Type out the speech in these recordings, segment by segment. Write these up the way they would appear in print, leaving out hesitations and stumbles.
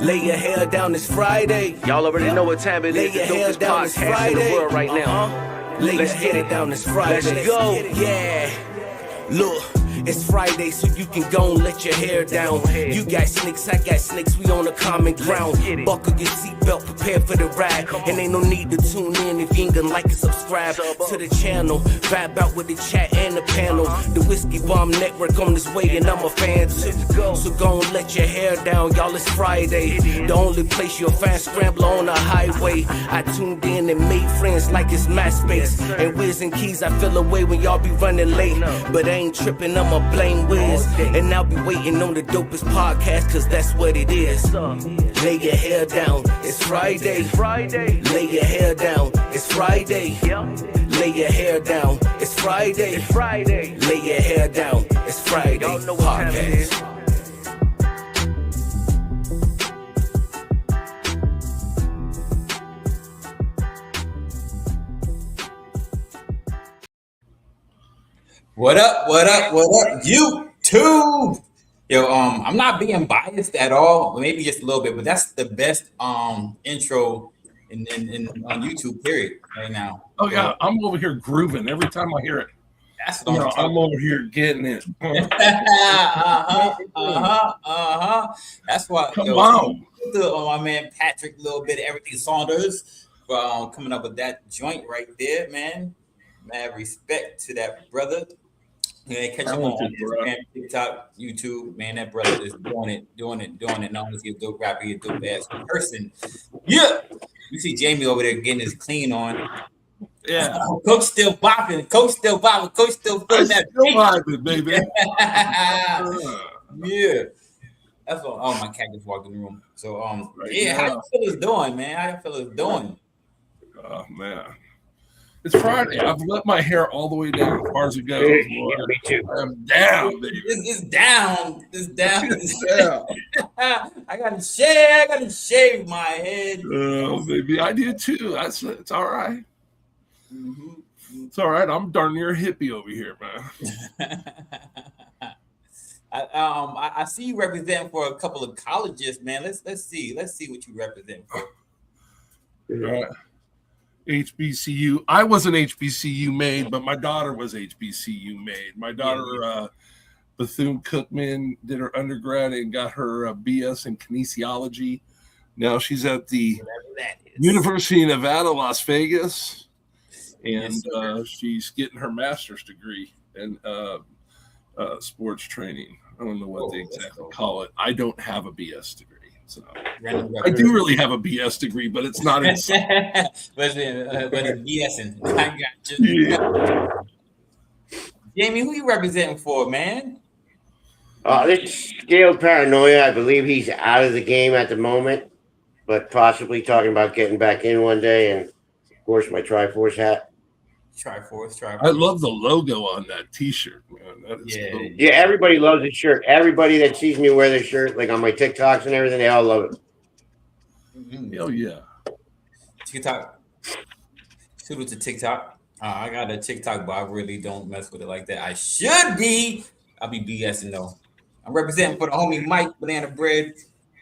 Lay your hair down, it's Friday. Y'all already know what time it Lay is. your The hair dopest down, it's podcast in the Friday. world right now. Lay Let's your get hair it. down, it's Friday. Let's go. Yeah. Look, it's Friday, so you can go and let your hair down. You got snakes, I got snakes, we on a common ground. Buckle your seatbelt, prepare for the ride. And ain't no need to tune in if you ain't gonna like and subscribe to the channel. Vibe out with the chat and the panel. The Whiskey Bomb Network on this way, and I'm a fan too. So go and let your hair down, y'all, it's Friday. The only place you'll find Scrambler on the highway. I tuned in and made friends like it's MySpace. And Wiz and Keys, I feel away when y'all be running late. But I ain't tripping, I'ma blame Wiz. And I'll be waiting on the dopest podcast, cause that's what it is. Lay your hair down, it's Friday. Lay your hair down, it's Friday. Lay your hair down, it's Friday. Lay your hair down, it's Friday. Podcast. What up, YouTube? Yo, I'm not being biased at all, maybe just a little bit, but that's the best intro in on YouTube, period, right now. Oh yeah, I'm over here grooving every time I hear it. That's what I'm over here getting it. That's why. Come on. My man Patrick, a little bit of everything Saunders, for coming up with that joint right there, man. Mad respect to that brother. Yeah, catch him on Instagram, TikTok, YouTube. Man, that brother is doing it. Not only is he a dope rapper, he's a dope ass person. Yeah. You see Jamie over there getting his clean on. Yeah. Coach still bopping. Coach still feeling that. Still vibing, baby. Yeah. That's all. Oh, my cat just walked in the room. So, yeah, how you fellas doing, man? How you fellas doing? Oh, man. It's Friday. I've let my hair all the way down as far as it goes. Yeah, me too. I'm down, baby. It's down. It's down. I gotta shave my head. Oh, baby, I do too. It's all right. Mm-hmm. It's all right. I'm darn near a hippie over here, man. I see you representing for a couple of colleges, man. Let's see what you represent for. Right. HBCU. I wasn't HBCU made, but my daughter was HBCU made. My daughter, Bethune-Cookman, did her undergrad and got her BS in kinesiology. Now she's at the University of Nevada, Las Vegas, and she's getting her master's degree in sports training. I don't know what they exactly call it. I don't have a BS degree. So I do really have a BS degree, but it's not in. but it's BSing. I got you. Yeah. Jamie, who you representing for, man? This scaled paranoia. I believe he's out of the game at the moment, but possibly talking about getting back in one day. And of course, my Triforce hat. Triforce. I love the logo on that T-shirt, man. That is cool. Yeah, everybody loves his shirt. Everybody that sees me wear this shirt, like on my TikToks and everything, they all love it. Mm-hmm. Hell yeah. TikTok. Shoot to TikTok. I got a TikTok, but I really don't mess with it like that. I should be. I'll be BSing though. I'm representing for the homie Mike Banana Bread.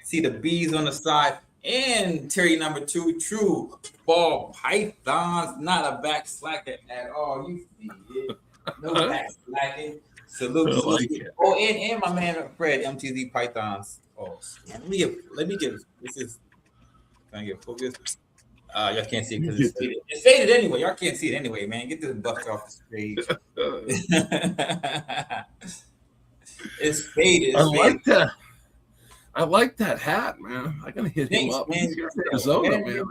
See the B's on the side. And Terry number 2, true ball pythons, not a back slacker at all. You see it. No back slacking. Salute. Oh, and my man Fred, MTZ Pythons. Oh, let me get this is can I get focused? Y'all can't see it because it's faded. It's faded anyway. Y'all can't see it anyway, man. Get this buff off the stage. It's faded. I like that hat, man. I gotta hit him up. Man. Arizona, man.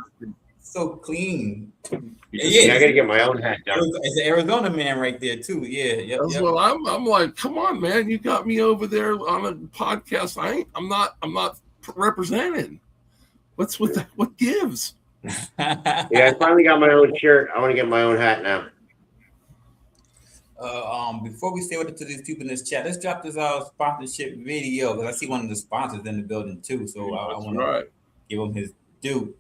So clean. Yeah, I gotta get my own hat done. It's an Arizona man right there too. Yeah, yep. Well, I'm like, come on, man. You got me over there on a podcast. I'm not represented. What's with that? What gives? Yeah, I finally got my own shirt. I want to get my own hat now. Before we say what to these people in this chat, let's drop this sponsorship video because I see one of the sponsors in the building too. So I want to give him his due.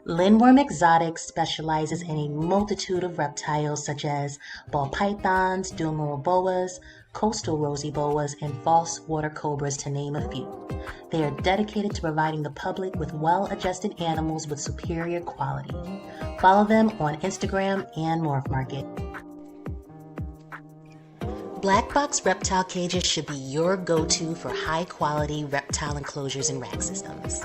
Lindworm Exotics specializes in a multitude of reptiles such as ball pythons, dual boas, coastal rosy boas, and false water cobras, to name a few. They are dedicated to providing the public with well-adjusted animals with superior quality. Follow them on Instagram and Morph Market. Black Box Reptile Cages should be your go-to for high-quality reptile enclosures and rack systems.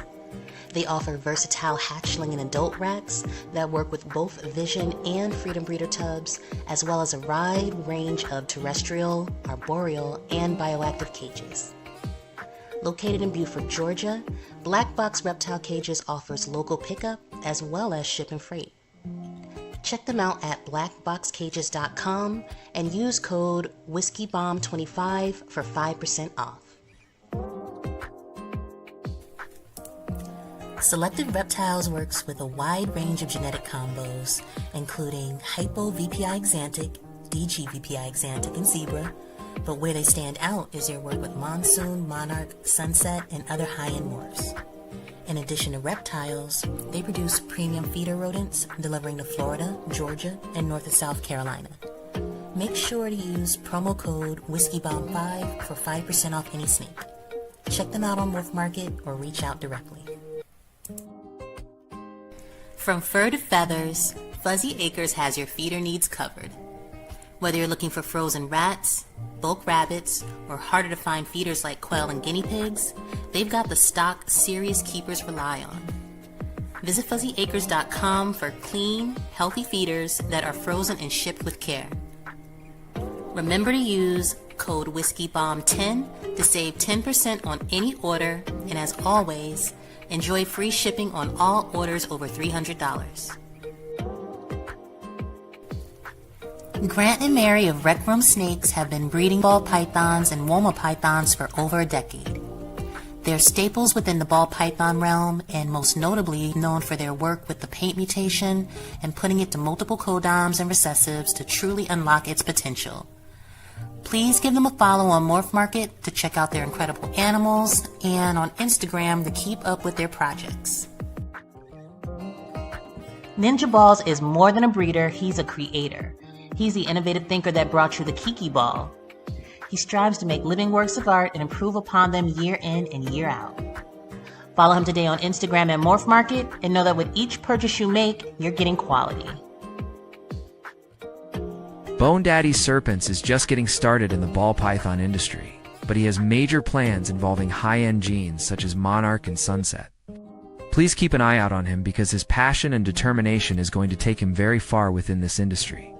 They offer versatile hatchling and adult racks that work with both Vision and Freedom Breeder tubs, as well as a wide range of terrestrial, arboreal, and bioactive cages. Located in Beaufort, Georgia, Black Box Reptile Cages offers local pickup as well as ship and freight. Check them out at blackboxcages.com and use code WhiskeyBomb25 for 5% off. Selected Reptiles works with a wide range of genetic combos, including Hypo-VPI Xanthic, DG-VPI Xanthic, and Zebra, but where they stand out is their work with Monsoon, Monarch, Sunset, and other high-end morphs. In addition to reptiles, they produce premium feeder rodents delivering to Florida, Georgia, and North and South Carolina. Make sure to use promo code WhiskeyBomb5 for 5% off any snake. Check them out on Morph Market or reach out directly. From fur to feathers, Fuzzy Acres has your feeder needs covered. Whether you're looking for frozen rats, bulk rabbits, or harder to find feeders like quail and guinea pigs, they've got the stock serious keepers rely on. Visit fuzzyacres.com for clean, healthy feeders that are frozen and shipped with care. Remember to use code WhiskeyBomb10 to save 10% on any order, and as always, enjoy free shipping on all orders over $300. Grant and Mary of Rec Room Snakes have been breeding ball pythons and Woma pythons for over a decade. They're staples within the ball python realm, and most notably known for their work with the paint mutation and putting it to multiple codoms and recessives to truly unlock its potential. Please give them a follow on Morph Market to check out their incredible animals, and on Instagram to keep up with their projects. Ninja Balls is more than a breeder, he's a creator. He's the innovative thinker that brought you the Kiki Ball. He strives to make living works of art and improve upon them year in and year out. Follow him today on Instagram at Morph Market, and know that with each purchase you make, you're getting quality. Bone Daddy Serpents is just getting started in the ball python industry, but he has major plans involving high-end genes such as Monarch and Sunset. Please keep an eye out on him because his passion and determination is going to take him very far within this industry.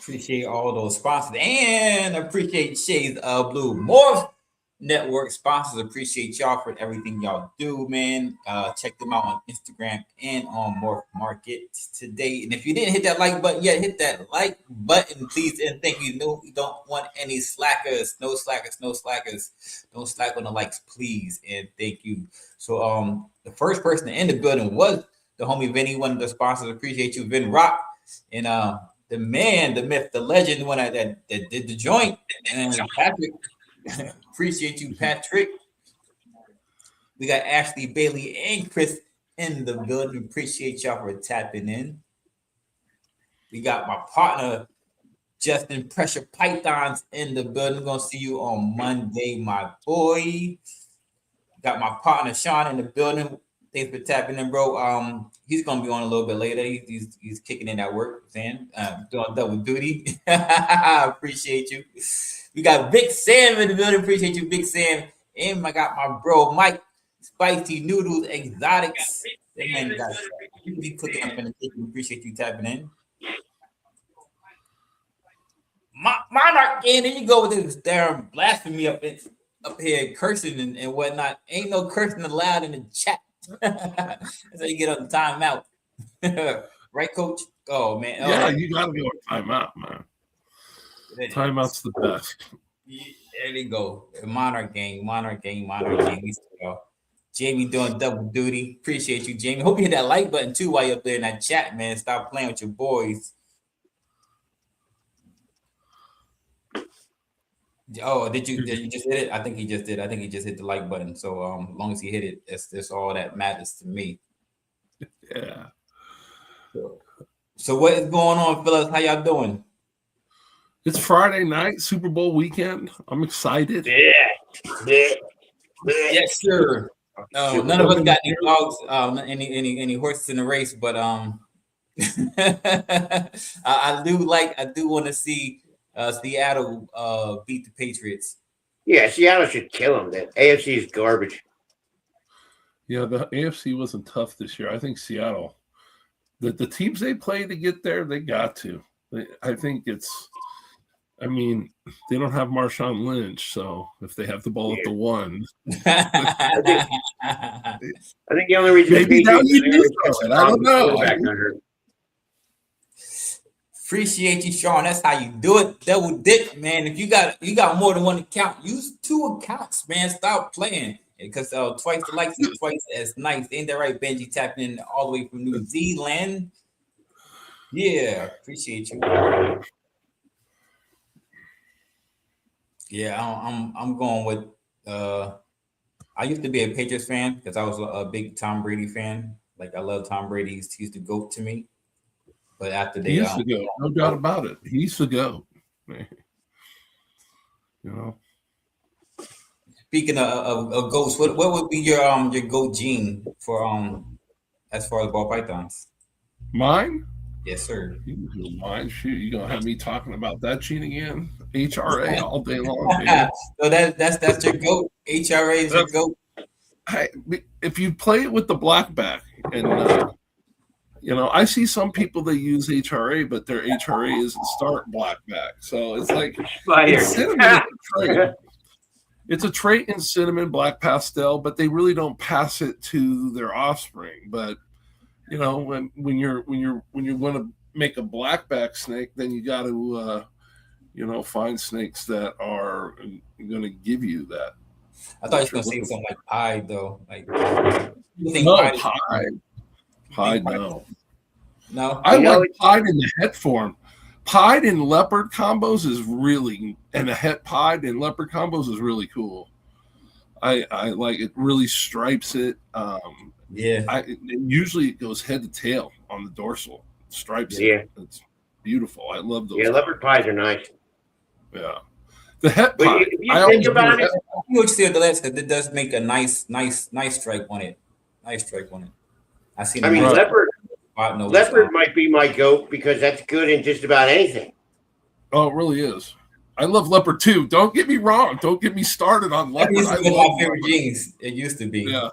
Appreciate all those sponsors and appreciate Shades of Blue Morph Network sponsors. Appreciate y'all for everything y'all do, man. Check them out on Instagram and on Morph Market today. And if you didn't hit that like button yet, hit that like button, please. And thank you. No, we don't want any slackers. No slackers. No slackers. Don't slack on the likes, please. And thank you. So the first person in the building was the homie Vinny, one of the sponsors. Appreciate you, Vin Rock. And the man, the myth, the legend, one that did the joint, and Patrick. Appreciate you, Patrick. We got Ashley, Bailey, and Chris in the building. Appreciate y'all for tapping in. We got my partner, Justin Pressure Pythons in the building. Gonna see you on Monday, my boy. Got my partner Sean in the building. Thanks for tapping in, bro. He's gonna be on a little bit later. He's kicking in that work, saying doing double duty. Appreciate you. We got Big Sam in the building. Appreciate you, Big Sam. And I got my bro Mike, Spicy Noodles Exotics. That man got you be cooking up in the kitchen. Appreciate you tapping in. Monarch, and then you go with this damn blasphemy up here, cursing and whatnot. Ain't no cursing allowed in the chat. That's how you get on the timeout. Right, coach? Oh, man. Yeah, you got to go on timeout, man. Timeout's the best. Yeah, there you go. Monarch gang. Jamie doing double duty. Appreciate you, Jamie. Hope you hit that like button, too, while you're up there in that chat, man. Stop playing with your boys. Oh, did you just hit it? I think he just did. I think he just hit the like button. So as long as he hit it, that's all that matters to me. Yeah. So what is going on, fellas? How y'all doing? It's Friday night, Super Bowl weekend. I'm excited. Yes, sir. None of us got any dogs, any horses in the race, but I do want to see Seattle beat the Patriots. Yeah, Seattle should kill them. The AFC is garbage. Yeah, the AFC wasn't tough this year. I think Seattle, the teams they play to get there, they got to. I think I mean, they don't have Marshawn Lynch, so if they have the ball at the 1. I think the only reason Maybe now you do it. I don't know. Appreciate you, Sean. That's how you do it. Double dip, man. If you got more than one account, use 2 accounts, man. Stop playing. Because twice the likes is twice as nice. Ain't that right, Benji? Tapping in all the way from New Zealand. Yeah, appreciate you. Yeah, I'm going with. I used to be a Patriots fan because I was a big Tom Brady fan. Like I love Tom Brady. He's the GOAT to me. But after he used to go, no doubt about it. He used to go. You know. Speaking of goats, what would be your goat gene for as far as ball pythons? Mine? Yes, sir. Mine? Shoot, you gonna have me talking about that gene again? HRA all day long. So that's your goat. HRA is your goat. If you play it with the blackback, and I see some people they use HRA, but their HRA isn't start blackback. So it's like it's a trait in cinnamon black pastel, but they really don't pass it to their offspring. But when you want to make a blackback snake, then you got to find snakes that are going to give you that. I thought you were going to say something like pied though. Like pied, no. I like pied in the het form. Pied and leopard combos is really, and a het pied and leopard combos is really cool. I like it. Really stripes it. Usually it goes head to tail on the dorsal. Stripes. Yeah, it's beautiful. I love those. Yeah, leopard pies are nice. Yeah, the het pie. If you think about it, you see the last because it does make a nice stripe on it. Nice stripe on it. I mean, leopard might be my goat because that's good in just about anything. Oh, it really is. I love leopard too. Don't get me wrong. Don't get me started on leopard. That used to be my favorite jeans. It used to be. Yeah.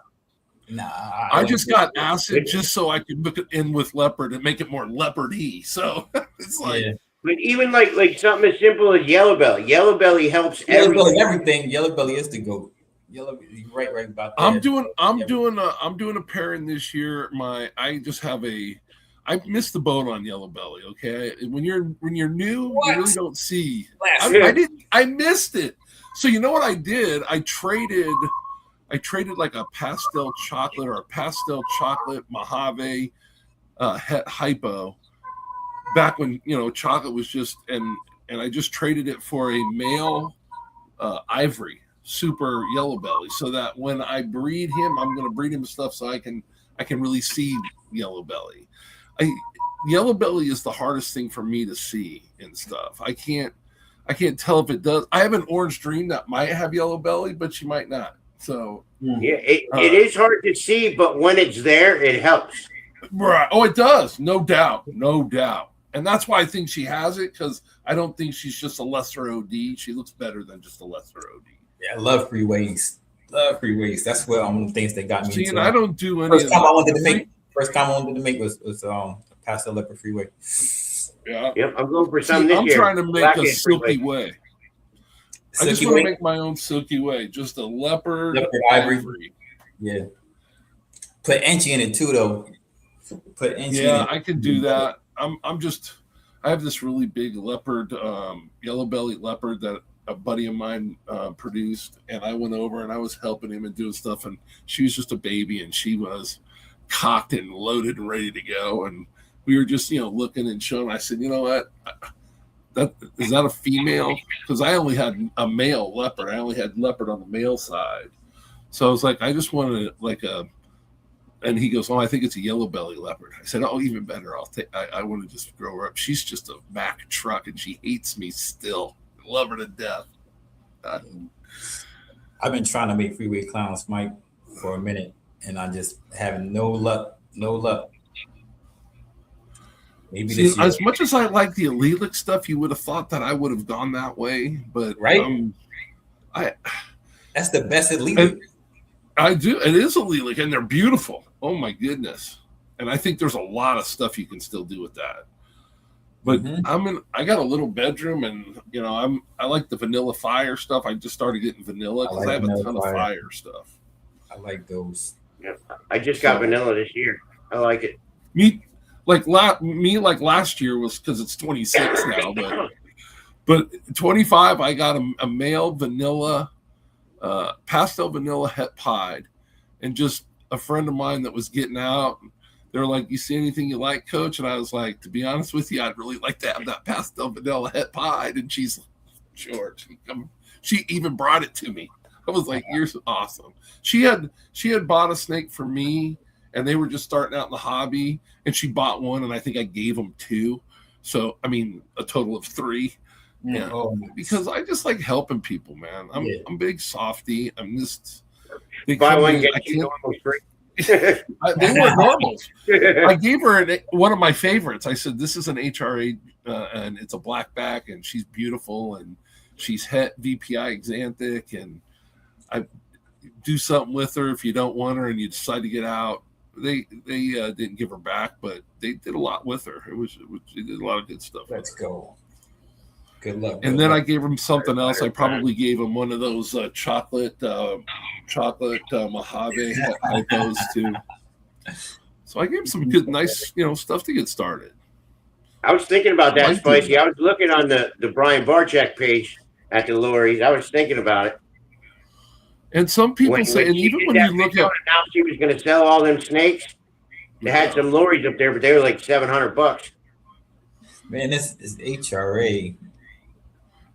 Nah. I just got acid just so I could look it in with leopard and make it more leopard-y. So it's like. Yeah. But even like something as simple as yellow belly. Yellow belly helps everything. Yellow belly is the goat. You're right about that. I'm doing a pairing this year. I missed the boat on yellow belly. Okay, when you're new, you really don't see. I missed it. So you know what I did? I traded like a pastel chocolate or a pastel chocolate Mojave hypo back when chocolate was just and I just traded it for a male ivory super yellow belly, so that when I breed him, I'm going to breed him stuff so I can really see yellow belly. Yellow belly is the hardest thing for me to see and stuff. I can't tell if it does. I have an orange dream that might have yellow belly, but she might not. So yeah, it is hard to see, but when it's there, it helps. Right? Oh, it does, no doubt. And that's why I think she has it, because I don't think she's just a lesser OD. She looks better than just a lesser OD. Yeah, I love free weights. That's one of the things that got me. See, and I don't do any. First time I wanted to make was pastel leopard freeway. Yeah. Yep, I'm going for something this year. I'm trying to make a silky way. I just want to make my own silky way. Just a leopard ivory. Yeah. Put Enchi in it too, though. I can do that. I have this really big leopard, yellow belly leopard that a buddy of mine produced, and I went over and I was helping him and doing stuff, and she was just a baby and she was cocked and loaded and ready to go, and we were just looking and showing. I said, you know what, is that a female? Because I only had a male leopard. I only had leopard on the male side, so I was like, I just wanted like a and he goes, "Oh, I think it's a yellow belly leopard." I said, "Oh, even better. I want to just grow her up. She's just a Mack truck, and she hates me still. I love her to death." I've been trying to make freeway clowns, Mike, for a minute, and I just having no luck. No luck. Maybe See, this year. as much as I like the Allelic stuff, you would have thought that I would have gone that way, but Right? That's the best elite. I do. It is Allelic, and they're beautiful. Oh my goodness! And I think there's a lot of stuff you can still do with that. But I got a little bedroom, and I like the vanilla fire stuff. I just started getting vanilla because I have a ton of fire stuff. I like those. Yeah, I just got vanilla this year. I like it. Me like last year was because it's 26 now, but 25 I got a male vanilla, pastel vanilla het pied, and just a friend of mine that was getting out. They're like, "You see anything you like, Coach?" And I was like, "To be honest with you, I'd really like to have that pastel vanilla het pied." And she's like, "Sure." She even brought it to me. I was like, "You're awesome." She had bought a snake for me, and they were just starting out in the hobby, and she bought one, and I think I gave them 2. So, I mean, a total of 3. Yeah. Because I just like helping people, man. I'm a big softy. I'm just buy one, get you normals free. They were normals. I gave her one of my favorites. I said, "This is an HRA, and it's a blackback, and she's beautiful, and she's het VPI exanthic, and I do something with her if you don't want her and you decide to get out." They didn't give her back, but they did a lot with her. They did a lot of good stuff. Let's go. Good luck. And then I gave him something else. I probably gave him one of those chocolate Mojave hypos too. So I gave him some good, nice, stuff to get started. I was thinking about that, Spicy. I was looking on the Brian Barczyk page at the Lorries. I was thinking about it. And some people say, and even when you look at, announced she was going to sell all them snakes, they had some Lorries up there, but they were like $700. Man, this is HRA.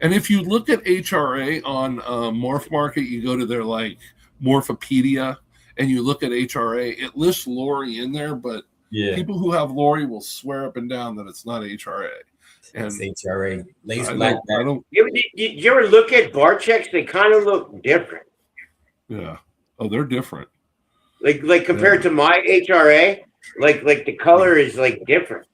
And if you look at HRA on Morph Market, you go to their like Morphopedia, and you look at HRA, it lists Lori in there, but people who have Lori will swear up and down that it's not HRA. And it's HRA. Lace black. Did you ever look at Barczyks? They kind of look different. Yeah. Oh, they're different. Like compared to my HRA, like the color is like different.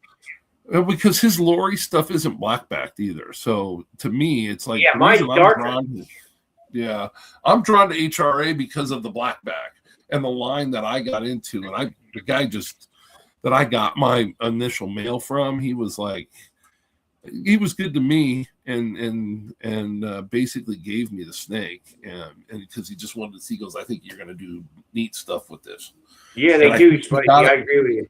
Because his Lori stuff isn't black-backed either. So to me, it's like mine's darker. I'm drawn to HRA because of the blackback and the line that I got into. And the guy that I got my initial mail from, he was good to me and basically gave me the snake and because he just wanted to see. He goes, "I think you're going to do neat stuff with this." Yeah, they do. I agree with you.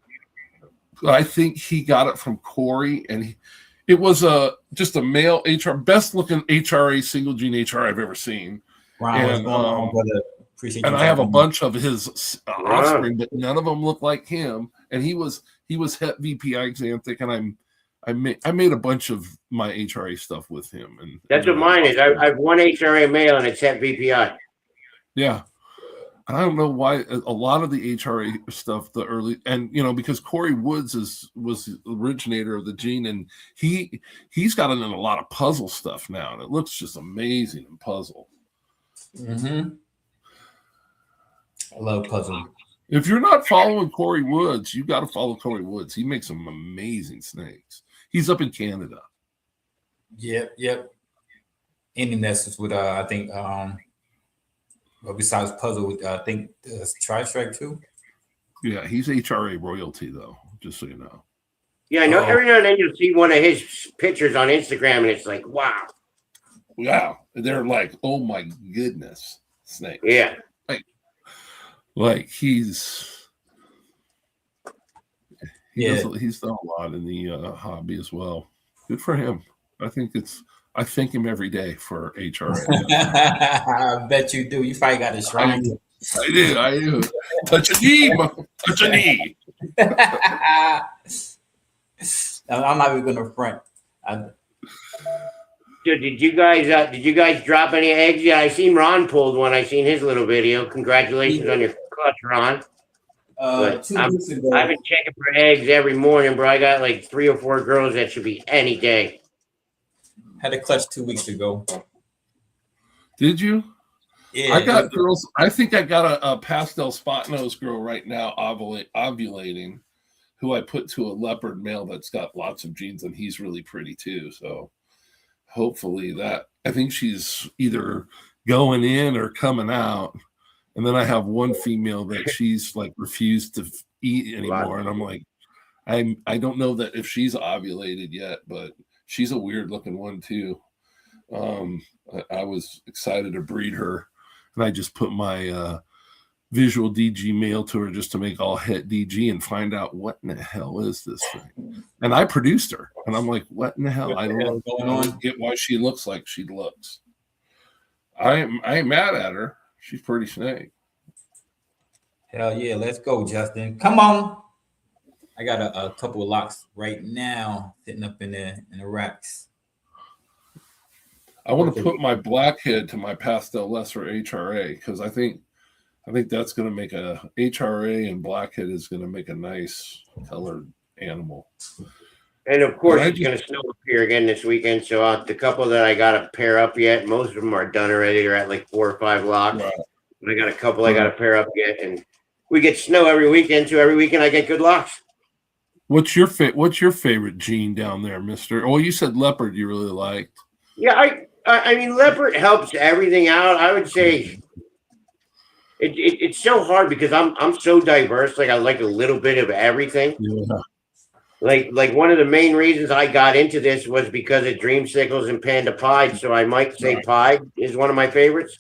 I think he got it from Corey, and it was just a male HR, best looking HRA single gene HR I've ever seen. Wow, and I have a bunch of his offspring, but none of them look like him. And he was het VPI exanthic, and I made a bunch of my HRA stuff with him. And that's what mine is. I have one HRA male, and it's het VPI. Yeah. I don't know why a lot of the HRA stuff, the early, and because Corey Woods was the originator of the gene, and he's got it in a lot of puzzle stuff now, and it looks just amazing in puzzle. I love puzzle. If you're not following Corey Woods, you got to follow Corey Woods. He makes some amazing snakes. He's up in Canada. Yep. And he messes with I think well, besides puzzle, I think Tri-Strike too. Yeah, he's HRA royalty though, just so you know. Yeah, I know. Every now and then you'll see one of his pictures on Instagram, and it's like, wow. Wow, they're like, oh my goodness, snakes. Yeah, like he's done a lot in the hobby as well. Good for him. I thank him every day for HRA. I bet you do. You probably got a shrine. I do. Touch a knee. Touch a knee. I'm not even gonna front. Did you guys drop any eggs? Yeah, I seen Ron pulled one. I seen his little video. Congratulations on your clutch, Ron. But 2 weeks ago, I've been checking for eggs every morning, bro. I got like 3 or 4 girls that should be any day. had a clutch 2 weeks ago. Did you? Yeah, I got girls. I think I got a pastel spot nose girl right now ovulating, who I put to a leopard male that's got lots of genes, and he's really pretty too. So hopefully that, I think she's either going in or coming out. And then I have one female that she's like refused to eat anymore. And I'm like, I don't know that if she's ovulated yet, but she's a weird looking one too. I was excited to breed her, and I just put my visual DG mail to her just to make all het DG and find out what in the hell is this thing. And I produced her, and I'm like, what in the hell? I don't get why she looks like she looks. I ain't mad at her. She's pretty snake. Hell yeah, let's go, Justin. Come on. I got a couple of locks right now sitting up in the racks. I want to put my blackhead to my pastel lesser HRA because I think that's going to make a HRA, and blackhead is going to make a nice colored animal. And of course, it's going to snow up here again this weekend. So the couple that I got to pair up yet, most of them are done already. They're at like 4 or 5 locks. Right. And I got a couple I got to pair up yet, and we get snow every weekend. So every weekend I get good locks. What's your favorite gene down there, Mister? Well, you said leopard you really liked. Yeah, I mean leopard helps everything out. I would say it's so hard because I'm so diverse. Like I like a little bit of everything. Yeah. Like one of the main reasons I got into this was because of dreamsicles and panda pied. So I might say pied is one of my favorites.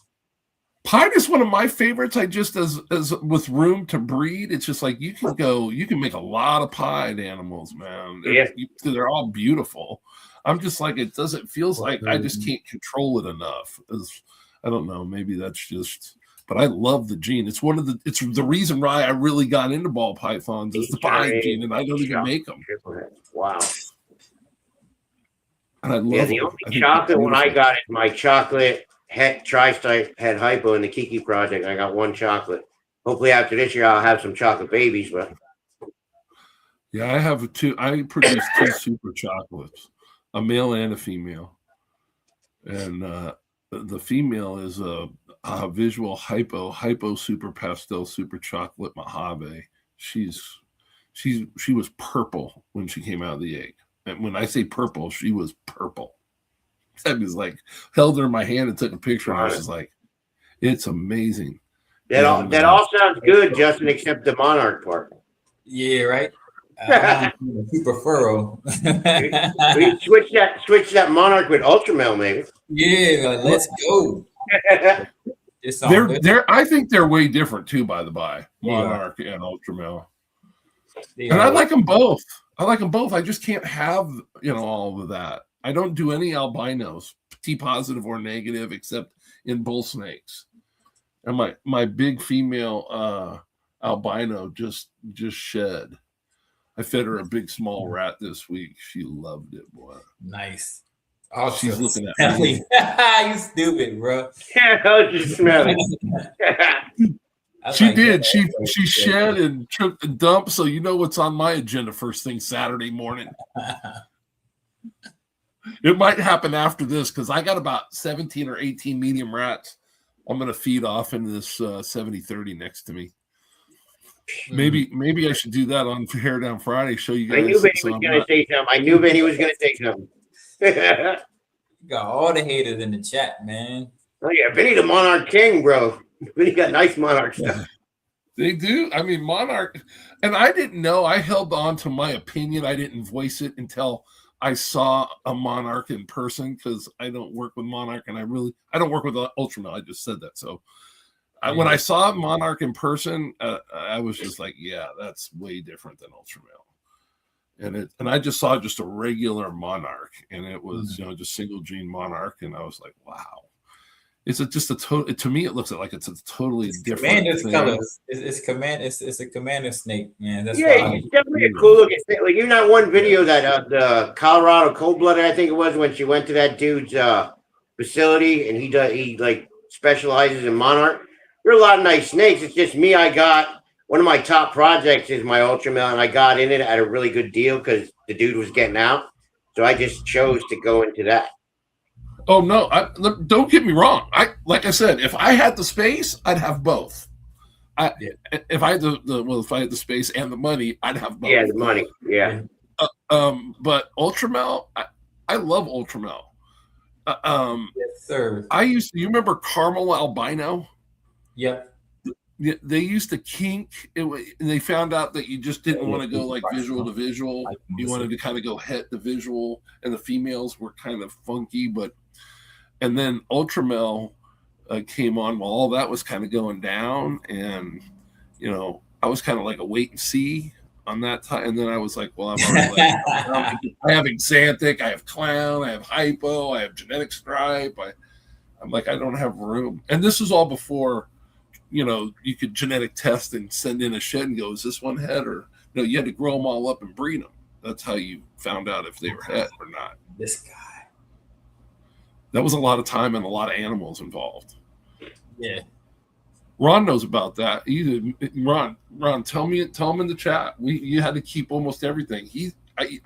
Pied is one of my favorites. I just as with room to breed, it's just like you can make a lot of pied animals, man. They're all beautiful. I'm just like, it feels like I just can't control it enough. I don't know, maybe that's just, but I love the gene. It's the reason why I really got into ball pythons is the pied gene, and I don't even make them. Wow. And I love the only chocolate one I got is my chocolate het tri-stripe het hypo in the Kiki project. I got 1 chocolate. Hopefully after this year I'll have some chocolate babies, but yeah, I have 2. I produce 2 super chocolates, a male and a female. And the female is a visual hypo super pastel super chocolate Mojave. She was purple when she came out of the egg. And when I say purple, she was purple. I was like, held her in my hand and took a picture, and I was just like, it's amazing. That all sounds good, Justin, except the monarch part. Yeah, right. Super furrow. We switch that monarch with ultramel, maybe. Yeah, let's go. I think they're way different too, by the by, monarch and ultramel. And I like them both. I just can't have all of that. I don't do any albinos, T positive or negative, except in bull snakes. And my big female albino just shed. I fed her a big small rat this week. She loved it, boy. Nice. Oh, she's looking at me. You stupid, bro. Yeah, I was just smelling. She did. She shed and took a dump. So you know what's on my agenda first thing Saturday morning. It might happen after this because I got about 17 or 18 medium rats I'm going to feed off into this 70-30 next to me. Maybe I should do that on Hairdown Friday. Show you guys. I knew Benny was going to say something. I knew Benny was going to say something. You got all the haters in the chat, man. Oh yeah, Benny the Monarch King, bro. Benny got nice Monarch stuff. They do. I mean, Monarch, and I didn't know. I held on to my opinion. I didn't voice it until I saw a Monarch in person because I don't work with Monarch, and I don't work with Ultramel. I just said that. So when I saw Monarch in person, I was just like, yeah, that's way different than Ultramel. And I just saw just a regular Monarch, and it was just single gene Monarch, and I was like, wow. It's just a total. To me, it looks like it's a totally different thing. Colors. It's a commander snake, man. That's it's definitely a cool looking snake. Like even that one video that the Colorado cold blooded, I think it was, when she went to that dude's facility, and he like specializes in Monarch. There are a lot of nice snakes. It's just me. I got one of my top projects is my ultra male, and I got in it at a really good deal because the dude was getting out. So I just chose to go into that. Oh no! Look, don't get me wrong. Like I said, if I had the space, I'd have both. If I had if I had the space and the money, I'd have both. Yeah, the money. Yeah. But Ultramel, I love Ultramel. Yes, sir. You remember Caramel Albino? Yep. They used to kink it, and they found out that you just didn't want to go like visual to visual. You wanted to kind of go het to visual, and the females were kind of funky. And then Ultramel came on while all that was kind of going down, and I was kind of like a wait and see on that time. And then I was like, well, I'm already I have Xanthic, I have Clown, I have Hypo, I have Genetic Stripe. I'm like, I don't have room. And this was all before, you could genetic test and send in a shed and go, is this one het? Or no, you had to grow them all up and breed them. That's how you found out if they were het or not. This guy. That was a lot of time and a lot of animals involved. Yeah. Ron knows about that. Ron, tell him in the chat. You had to keep almost everything. He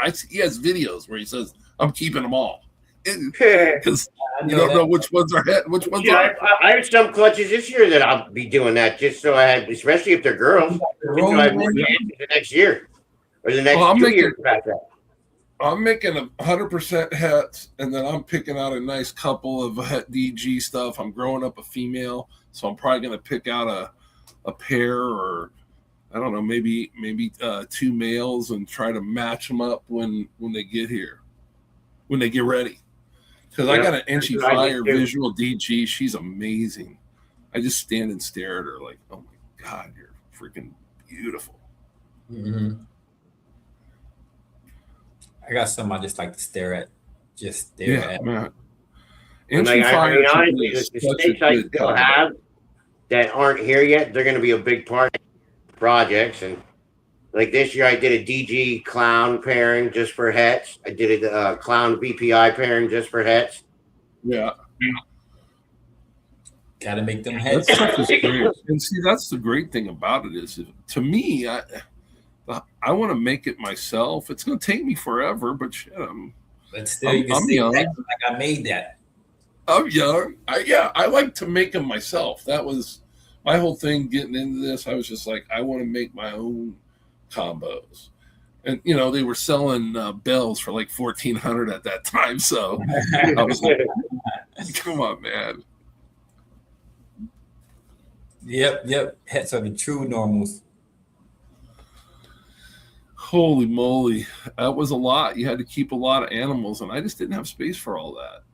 has videos where he says, I'm keeping them all. Because you don't know which ones are het, which ones aren't. I have some clutches this year that I'll be doing that just so I have, especially if they're girls, just so I have the next year or the next 2 years about that. I'm making 100% hets, and then I'm picking out a nice couple of het DG stuff. I'm growing up a female, so I'm probably going to pick out a pair, or I don't know, maybe 2 males, and try to match them up when they get here, when they get ready. Because I got an Inchy Fire visual DG. She's amazing. I just stand and stare at her like, oh my God, you're freaking beautiful. Mm-hmm. I got some I just like to stare at. Just stare at. Man. Honestly, the snakes I still have that aren't here yet, they're going to be a big part of projects. And like this year, I did a DG Clown pairing just for hets. I did a Clown VPI pairing just for hets. Yeah. Got to make them hets. And see, that's the great thing about it is, to me, I want to make it myself. It's going to take me forever, but shit, but still, you can see young. like I made that. I'm young. I like to make them myself. That was my whole thing getting into this. I was just like, I want to make my own combos. And, they were selling bells for like $1,400 at that time. So I was like, come on, man. Yep. Hets are the true normals. Holy moly. That was a lot. You had to keep a lot of animals, and I just didn't have space for all that.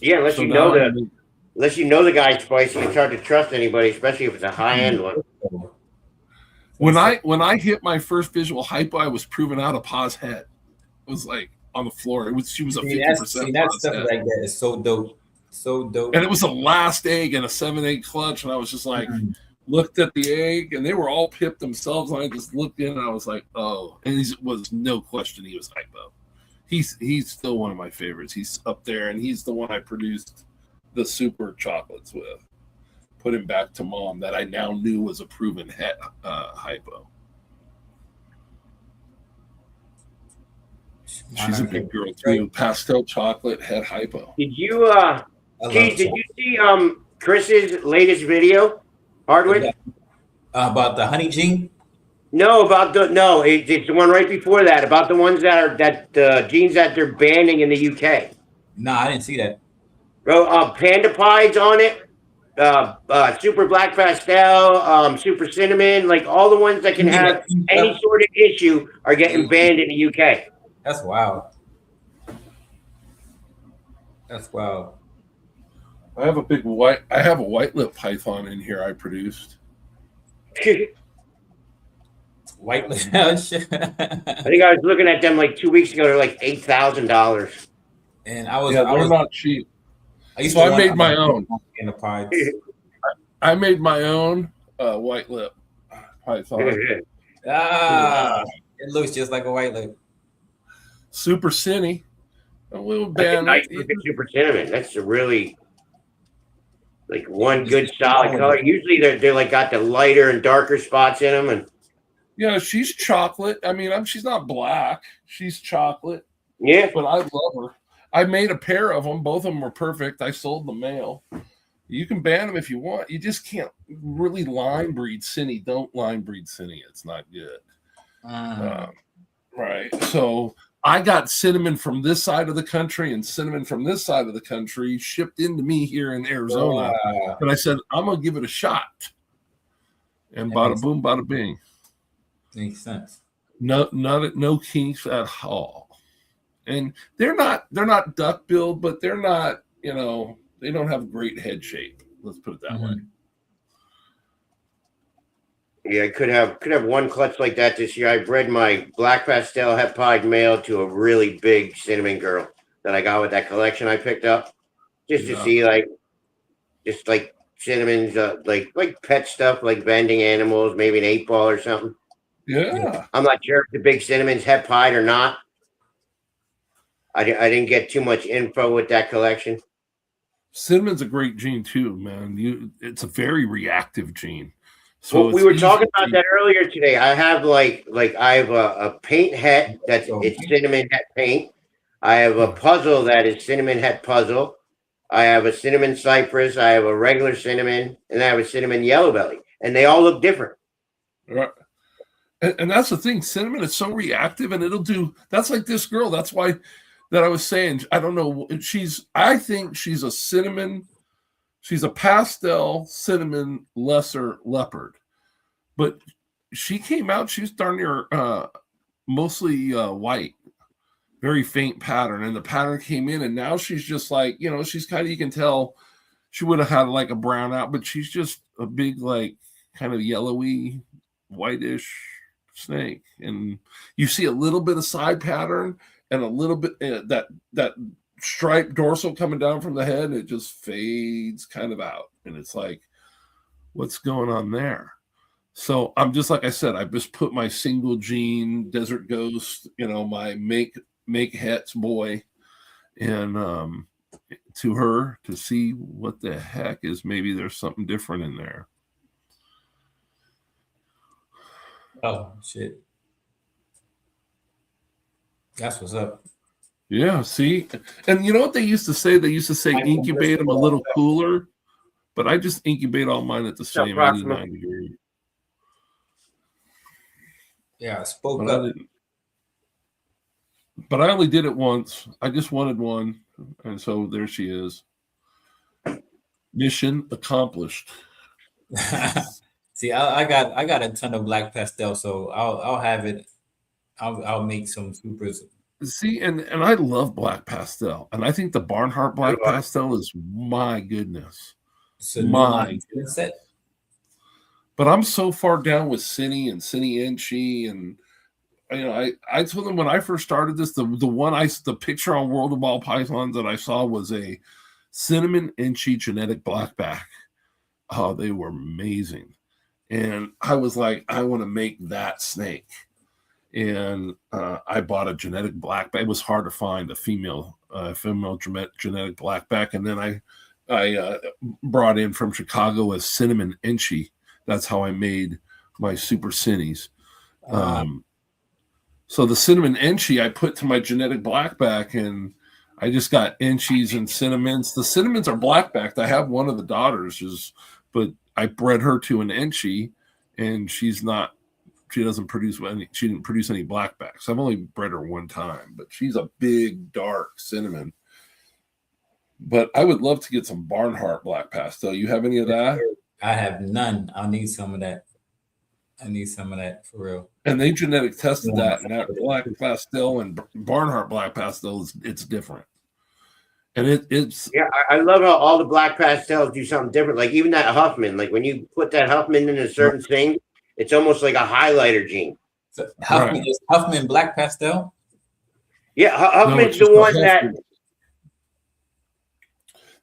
Yeah, unless you know the guy's spicy, it's hard to trust anybody, especially if it's a high-end one. When I hit my first visual hypo, I was proving out a Pa's head. It was like on the floor. She was a 50%. That stuff like that is so dope. So dope. And it was the last egg in a 7-egg clutch, and I was just like, looked at the egg, and they were all pipped themselves, and I just looked in, and I was like, oh. And he was no question he was hypo. He's still one of my favorites. He's up there, and he's the one I produced the super chocolates with. Put him back to mom that I now knew was a proven hypo. She's a big girl too. Pastel chocolate het hypo. Did you Keith, did you see Chris's latest video? Hardwick? About the honey gene? No, it's the one right before that, about the ones that genes that they're banning in the UK. No, I didn't see that. Bro, Panda Pies on it, Super Black Pastel, Super Cinnamon, like all the ones that can have any sort of issue are getting banned in the UK. That's wild. That's wild. I have a white lip python in here I produced. White lip. I think I was looking at them like 2 weeks ago. They're like $8,000. And I was they're not cheap. I made my own. In the pie. I made my own white lip python. It looks just like a white lip. Super Cinny. A little That's band. nice looking Super Cinnamon. That's a really like one good solid color. Usually they're like got the lighter and darker spots in them, and Yeah, she's chocolate. I mean, she's not black. She's chocolate, yeah. but I love her. I made a pair of them. Both of them were perfect. I sold the male. You can ban them if you want. You just can't really line breed Cinny. Don't line breed Cinny. It's not good. Right. So I got cinnamon from this side of the country and cinnamon from this side of the country shipped into me here in Arizona. And I said, I'm going to give it a shot. And bada boom, bada bing. Makes sense. No kinks at all. And they're not duck billed, but they're not, they don't have great head shape. Let's put it that way. Yeah, I could have one clutch like that this year. I bred my black pastel het pied male to a really big cinnamon girl that I got with that collection I picked up, just to see like cinnamons, like pet stuff, like vending animals, maybe an 8-ball or something. Yeah, I'm not sure if the big cinnamon's het pied or not. I didn't get too much info with that collection. Cinnamon's a great gene too, man. It's a very reactive gene. So we were talking about that earlier today. I have I have a paint het it's cinnamon het paint. I have a puzzle that is cinnamon het puzzle. I have a cinnamon cypress. I have a regular cinnamon, and I have a cinnamon yellow belly, and they all look different. Right. And that's the thing. Cinnamon is so reactive, and it'll do. That's like this girl. That's why that I was saying. I don't know. I think she's a cinnamon. She's a pastel cinnamon lesser leopard, but she came out. She's darn near mostly white, very faint pattern, and the pattern came in, and now she's just like she's kind of, you can tell she would have had like a brown out, but she's just a big like kind of yellowy, whitish snake, and you see a little bit of side pattern and a little bit that striped dorsal coming down from the head, it just fades kind of out, and it's like, what's going on there? So I'm just, like I said, I just put my single gene desert ghost, my make hets boy, and to her to see what the heck is, maybe there's something different in there. Oh shit, that's what's up. Yeah, see? And you know what they used to say? They used to say incubate them a little cooler, but I just incubate all mine at the same 89 degree. Yeah, I spoke up. But I only did it once. I just wanted one, and so there she is. Mission accomplished. See, I got a ton of black pastel, so I'll have it. I'll make some supers. See, and I love black pastel, and I think the Barnhart black pastel is my goodness. My set. But I'm so far down with Cinny and Cinny Enchi, and I told them when I first started this, the picture on World of Ball Pythons that I saw was a cinnamon Enchi genetic blackback. Oh, they were amazing, and I was like, I want to make that snake. And I bought a genetic blackback. It was hard to find a female genetic blackback, and then I brought in from Chicago a cinnamon Enchi. That's how I made my super cinnies. So the cinnamon Enchi I put to my genetic blackback, and I just got Enchis and cinnamons. The cinnamons are blackbacked. I have one of the daughters, but I bred her to an Enchi, and she didn't produce any blackbacks. I've only bred her one time, but she's a big, dark cinnamon. But I would love to get some Barnhart black pastel. You have any of that? I have none. I'll need some of that. I need some of that for real. And they genetic tested that, and that black pastel and Barnhart black pastel it's different. And it's I love how all the black pastels do something different. Like even that Huffman, like when you put that Huffman in a certain thing, it's almost like a highlighter gene. So Huffman is Huffman black pastel? Yeah, Huffman's the one that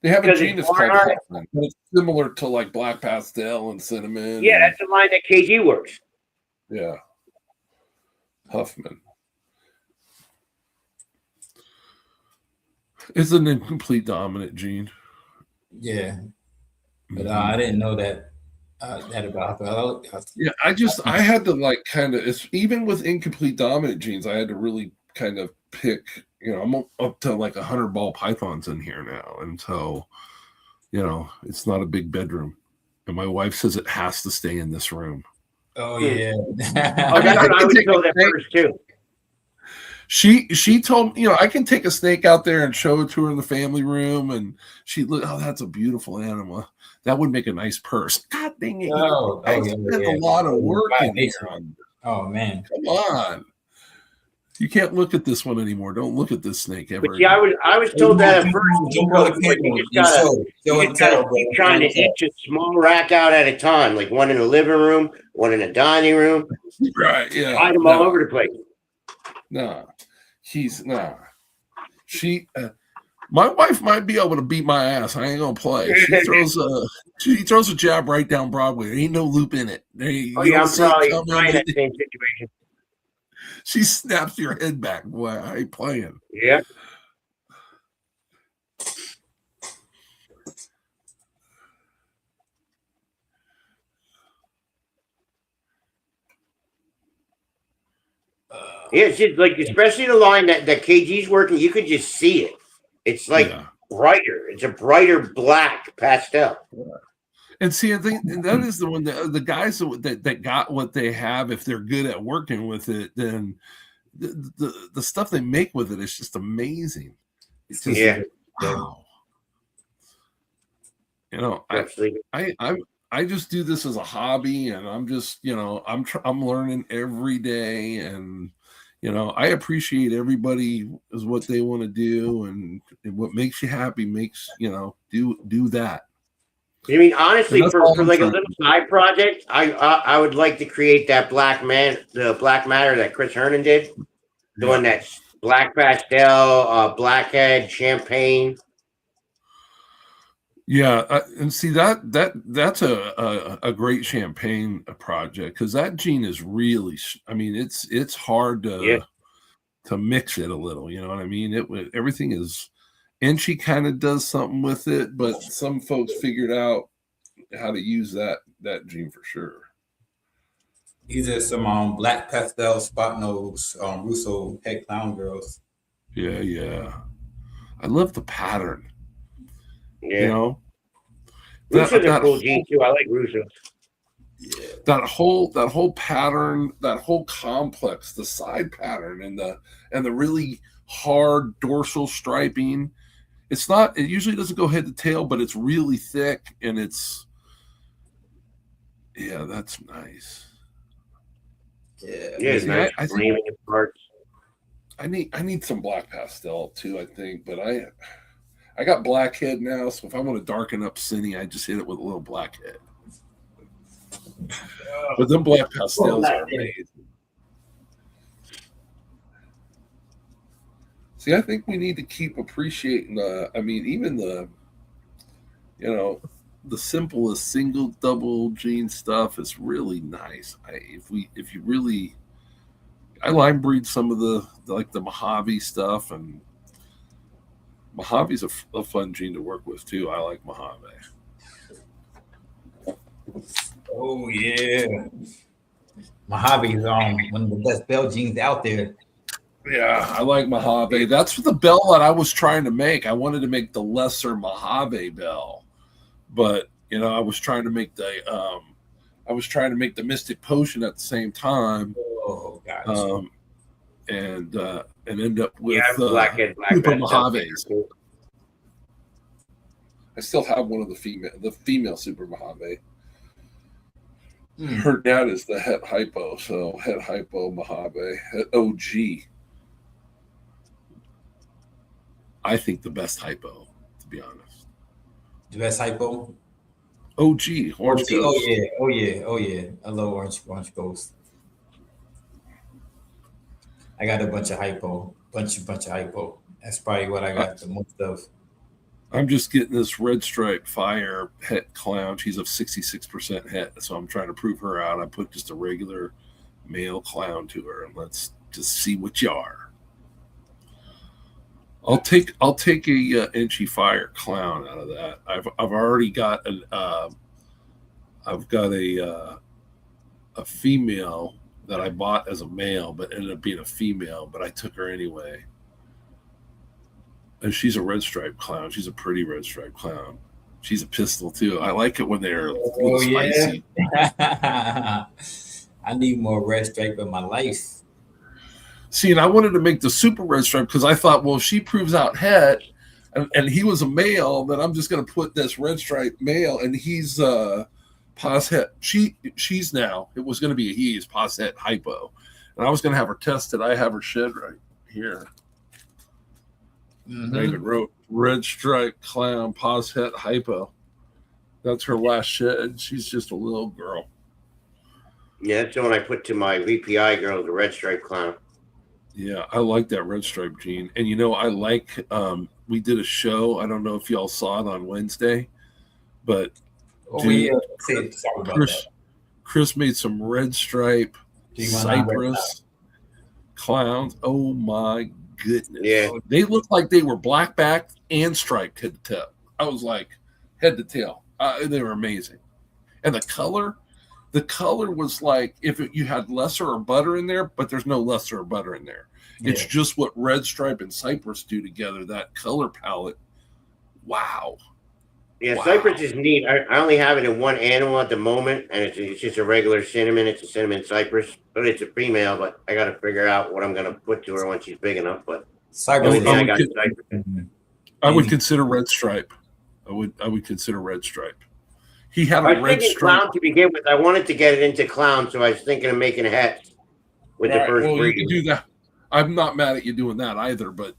they have a gene that's called Huffman. It's similar to like black pastel and cinnamon. Yeah, that's the line that KG works. Yeah. Huffman. It's an incomplete dominant gene. Yeah. But I didn't know that that about. Yeah, I had to like kind of, it's even with incomplete dominant genes, I had to really kind of pick, I'm up to like 100 ball pythons in here now. And so, it's not a big bedroom. And my wife says it has to stay in this room. Oh yeah. Oh, that's what I was told at first too. She told me, I can take a snake out there and show it to her in the family room, and she'd look, oh, that's a beautiful animal. That would make a nice purse. God dang it! I spent a lot of work in here. Oh man, come on! You can't look at this one anymore. Don't look at this snake ever. But yeah, I was told that at first. You just gotta keep trying to inch a small rack out at a time, like one in the living room, one in the dining room. Right? Yeah. Hide them all over the place. No, my wife might be able to beat my ass. I ain't gonna play. She throws a jab right down Broadway. There ain't no loop in it. I'm probably in that same situation. She snaps your head back. Boy, I ain't playing. Yeah. Yeah, it's just like, especially the line that KG's working, you could just see it. It's like brighter. It's a brighter black pastel. Yeah. And see, I think that is the one that the guys that got what they have, if they're good at working with it, then the stuff they make with it is just amazing. It's just wow. I just do this as a hobby, and I'm just I'm learning every day, and I appreciate everybody is what they want to do, and what makes you happy makes do that. I mean, honestly, for like a little side project, I would like to create that the black matter that Chris Hernan did, the one that's black pastel, blackhead, champagne. Yeah, and see that's a great champagne project, because that gene is really, I mean, it's hard to mix it a little, you know what I mean? Everything is, and she kind of does something with it, but some folks figured out how to use that gene for sure. These are some black pastel spot nose Russo head clown girls. Yeah. I love the pattern. Yeah. Russo's a cool gene too. I like Russo. Yeah. That whole pattern, that whole complex, the side pattern and the really hard dorsal striping. It usually doesn't go head to tail, but it's really thick, and that's nice. Yeah, nice. I think I need some black pastel too, I think, but I got blackhead now, so if I want to darken up Cindy, I just hit it with a little blackhead. But them black pastels are amazing. See, I think we need to keep appreciating even the simplest single, double gene stuff is really nice. I line breed some of the Mojave stuff, and Mojave's a fun gene to work with too. I like Mojave. Oh yeah, Mojave's one of the best bell genes out there. Yeah, I like Mojave. That's the bell that I was trying to make. I wanted to make the lesser Mojave bell, but I was trying to make the Mystic Potion at the same time. Oh, gotcha. And end up with blackhead, Super Mojaves. I still have one of the female Super Mojave. Her dad is the Het Hypo, so Het Hypo Mojave, Het OG. I think the best hypo, to be honest. The best hypo? OG, Orange Ghost. Oh yeah. I love Orange Ghost. I got a bunch of hypo. Bunch of hypo. That's probably what I got the most of. I'm just getting this red stripe fire het clown. She's of 66% het, so I'm trying to prove her out. I put just a regular male clown to her, and let's just see what you are. I'll take a Inchy Fire clown out of that. I've already got I've got a female that I bought as a male, but ended up being a female. But I took her anyway, and she's a red stripe clown. She's a pretty red stripe clown. She's a pistol too. I like it when they're spicy. I need more red stripe in my life. See, and I wanted to make the super red stripe because I thought, well, if she proves out Het, and he was a male, then I'm just going to put this red stripe male, and he's Pos Het. She's now, it was going to be a he, is Pos Het hypo. And I was going to have her tested. I have her shed right here. I even wrote red stripe clown Pos Het hypo. That's her last shed. She's just a little girl. Yeah, that's the one I put to my VPI girl, the red stripe clown. Yeah, I like that red stripe gene. And I like we did a show. I don't know if y'all saw it on Wednesday, but Chris made some red stripe cypress clowns. Oh my goodness. Yeah. They looked like they were black backed and striped head to tail. I was like head to tail. They were amazing. And the color was like if you had lesser or butter in there, but there's no lesser or butter in there. Yeah. It's just what red stripe and cypress do together, that color palette. Wow. Yeah, wow. Cypress is neat. I only have it in one animal at the moment, and it's just a regular cinnamon. It's a cinnamon cypress, but it's a female, but I got to figure out what I'm going to put to her when she's big enough. But cypress, I would consider red stripe. I would consider red stripe. He had a red stripe. Clown to begin with. I wanted to get it into clown, so I was thinking of making a hat with the first breed. You can do that. I'm not mad at you doing that either, but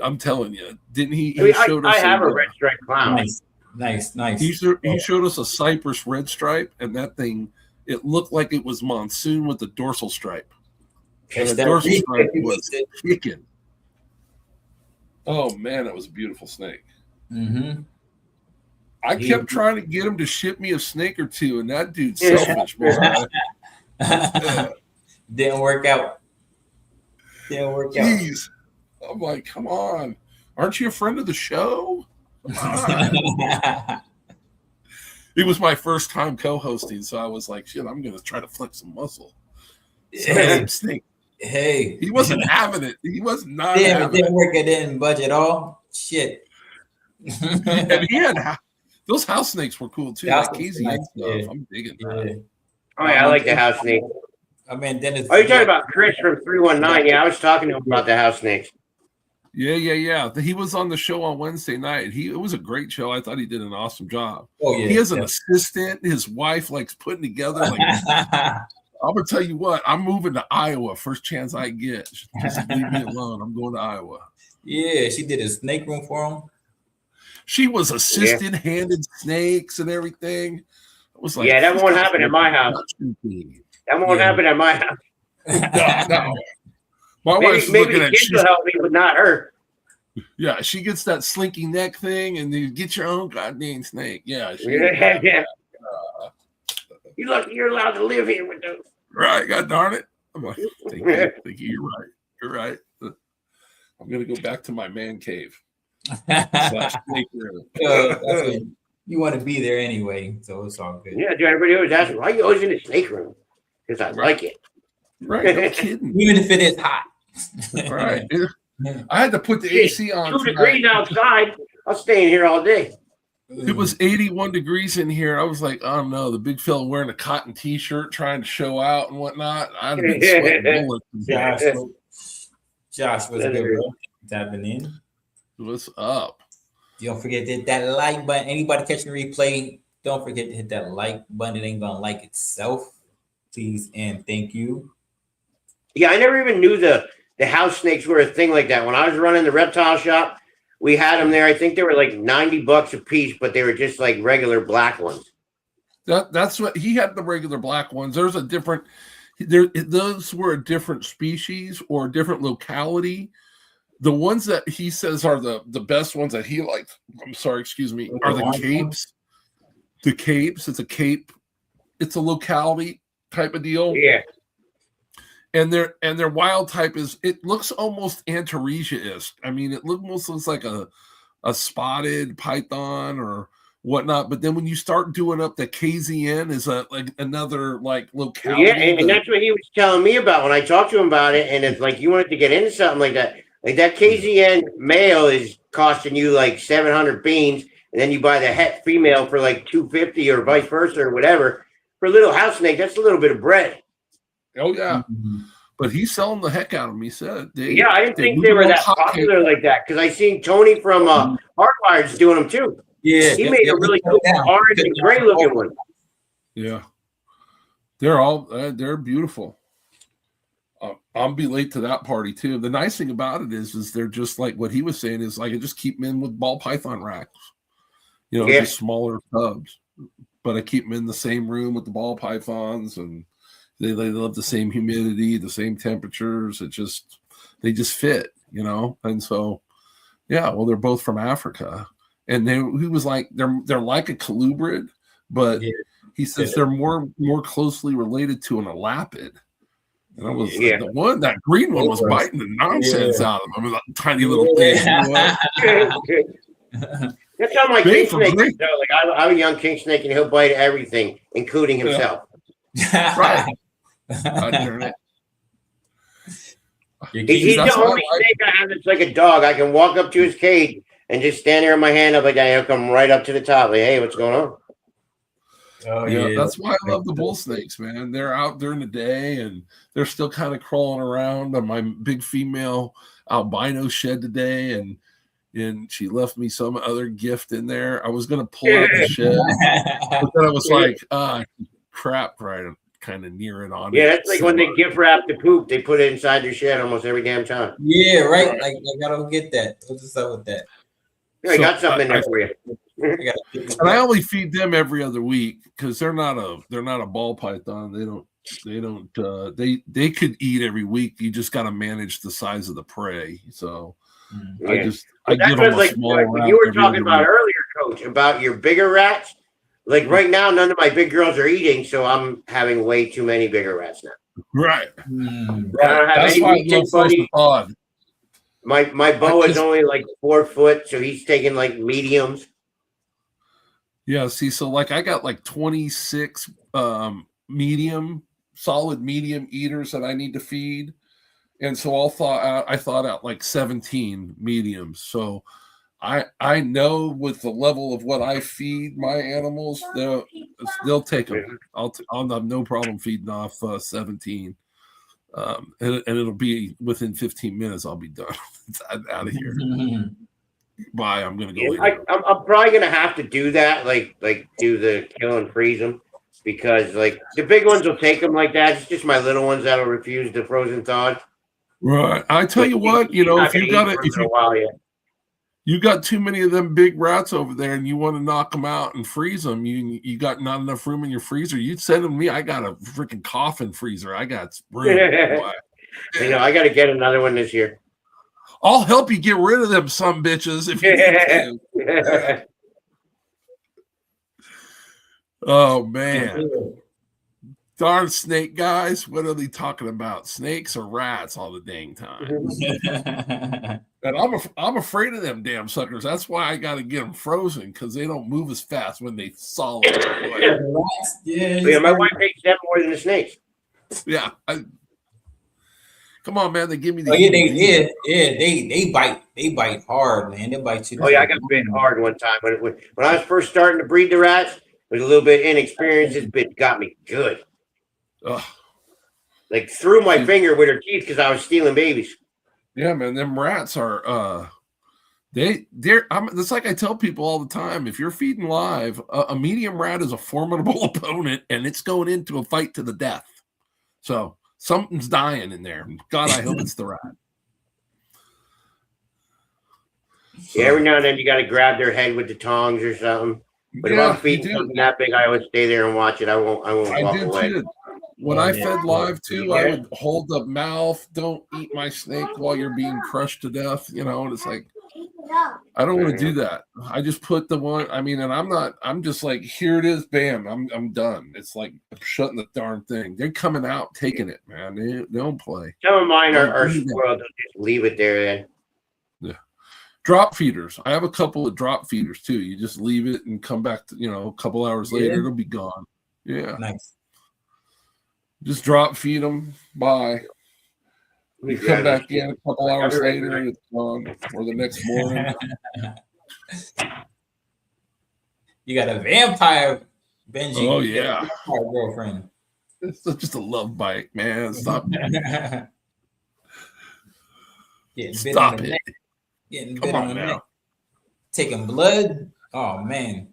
I'm telling you, didn't he? I have a red stripe clown. Nice. He showed us a cypress red stripe, and that thing, it looked like it was monsoon with the dorsal stripe. And the dorsal stripe was kicking. Oh man, that was a beautiful snake. Mm-hmm. I kept trying to get him to ship me a snake or two, and that dude's selfish, man. Didn't work out. Jeez. I'm like, come on. Aren't you a friend of the show? It was my first time co-hosting, so I was like, shit, I'm going to try to flex some muscle. Snake. Hey. He wasn't having it. He was not having it. Didn't work. It didn't budge at all. Shit. And he had those house snakes were cool too. That KZN stuff. Yeah. I'm digging that. Oh yeah, I like the house snake. I mean, Dennis. Oh, you're talking about Chris from 319? Yeah, I was talking to him about the house snakes. Yeah. He was on the show on Wednesday night. It was a great show. I thought he did an awesome job. Oh yeah. He has an assistant. His wife likes putting together. Like, I'm gonna tell you what. I'm moving to Iowa first chance I get. Just leave me alone. I'm going to Iowa. Yeah, she did a snake room for him. She was assistant, handed snakes and everything. It was like, yeah, that won't happen at my house. That won't happen at my house. No. My wife's looking at kids will help me, but not her. Yeah, she gets that slinky neck thing, and you get your own goddamn snake. Yeah. Yeah. You're allowed to live here with those. Right, God darn it. I'm like, thank you. You're right. I'm gonna go back to my man cave. Snake room. You want to be there anyway, so it's all good. Yeah, everybody always asks me, why are you always in the snake room? Because I like it. Right, no kidding. Even if it is hot. Right. I had to put the AC on. 2 degrees outside. I'll stay in here all day. It was 81 degrees in here. I was like, oh no, the big fella wearing a cotton t-shirt trying to show out and whatnot. I'd have been sweating bullets. Josh was good, bro. Tapping in. What's up? Don't forget to hit that like button. Anybody catching the replay, don't forget to hit that like button. It ain't gonna like itself. Please and thank you. Yeah, I never even knew the house snakes were a thing like that. When I was running the reptile shop, we had them there. I think they were like $90 a piece, but they were just like regular black ones. That's what he had, the regular black ones. There's a different those were a different species or a different locality. The ones that he says are the best ones that he likes, are the capes. The capes, it's a cape. It's a locality type of deal. Yeah. and their wild type is, it looks almost Antaresia-esque. I mean, it almost looks like a spotted python or whatnot. But then when you start doing up the KZN is another locality. Yeah, and that's what he was telling me about when I talked to him about it. And it's like you wanted to get into something like that. Like that KZN male is costing you like 700 beans, and then you buy the het female for like 250 or vice versa or whatever. For a little house snake, that's a little bit of bread. Oh yeah, but he's selling the heck out of them. He said, yeah, I didn't think they were that popular like that because I seen Tony from Hardwired's doing them too. Yeah, he made a really cool orange and gray looking one. Yeah, they're beautiful. I'll be late to that party too. The nice thing about it is they're just like what he was saying is like I just keep them in with ball python racks, just smaller tubs, but I keep them in the same room with the ball pythons, and they love the same humidity, the same temperatures. They just fit, and so well, they're both from Africa, and he was like they're like a colubrid, but he says they're more closely related to an elapid. And I was that green one was biting the nonsense out of him. I mean, like, tiny little thing. That's how my king snake is. Like I'm a young king snake, and he'll bite everything, including himself. Right. He's the only snake I have that's like a dog. I can walk up to his cage and just stand there with my hand up like that. He'll come right up to the top. Like, hey, what's going on? Oh yeah, that's why I love the bull snakes, man. They're out during the day and they're still kind of crawling around. On my big female albino shed today, and she left me some other gift in there. I was gonna pull out the shed, but then I was like, crap, right, kind of near it on. Yeah, that's like when they gift wrap the poop, they put it inside their shed almost every damn time. Yeah, right. Like I don't get that. What's up with that? I got something in there for you. And I only feed them every other week because they're not a ball python. They could eat every week. You just got to manage the size of the prey. So I give them a small what you were talking about earlier, Coach, about your bigger rats. Like right now, none of my big girls are eating, so I'm having way too many bigger rats now. Right. I don't have That's any why weekend buddies. My boa is only like 4 foot, so he's taking like mediums. Yeah, see, so like I got like 26 solid medium eaters that I need to feed. And so I thought out like 17 mediums. So I know with the level of what I feed my animals, they'll take them. I'll have no problem feeding off 17. And it'll be within 15 minutes. I'll be done. I'm out of here. Bye. I'm gonna go. I'm probably gonna have to do that, like do the kill and freeze them, because like the big ones will take them like that. It's just my little ones that'll refuse the frozen thawed. Right. I tell you what, you got too many of them big rats over there, and you want to knock them out and freeze them. You got not enough room in your freezer. You'd send them to me. I got a freaking coffin freezer. I got room. I got to get another one this year. I'll help you get rid of them some bitches if you need to. Oh man. Darn snake guys. What are they talking about? Snakes or rats all the dang time? And I'm afraid of them damn suckers. That's why I got to get them frozen, because they don't move as fast when they solid. My wife hates them more than the snakes. Yeah. Come on, man. They give me the. They bite. They bite hard, man. They bite you. Oh yeah, I got bit hard one time when I was first starting to breed the rats. I was a little bit inexperienced. This bitch got me good. Ugh. Like through my finger with her teeth because I was stealing babies. Yeah, man. Them rats are. It's like I tell people all the time. If you're feeding live, a medium rat is a formidable opponent, and it's going into a fight to the death. So. Something's dying in there. God, I hope it's the rat. Yeah, every now and then you got to grab their head with the tongs or something. But if I'm feeding something that big, I always stay there and watch it. I won't walk away. Too. When I fed live too, I would hold the mouth. Don't eat my snake while you're being crushed to death. And it's like, I don't want to do that. I just put the one. I mean, and I'm just like, here it is, bam. I'm done. It's like I'm shutting the darn thing. They're coming out, taking it, man. They don't play. Some of mine are spoiled. They'll just leave it there then. Yeah. Drop feeders. I have a couple of drop feeders too. You just leave it and come back to, a couple hours later, it'll be gone. Yeah. Nice. Just drop feed them. Bye. You come back in a couple hours later, it's gone, or the next morning. You got a vampire Benji. Oh, yeah. Vampire girlfriend. It's just a love bite, man. Stop. Stop it. Getting bit on the neck. Taking blood. Oh, man.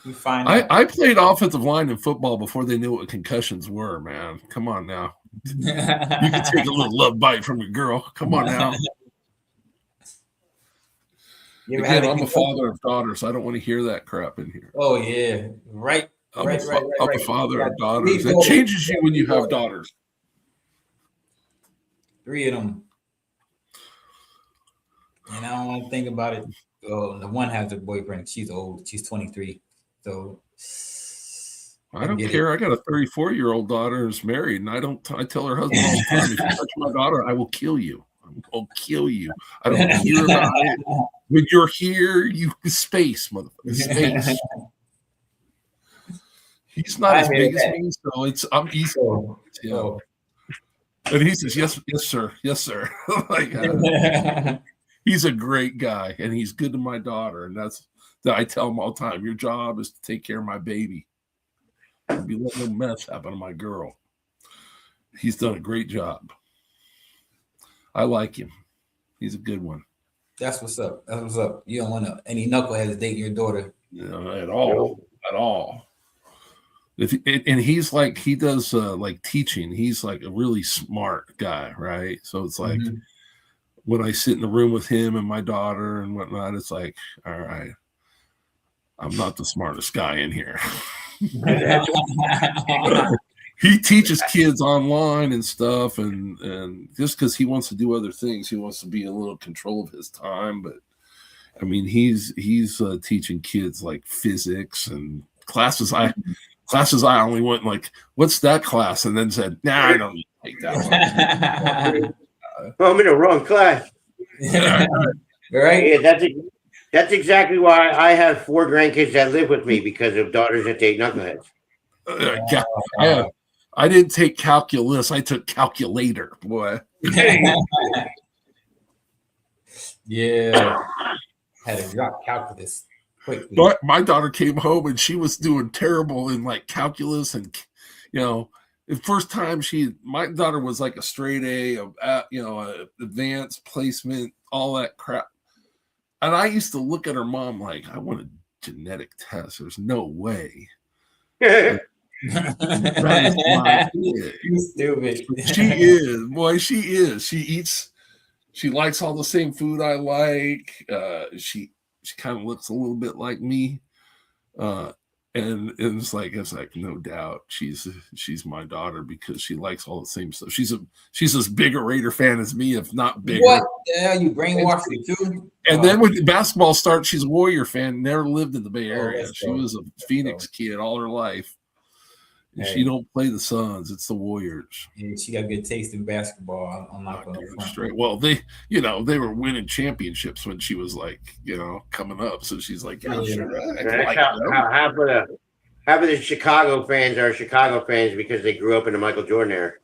You find I played offensive line in football before they knew what concussions were, man. Come on now. You can take a little love bite from your girl. Come on now. Again, I'm a father of daughters. I don't want to hear that crap in here. Oh, yeah. Right. I'm a father of daughters. It changes you when you have daughters. 3 of them. And I don't want to think about it. Oh, the one has a boyfriend. She's old. She's 23. So I don't care. I got a 34-year-old daughter who's married, and I tell her husband all the time, if you touch my daughter, I will kill you. I'll kill you. I don't hear about it. When you're here, you space, motherfucker. Space. He's not as big as me, so I'm easy. Yeah. And he says, yes, sir. Yes, sir. Like, he's a great guy, and he's good to my daughter, and that I tell him all the time, your job is to take care of my baby. Be letting no mess happen to my girl. He's done a great job. I like him. He's a good one. That's what's up. That's what's up. You don't want any knuckleheads dating your daughter. At all. At all. And he's like, he does like teaching. He's like a really smart guy, right? So it's like when I sit in the room with him and my daughter and whatnot, it's like, all right, I'm not the smartest guy in here. He teaches kids online and stuff, and just because he wants to do other things, he wants to be in a little control of his time. But I mean, he's teaching kids like physics and classes. I only went like, what's that class? And then said, nah, I don't take that one. Well, I'm in the wrong class. Right? Yeah, that's exactly why I have 4 grandkids that live with me, because of daughters that date knuckleheads. I didn't take calculus. I took calculator, boy. Yeah. Had to drop calculus quickly. But my daughter came home and she was doing terrible in like calculus, and the first time my daughter was like a straight A, advanced placement, all that crap. And I used to look at her mom like, I want a genetic test. There's no way. You stupid. She is. Boy, she is. She likes all the same food I like. She kind of looks a little bit like me. And it's like no doubt she's my daughter because she likes all the same stuff. She's as big a Raider fan as me, if not bigger. What the hell? You brainwashed me too? And then when basketball starts, she's a Warrior fan. Never lived in the Bay Area. She was a Phoenix kid all her life. And she don't play the Suns. It's the Warriors. Yeah, she got good taste in basketball. I'm not going to straight. Well, they were winning championships when she was like, coming up. So she's like, sure. Half of the Chicago fans are Chicago fans because they grew up in the Michael Jordan era.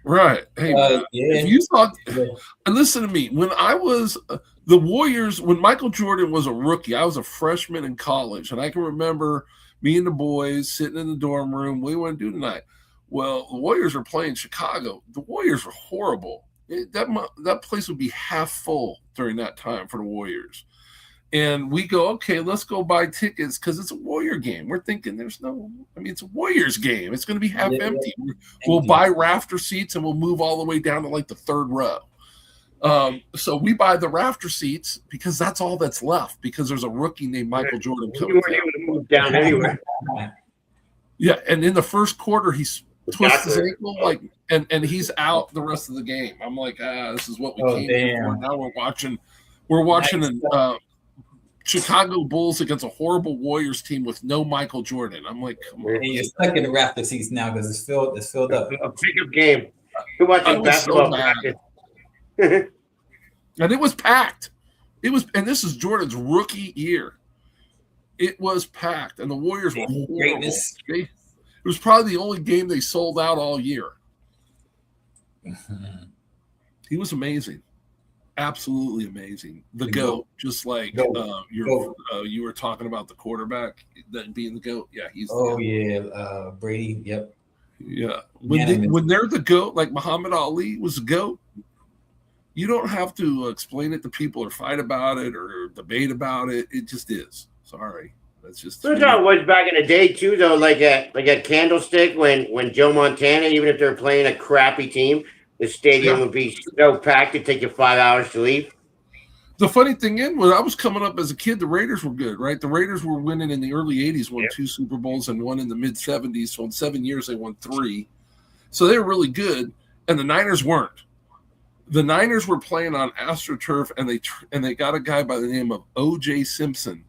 Right. Hey, if you thought, and listen to me, when I was the Warriors, when Michael Jordan was a rookie, I was a freshman in college, and I can remember me and the boys sitting in the dorm room. What do you want to do tonight? Well, the Warriors are playing Chicago. The Warriors were horrible. That place would be half full during that time for the Warriors. And we go, okay, let's go buy tickets because it's a Warrior game. We're thinking it's a Warriors game. It's going to be half empty. We'll buy rafter seats and we'll move all the way down to like the 3rd row. So we buy the rafter seats because that's all that's left because there's a rookie named Michael Jordan coming. You weren't able to move down anywhere. Yeah, and in the first quarter, he twists his ankle and he's out the rest of the game. I'm like, this is what we came here for. Now we're We're watching a Chicago Bulls against a horrible Warriors team with no Michael Jordan. I'm like, come on. And you're stuck in the Raptor seats now because it's filled up. A pickup game. Who I watching was so basketball mad. practice? And it was packed. And this is Jordan's rookie year. It was packed, and the Warriors were horrible. Greatness. It was probably the only game they sold out all year. He was amazing, absolutely amazing. The GOAT, just like you were talking about the quarterback that being the GOAT. Yeah, he's. Brady. Yep. Yeah, when they're the GOAT, like Muhammad Ali was the GOAT. You don't have to explain it to people or fight about it or debate about it. It just is. Sorry, that's just. That's how it was back in the day too, though. Like at Candlestick, when Joe Montana, even if they're playing a crappy team, the stadium would be so packed it'd take you 5 hours to leave. The funny thing is, when I was coming up as a kid, the Raiders were good, right? The Raiders were winning in the early '80s, won 2 Super Bowls and one in the mid '70s. So in 7 years, they won 3. So they were really good, and the Niners weren't. The Niners were playing on AstroTurf, and they got a guy by the name of O.J. Simpson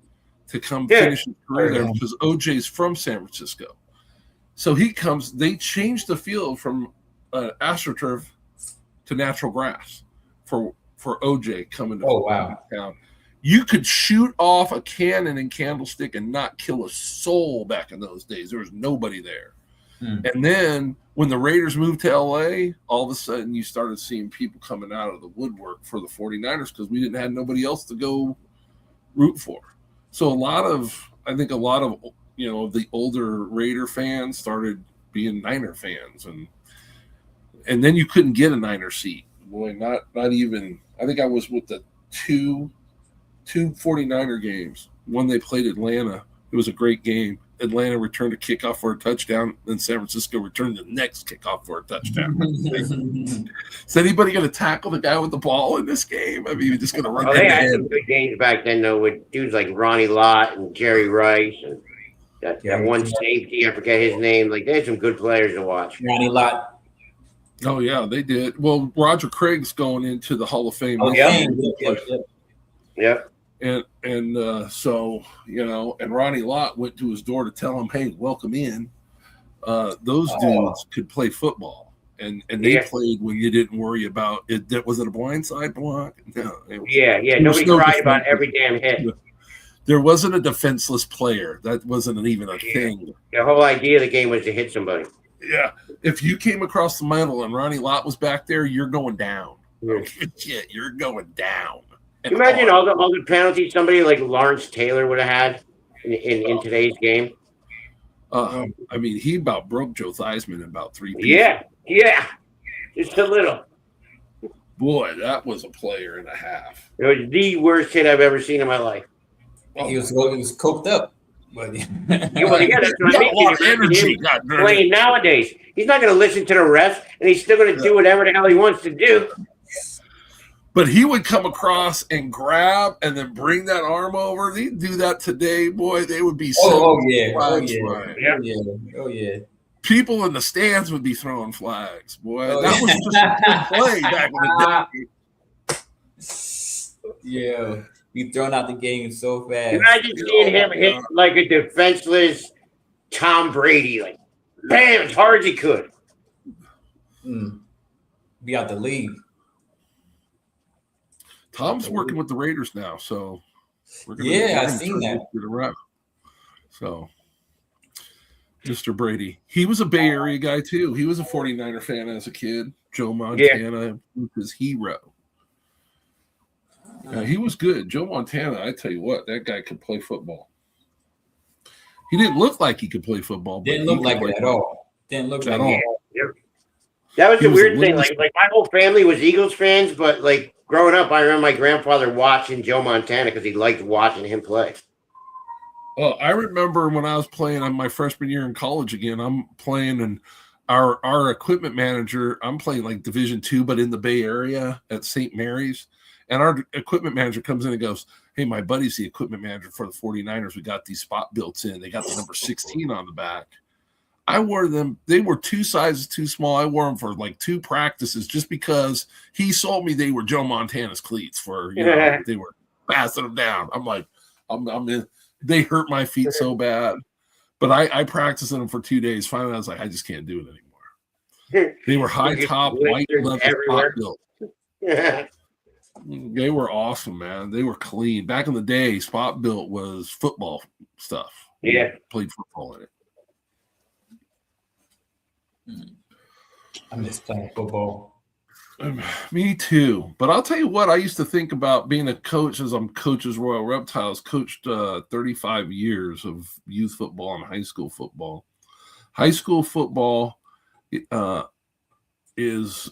to come finish his career there because O.J.'s from San Francisco. So he comes. They changed the field from AstroTurf to natural grass for O.J. coming to town. You could shoot off a cannon in Candlestick and not kill a soul back in those days. There was nobody there. And then when the Raiders moved to L.A., all of a sudden you started seeing people coming out of the woodwork for the 49ers because we didn't have nobody else to go root for. So I think a lot of the older Raider fans started being Niner fans, and then you couldn't get a Niner seat. Boy, not even. I think I was with the two 49er games. One they played Atlanta. It was a great game. Atlanta returned a kickoff for a touchdown, and San Francisco returned the next kickoff for a touchdown. Is anybody going to tackle the guy with the ball in this game? I mean, you're just going to run. They had some good games back then, though, with dudes like Ronnie Lott and Jerry Rice and that one safety. I forget his name. Like, they had some good players to watch. Ronnie Lott. Oh yeah, they did. Well, Roger Craig's going into the Hall of Fame. Yep. And so, and Ronnie Lott went to his door to tell him, hey, welcome in. Those dudes could play football. And they played when you didn't worry about it. Was it a blindside block? No. Nobody cried about every damn hit. There wasn't a defenseless player. That wasn't even a thing. The whole idea of the game was to hit somebody. Yeah. If you came across the middle and Ronnie Lott was back there, you're going down. You're going down. Can you imagine all the penalties somebody like Lawrence Taylor would have had in today's game? I mean, he about broke Joe Theismann in about 3 pieces. Yeah. Just a little. Boy, that was a player and a half. It was the worst hit I've ever seen in my life. He was coked up. But that's what I mean. Energy. Playing nowadays. He's not going to listen to the refs, and he's still going to do whatever the hell he wants to do. But he would come across and grab and then bring that arm over. They'd do that today, boy. They would be Oh yeah. People in the stands would be throwing flags, boy. That was just a good play back in the day. Yeah. Be thrown out the game so fast. Imagine seeing him hit like a defenseless Tom Brady, like bam, as hard as he could. Be out the league. Tom's working with the Raiders now, so we're gonna I've seen that. So, Mr. Brady, he was a Bay Area guy too. He was a 49er fan as a kid. Joe Montana was his hero. He was good. Joe Montana, I tell you what, that guy could play football. He didn't look like he could play football. Didn't look like it at all. Didn't look like it. That was the weird thing. Like my whole family was Eagles fans, but like growing up, I remember my grandfather watching Joe Montana because he liked watching him play. Well, I remember when I was playing on my freshman year in college again, I'm playing and our equipment manager, I'm playing like Division II, but in the Bay Area at St. Mary's. And our equipment manager comes in and goes, hey, my buddy's the equipment manager for the 49ers. We got these spot built in. They got the number 16 on the back. I wore them. They were 2 sizes too small. I wore them for like 2 practices just because he sold me they were Joe Montana's cleats for, they were passing them down. I'm like, I'm in. They hurt my feet so bad. But I practiced in them for 2 days. Finally, I was like, I just can't do it anymore. They were high top, white leather, spot built. They were awesome, man. They were clean. Back in the day, spot built was football stuff. Yeah. Played football in it. I miss playing football. Me too. But I'll tell you what, I used to think about being a coach as I'm coach's Royal Reptiles, coached 35 years of youth football and high school football. High school football is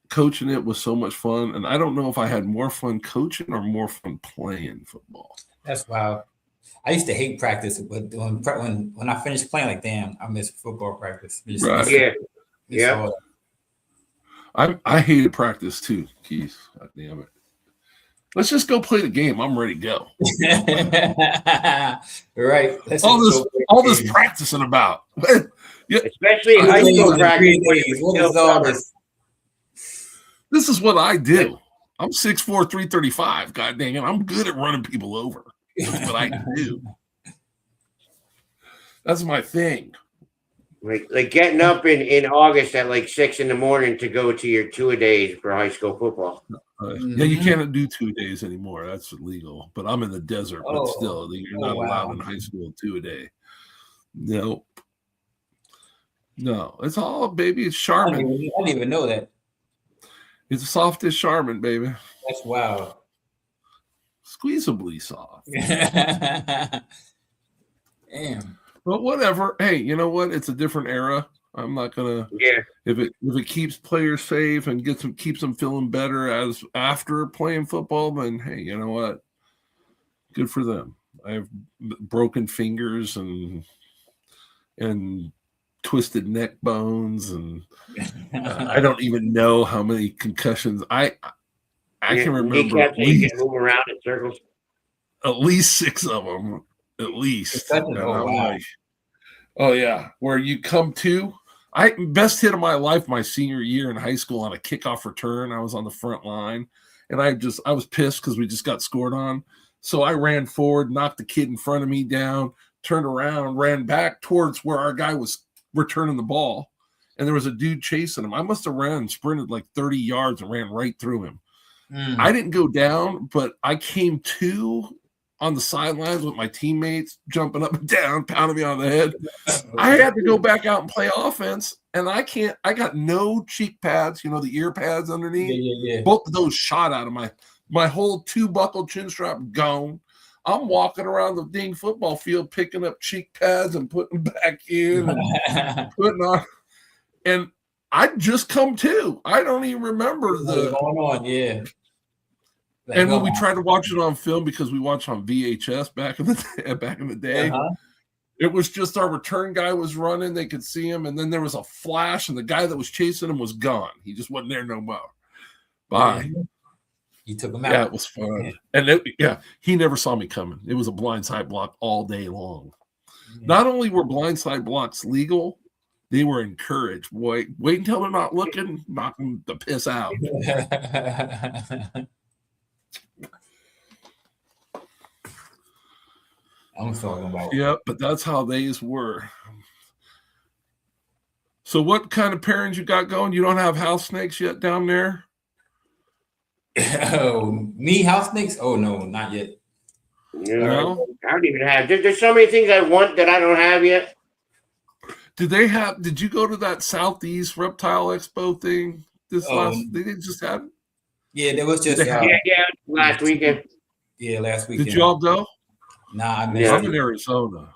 coaching it was so much fun. And I don't know if I had more fun coaching or more fun playing football. That's wild. I used to hate practice, but when I finished playing, like, damn, I miss football practice. Right. Yeah. I hated practice too, Keith. God damn it. Let's just go play the game. I'm ready to go. Right. All this practicing about. Yeah. Especially in high school practice. What is all this? This is what I do. I'm 6'4", 335. God dang it. I'm good at running people over. That's what I do. That's my thing. Like getting up in August at like 6 a.m. to go to your 2-a-days for high school football. Yeah, you can't do 2 days anymore. That's illegal. But I'm in the desert. But still, you're not allowed in high school 2 a day. Nope. No, it's all, baby. It's Charmin. I didn't even know that. It's soft as Charmin, baby. That's wild. Squeezably soft. Damn. But whatever. Hey, you know what? It's a different era. I'm not gonna. Yeah. If it keeps players safe and keeps them feeling better as after playing football, then hey, you know what? Good for them. I have broken fingers and twisted neck bones, and I don't even know how many concussions. I can remember at least, move around in circles. At least 6 of them. At least. Wow. Oh yeah, where you come to. Best hit of my life my senior year in high school on a kickoff return. I was on the front line, and I was pissed because we just got scored on. So I ran forward, knocked the kid in front of me down, turned around, ran back towards where our guy was returning the ball, and there was a dude chasing him. I must have sprinted like 30 yards and ran right through him. I didn't go down, but I came to on the sidelines with my teammates jumping up and down, pounding me on the head. I had to go back out and play offense, and I got no cheek pads, the ear pads underneath. Yeah. Both of those shot out of my whole 2-buckle chin strap gone. I'm walking around the dang football field picking up cheek pads and putting them back in and putting on. And I just come to. I don't even remember what's going on. Yeah. And when we tried to watch it on film, because we watched on VHS back in the day, it was just our return guy was running. They could see him, and then there was a flash, and the guy that was chasing him was gone. He just wasn't there no more. Bye. You took him out. Yeah, it was fun. And he never saw me coming. It was a blindside block all day long. Not only were blindside blocks legal, they were encouraged. Wait until they're not looking, knock them the piss out. I'm talking about. Yeah, but that's how these were. So what kind of pairings you got going? You don't have house snakes yet down there? Oh, me house snakes? Oh no, not yet. No? I don't even have. There's so many things I want that I don't have yet. Did you go to that Southeast Reptile Expo thing they didn't just have it? Yeah, there was just last weekend. Yeah, last weekend. Did you all go? Nah, I'm in Arizona.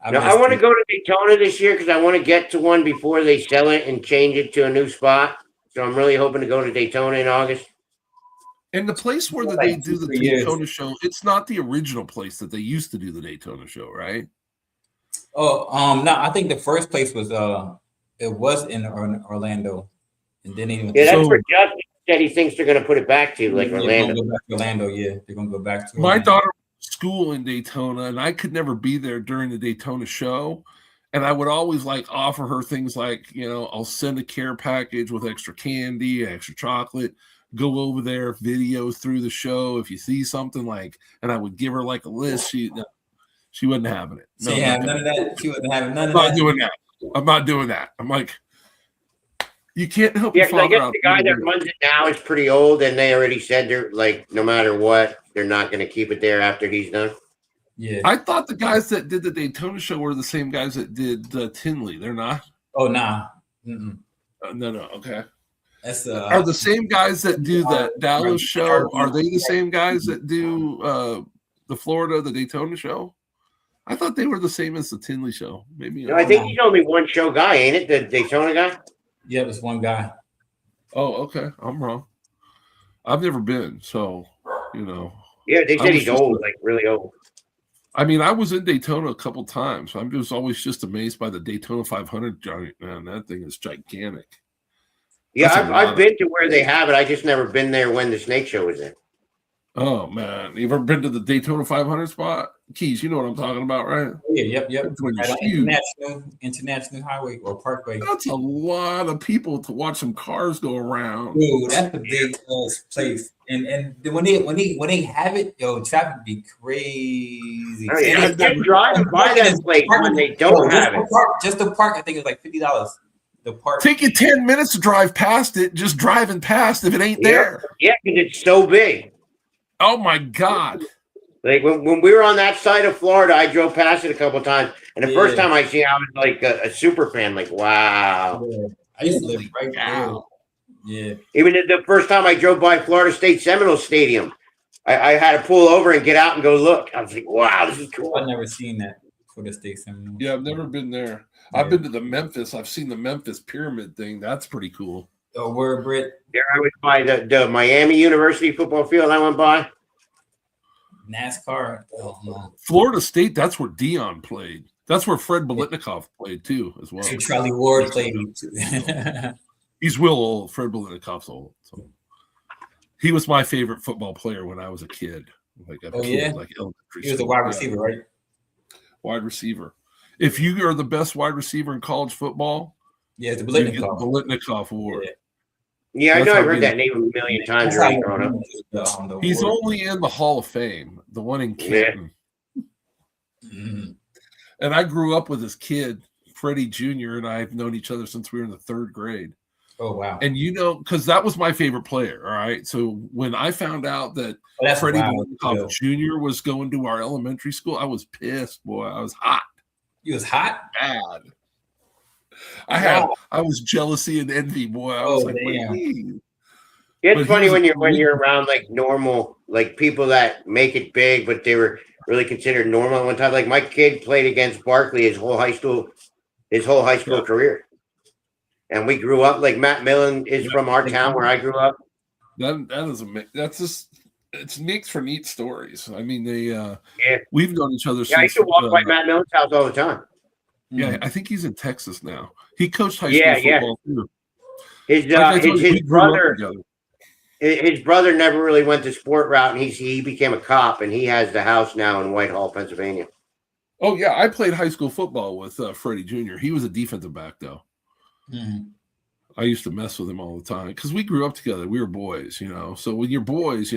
I want to go to Daytona this year because I want to get to one before they sell it and change it to a new spot. So I'm really hoping to go to Daytona in August. And the place where they do the Daytona show, it's not the original place that they used to do the Daytona show, right? Oh, no, I think the first place was it was in Orlando, and then that's where Justin said he thinks they're going to put it back to Orlando. Go back to Orlando, yeah, they're going to go back to. My daughter went to school in Daytona, and I could never be there during the Daytona show. And I would always like offer her things like, I'll send a care package with extra candy, extra chocolate, go over there, video through the show. If you see something and I would give her like a list. She wasn't having it. She had none of that. She wasn't having none of I'm that. not doing that. I'm like, you can't help Yeah, your father I guess out. the guy that runs it now is pretty old, and they already said they're like, no matter what, they're not going to keep it there after he's done. Yeah. I thought the guys that did the Daytona show were the same guys that did Tinley. They're not. Oh, nah. No. Okay. That's are the same guys that do that Dallas show? Are they the same guys that do the Florida, the Daytona show? I thought they were the same as the Tinley show. Maybe. No, I think he's only one show guy, ain't it? The Daytona guy. Yeah, it's one guy. Oh, okay. I'm wrong. I've never been, so Yeah, they said he's old, like really old. I mean, I was in Daytona a couple times. I'm just always just amazed by the Daytona 500 giant. Man, that thing is gigantic. Yeah, I've been to where they have it. I just never been there when the snake show was in. Oh man, you ever been to the Daytona 500 spot? Keys, you know what I'm talking about, right? Yeah, yep. Right, International highway or parkway. That's a lot of people to watch some cars go around. Dude, that's a big place. And when they have it, traffic be crazy. Oh, yeah, they're driving by that place when they don't have it. Just the park, I think it's like $50. The park. Take you 10 minutes to drive past it, just driving past if it ain't there. Yeah, because it's so big. Oh my God. Like when we were on that side of Florida, I drove past it a couple of times. And the first time I seen it, I was like a super fan. Like, wow. Yeah. I used to live right now. Yeah. Even the first time I drove by Florida State Seminole Stadium, I had to pull over and get out and go look. I was like, wow, this is cool. I've never seen that for the State Seminole. Yeah, I've never been there. Yeah. I've been to the Memphis. I've seen the Memphis pyramid thing. That's pretty cool. Oh, where, Britt? There I was by the Miami University football field I went by. NASCAR. Oh, no. Florida State, that's where Dion played. That's where Fred Biletnikoff played too, as well. Charlie Ward played. He's real old. Fred Biletnikoff's old. So he was my favorite football player when I was a kid. Like elementary he was a wide receiver, right? Wide receiver. If you are the best wide receiver in college football, yeah, the Biletnikoff Award. Yeah, I know. I've heard that name a million times growing up. He's only in the Hall of Fame, the one in Canton. Yeah. Mm-hmm. And I grew up with this kid, Freddie Jr., and I've known each other since we were in the third grade. Oh, wow. And because that was my favorite player, all right? So when I found out that Freddie Biletnikoff Jr. was going to our elementary school, I was pissed, boy. I was hot. You was hot? Bad. I was jealousy and envy, boy. I was like, damn. It's funny when you're around like normal, like people that make it big, but they were really considered normal at one time. Like my kid played against Barkley his whole high school career. And we grew up like Matt Millen is from our town where I grew up. It's neat for neat stories. I mean, we've known each other since. I used to walk by Matt Millen's house all the time. Yeah, I think he's in Texas now. He coached high school football too. His brother never really went the sport route, and he became a cop, and he has the house now in Whitehall, Pennsylvania. Oh yeah, I played high school football with Freddie Jr. He was a defensive back though. Mm-hmm. I used to mess with him all the time because we grew up together. We were boys, So when you're boys,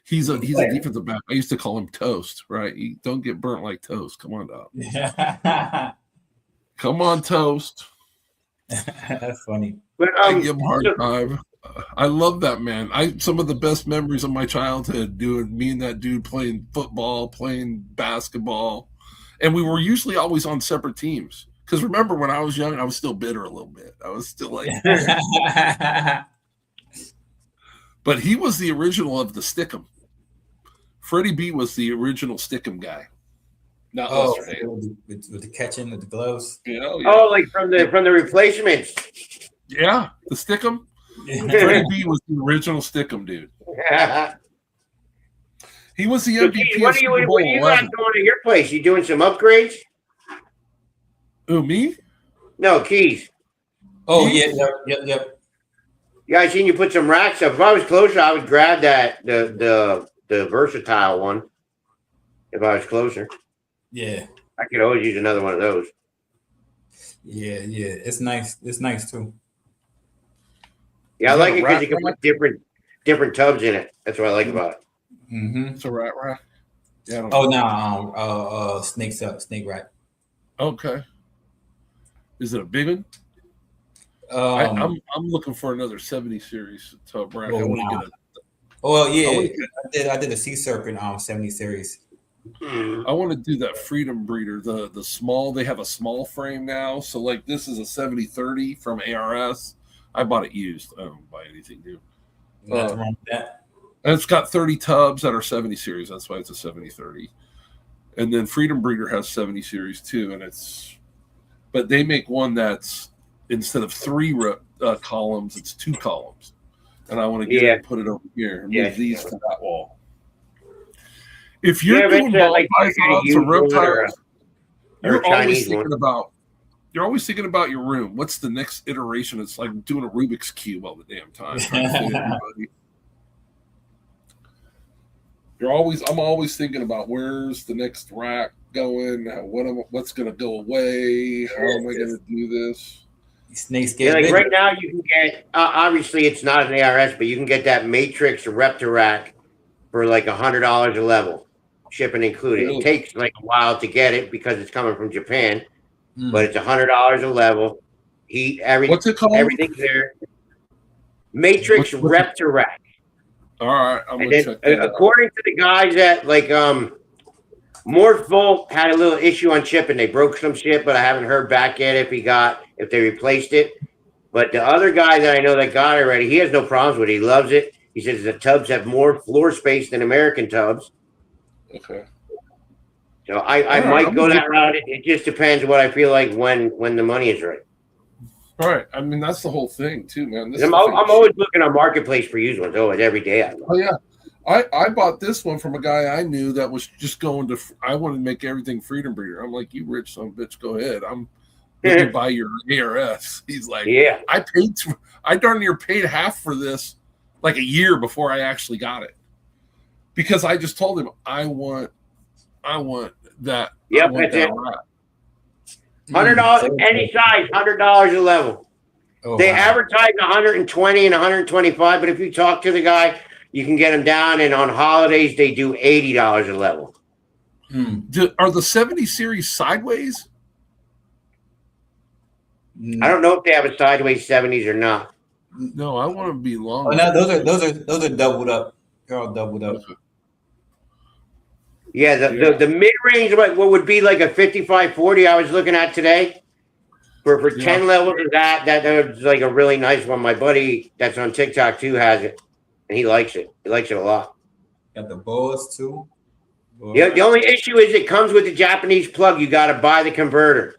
he's a defensive back. I used to call him Toast, right? You don't get burnt like toast. Come on, dog. Come on, Toast. That's funny. But I give him a hard time. I love that man. Some of the best memories of my childhood, me and that dude playing football, playing basketball, and we were usually always on separate teams. Because remember, when I was young, I was still bitter a little bit. I was still like, but he was the original of the Stickum. Freddie B was the original Stickum guy. Not with the catching with the gloves. Yeah. Oh, like from the replacements. Yeah, the Stickum. Freddie B was the original Stickum dude. He was the MVP. What are you got going to your place? You doing some upgrades? Who, me? No, Keys. Oh, yep. Yeah, I seen you put some racks up. If I was closer, I would grab the versatile one. If I was closer. Yeah. I could always use another one of those. Yeah, it's nice. It's nice too. Yeah, I Is that like a it because rat you can rack? put different tubs in it. That's what I like about it. Mm-hmm. It's a rat rack. Yeah. I don't Oh know. no, snake rat. Okay. Is it a big one? I'm looking for another 70 series tub rack. I Oh, want to nah. get a. Well, I yeah, wanna I did a sea serpent 70 series. I want to do that Freedom Breeder, the small. They have a small frame now, so like this is a 7030 from ARS. I bought it used. I don't buy anything new. Nothing wrong with that. And it's got 30 tubs that are 70 series. That's why it's a 7030. And then Freedom Breeder has 70 series too, but they make one that's instead of 3 columns, it's 2 columns. And I want to get it and put it over here and move these to that wall. If you're doing ball pythons or reptiles, you're always thinking about your room. What's the next iteration? It's like doing a Rubik's Cube all the damn time. Trying to fit everybody. I'm always thinking about where's the next rack going, what's going to go away, how am I going to do this? Snakes Yeah, get like bigger. right now you can get obviously it's not an ARS, but you can get that Matrix Reptile rack for like $100 a level, shipping included. Really? It takes like a while to get it because it's coming from Japan, Mm. but it's $100 a level. Heat, everything. What's it called? Everything's there. Matrix What's Reptile rack. All right, I'm And going to then, check that out. according to the guys at like Morph had a little issue on shipping. They broke some shit, but I haven't heard back yet if they replaced it. But the other guy that I know that got it already, he has no problems with it. He loves it. He says the tubs have more floor space than American tubs. Okay. So I might go that route. It just depends what I feel like when the money is right. All right. I mean, that's the whole thing too, man. I'm always looking on Marketplace for used ones. Always, every day. Oh yeah. I bought this one from a guy I knew that was just going to. I wanted to make everything Freedom Breeder. I'm like, you rich son of a bitch, go ahead. I'm going to buy your ARS. He's like, yeah. I darn near paid half for this like a year before I actually got it because I just told him I want that. Yep, I want that's it. Rat. $100 any size, $100 a level. Oh, They wow. advertise 120 and 125, but if you talk to the guy, you can get them down. And on holidays, they do $80 a level. Are the 70 series sideways? I don't know if they have a sideways 70s or not. No, I want to be long. Oh, no, those are doubled up. They're all doubled up. Yeah, the mid range, what would be like a 5540 I was looking at today for 10 levels of that was like a really nice one. My buddy that's on TikTok too has it, and he likes it. He likes it a lot. Got the boas too. Yeah, the only issue is it comes with the Japanese plug. You got to buy the converter.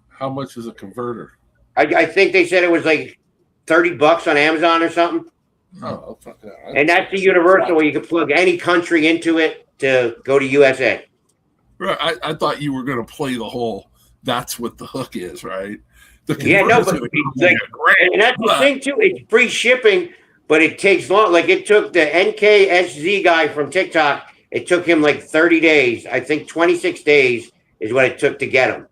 How much is a converter? I think they said it was like $30 on Amazon or something. Oh, fuck that. And that's the universal where you can plug any country into it to go to USA. Right. I thought you were going to play the whole. That's what the hook is, right? Yeah, no, but and that's the thing too. It's free shipping, but it takes long. Like it took the NKSZ guy from TikTok. It took him like 30 days. I think 26 days is what it took to get them.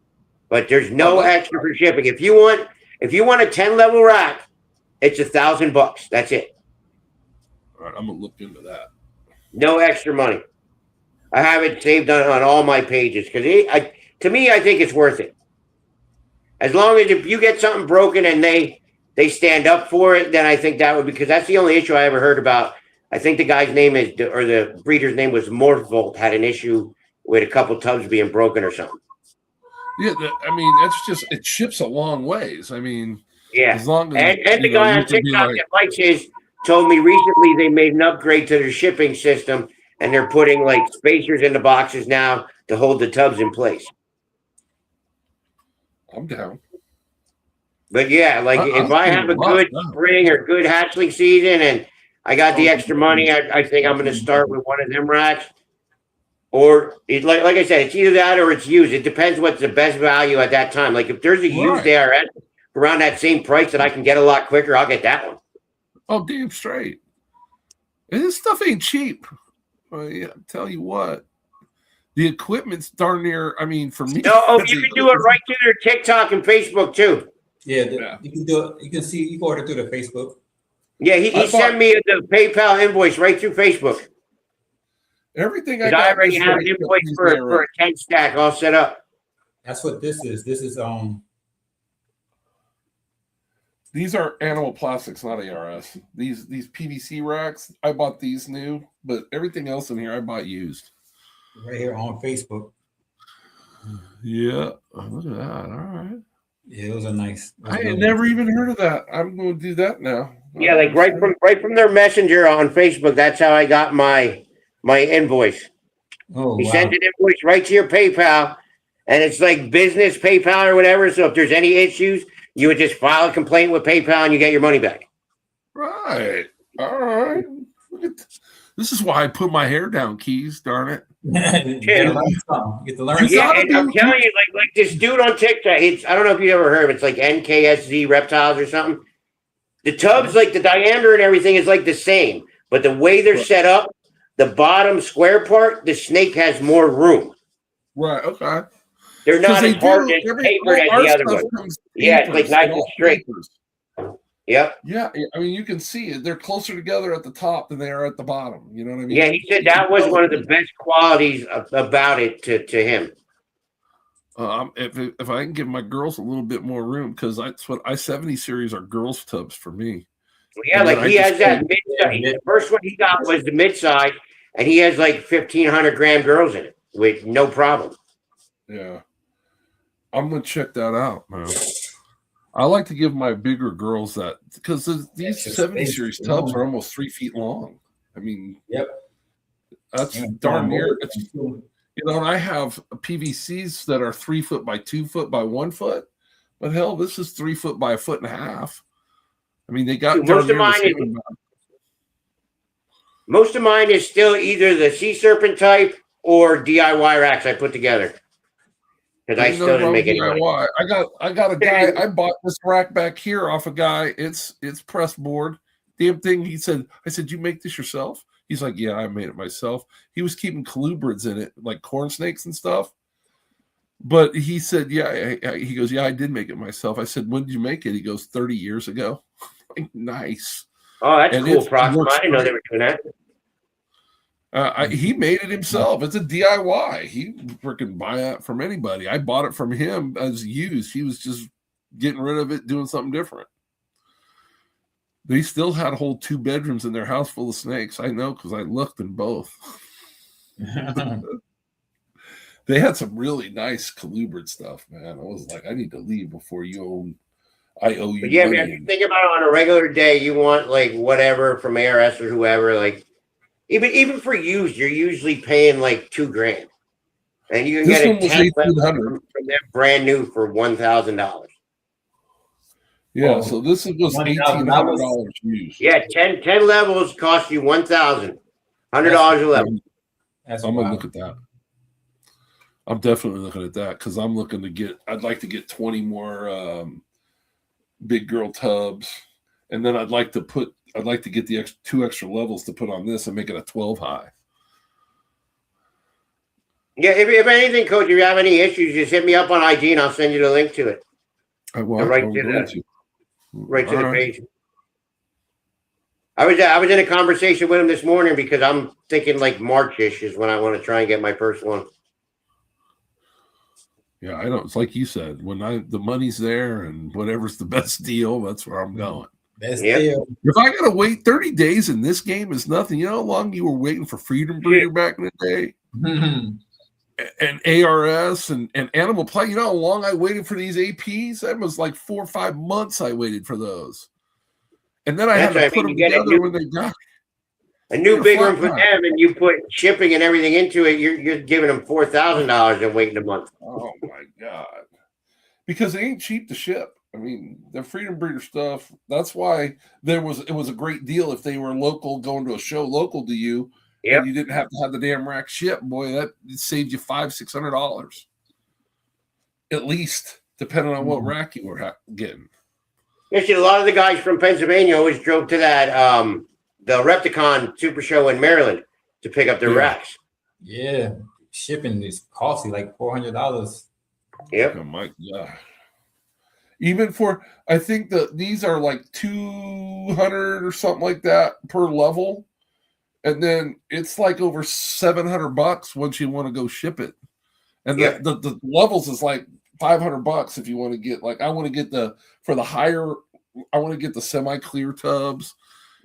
But there's no extra for shipping. If you want a 10 level rack, it's $1,000. That's it. All right, I'm gonna look into that. No extra money. I have it saved on all my pages because to me, I think it's worth it. As long as if you get something broken and they stand up for it, then I think that would, because that's the only issue I ever heard about. I think the guy's name or the breeder's name was Morph had an issue with a couple tubs being broken or something. Yeah, I mean that's just it ships a long ways. I mean, yeah. As long as and the guy on TikTok that likes his told me recently they made an upgrade to their shipping system and they're putting like spacers in the boxes now to hold the tubs in place. I'm down. But yeah, like if I have a good spring or good hatchling season and I got the extra money, I think I'm going to start with one of them racks. Or like I said, it's either that or it's used. It depends what's the best value at that time. Like if there's a used ARS around that same price that I can get a lot quicker, I'll get that one. Oh, damn straight. And this stuff ain't cheap. Well, yeah, I'll tell you what. The equipment's darn near. I mean, for me. No, you can do it right through their TikTok and Facebook too. Yeah, you can do it. You can see. You can order through the Facebook. Yeah, he sent me the PayPal invoice right through Facebook. Everything I already have an invoice for a 10 stack all set up. That's what this is. This is These are animal plastics, not ARS. These PVC racks, I bought these new, but everything else in here I bought used. right here on Facebook. Yeah, look at that. All right. Yeah, those are nice. I had never even heard of that. I'm going to do that now. Yeah, like right from their messenger on Facebook. That's how I got my invoice. Oh, He wow. sent an invoice right to your PayPal, and it's like business PayPal or whatever. So if there's any issues, you would just file a complaint with PayPal and you get your money back. Right. All right. Look at this is why I put my hair down, Keys. Darn it. You get to learn something. You get to learn Yeah, something. and I'm telling you, like this dude on TikTok. I don't know if you ever heard of it. It's like NKSZ reptiles or something. The tubs, like the diameter and everything, is like the same, but the way they're set up, the bottom square part, the snake has more room. Right. Okay. They're not as hard and tapered as the other one. Yeah, it's like nice and straight. Yep. Yeah, I mean, you can see it. They're closer together at the top than they are at the bottom. You know what I mean? Yeah, he said that was one of the best qualities about it to him. If I can give my girls a little bit more room, because that's what I-70 series are girls' tubs for me. Yeah, like he has that mid-size. The first one he got was the mid-size, and he has like 1,500 gram girls in it with no problem. Yeah. I'm going to check that out, man. I like to give my bigger girls that, because these 70 series tubs are almost 3 feet long. I mean, Yep. That's darn near. And I have PVCs that are 3 foot by 2 foot by 1 foot, but hell, this is 3 foot by 1.5 feet. I mean, they got most of mine is still either the sea serpent type or DIY racks I put together. Because I still didn't make any money. I got a guy. I bought this rack back here off a guy. It's press board. Damn thing. I said, you make this yourself? He's like, yeah, I made it myself. He was keeping colubrids in it, like corn snakes and stuff. But he said, yeah. He goes, yeah, I did make it myself. I said, when did you make it? He goes, 30 years ago. Like, nice. Oh, that's cool, Proxima. I didn't know they were doing that. He made it himself. It's a DIY. He freaking buy it from anybody. I bought it from him as used. He was just getting rid of it, doing something different. They still had a whole 2 bedrooms in their house full of snakes. I know because I looked in both. They had some really nice colubrid stuff, man. I was like, I need to leave before I owe you. But yeah, money. man, if you think about it on a regular day, you want like whatever from ARS or whoever, like even for used, you're usually paying like $2,000, and you can get a 10 from them brand new for $1,000. Yeah, so this was $1,800 used. Yeah, 10 levels cost you $1,000, $100 a level. I'm gonna look at that. I'm definitely looking at that because I'm looking to get. I'd like to get 20 more big girl tubs, and then I'd like to get the 2 extra levels to put on this and make it a 12 high. Yeah, if anything, Coach, if you have any issues, just hit me up on IG and I'll send you the link to it. I will. Right to the page. I was in a conversation with him this morning because I'm thinking like March-ish is when I want to try and get my first one. Yeah, I know. It's like you said, when the money's there and whatever's the best deal, that's where I'm going. Best deal. If I gotta wait 30 days in this game is nothing. You know how long you were waiting for Freedom Breeder back in the day? And ARS and Animal Play. You know how long I waited for these APs? That was like 4 or 5 months I waited for those. And then I had to put them together when they got a new big one for them, and you put shipping and everything into it, you're giving them $4,000 and waiting a month. Oh my God. Because it ain't cheap to ship. I mean, the Freedom Breeder stuff, that's why it was a great deal if they were local, going to a show local to you. Yeah, you didn't have to have the damn rack shipped. Boy, that saved you $500-$600 at least, depending on what rack you were getting. Actually, a lot of the guys from Pennsylvania always drove to that the Repticon Super Show in Maryland to pick up their racks. Yeah, shipping is costly, like $400. Yep. Oh my god. Even for, I think that these are like 200 or something like that per level, and then it's like over $700 once you want to go ship it. And Yeah. the levels is like $500 if you want to get, like, I want to get the, for the higher, I want to get the semi-clear tubs,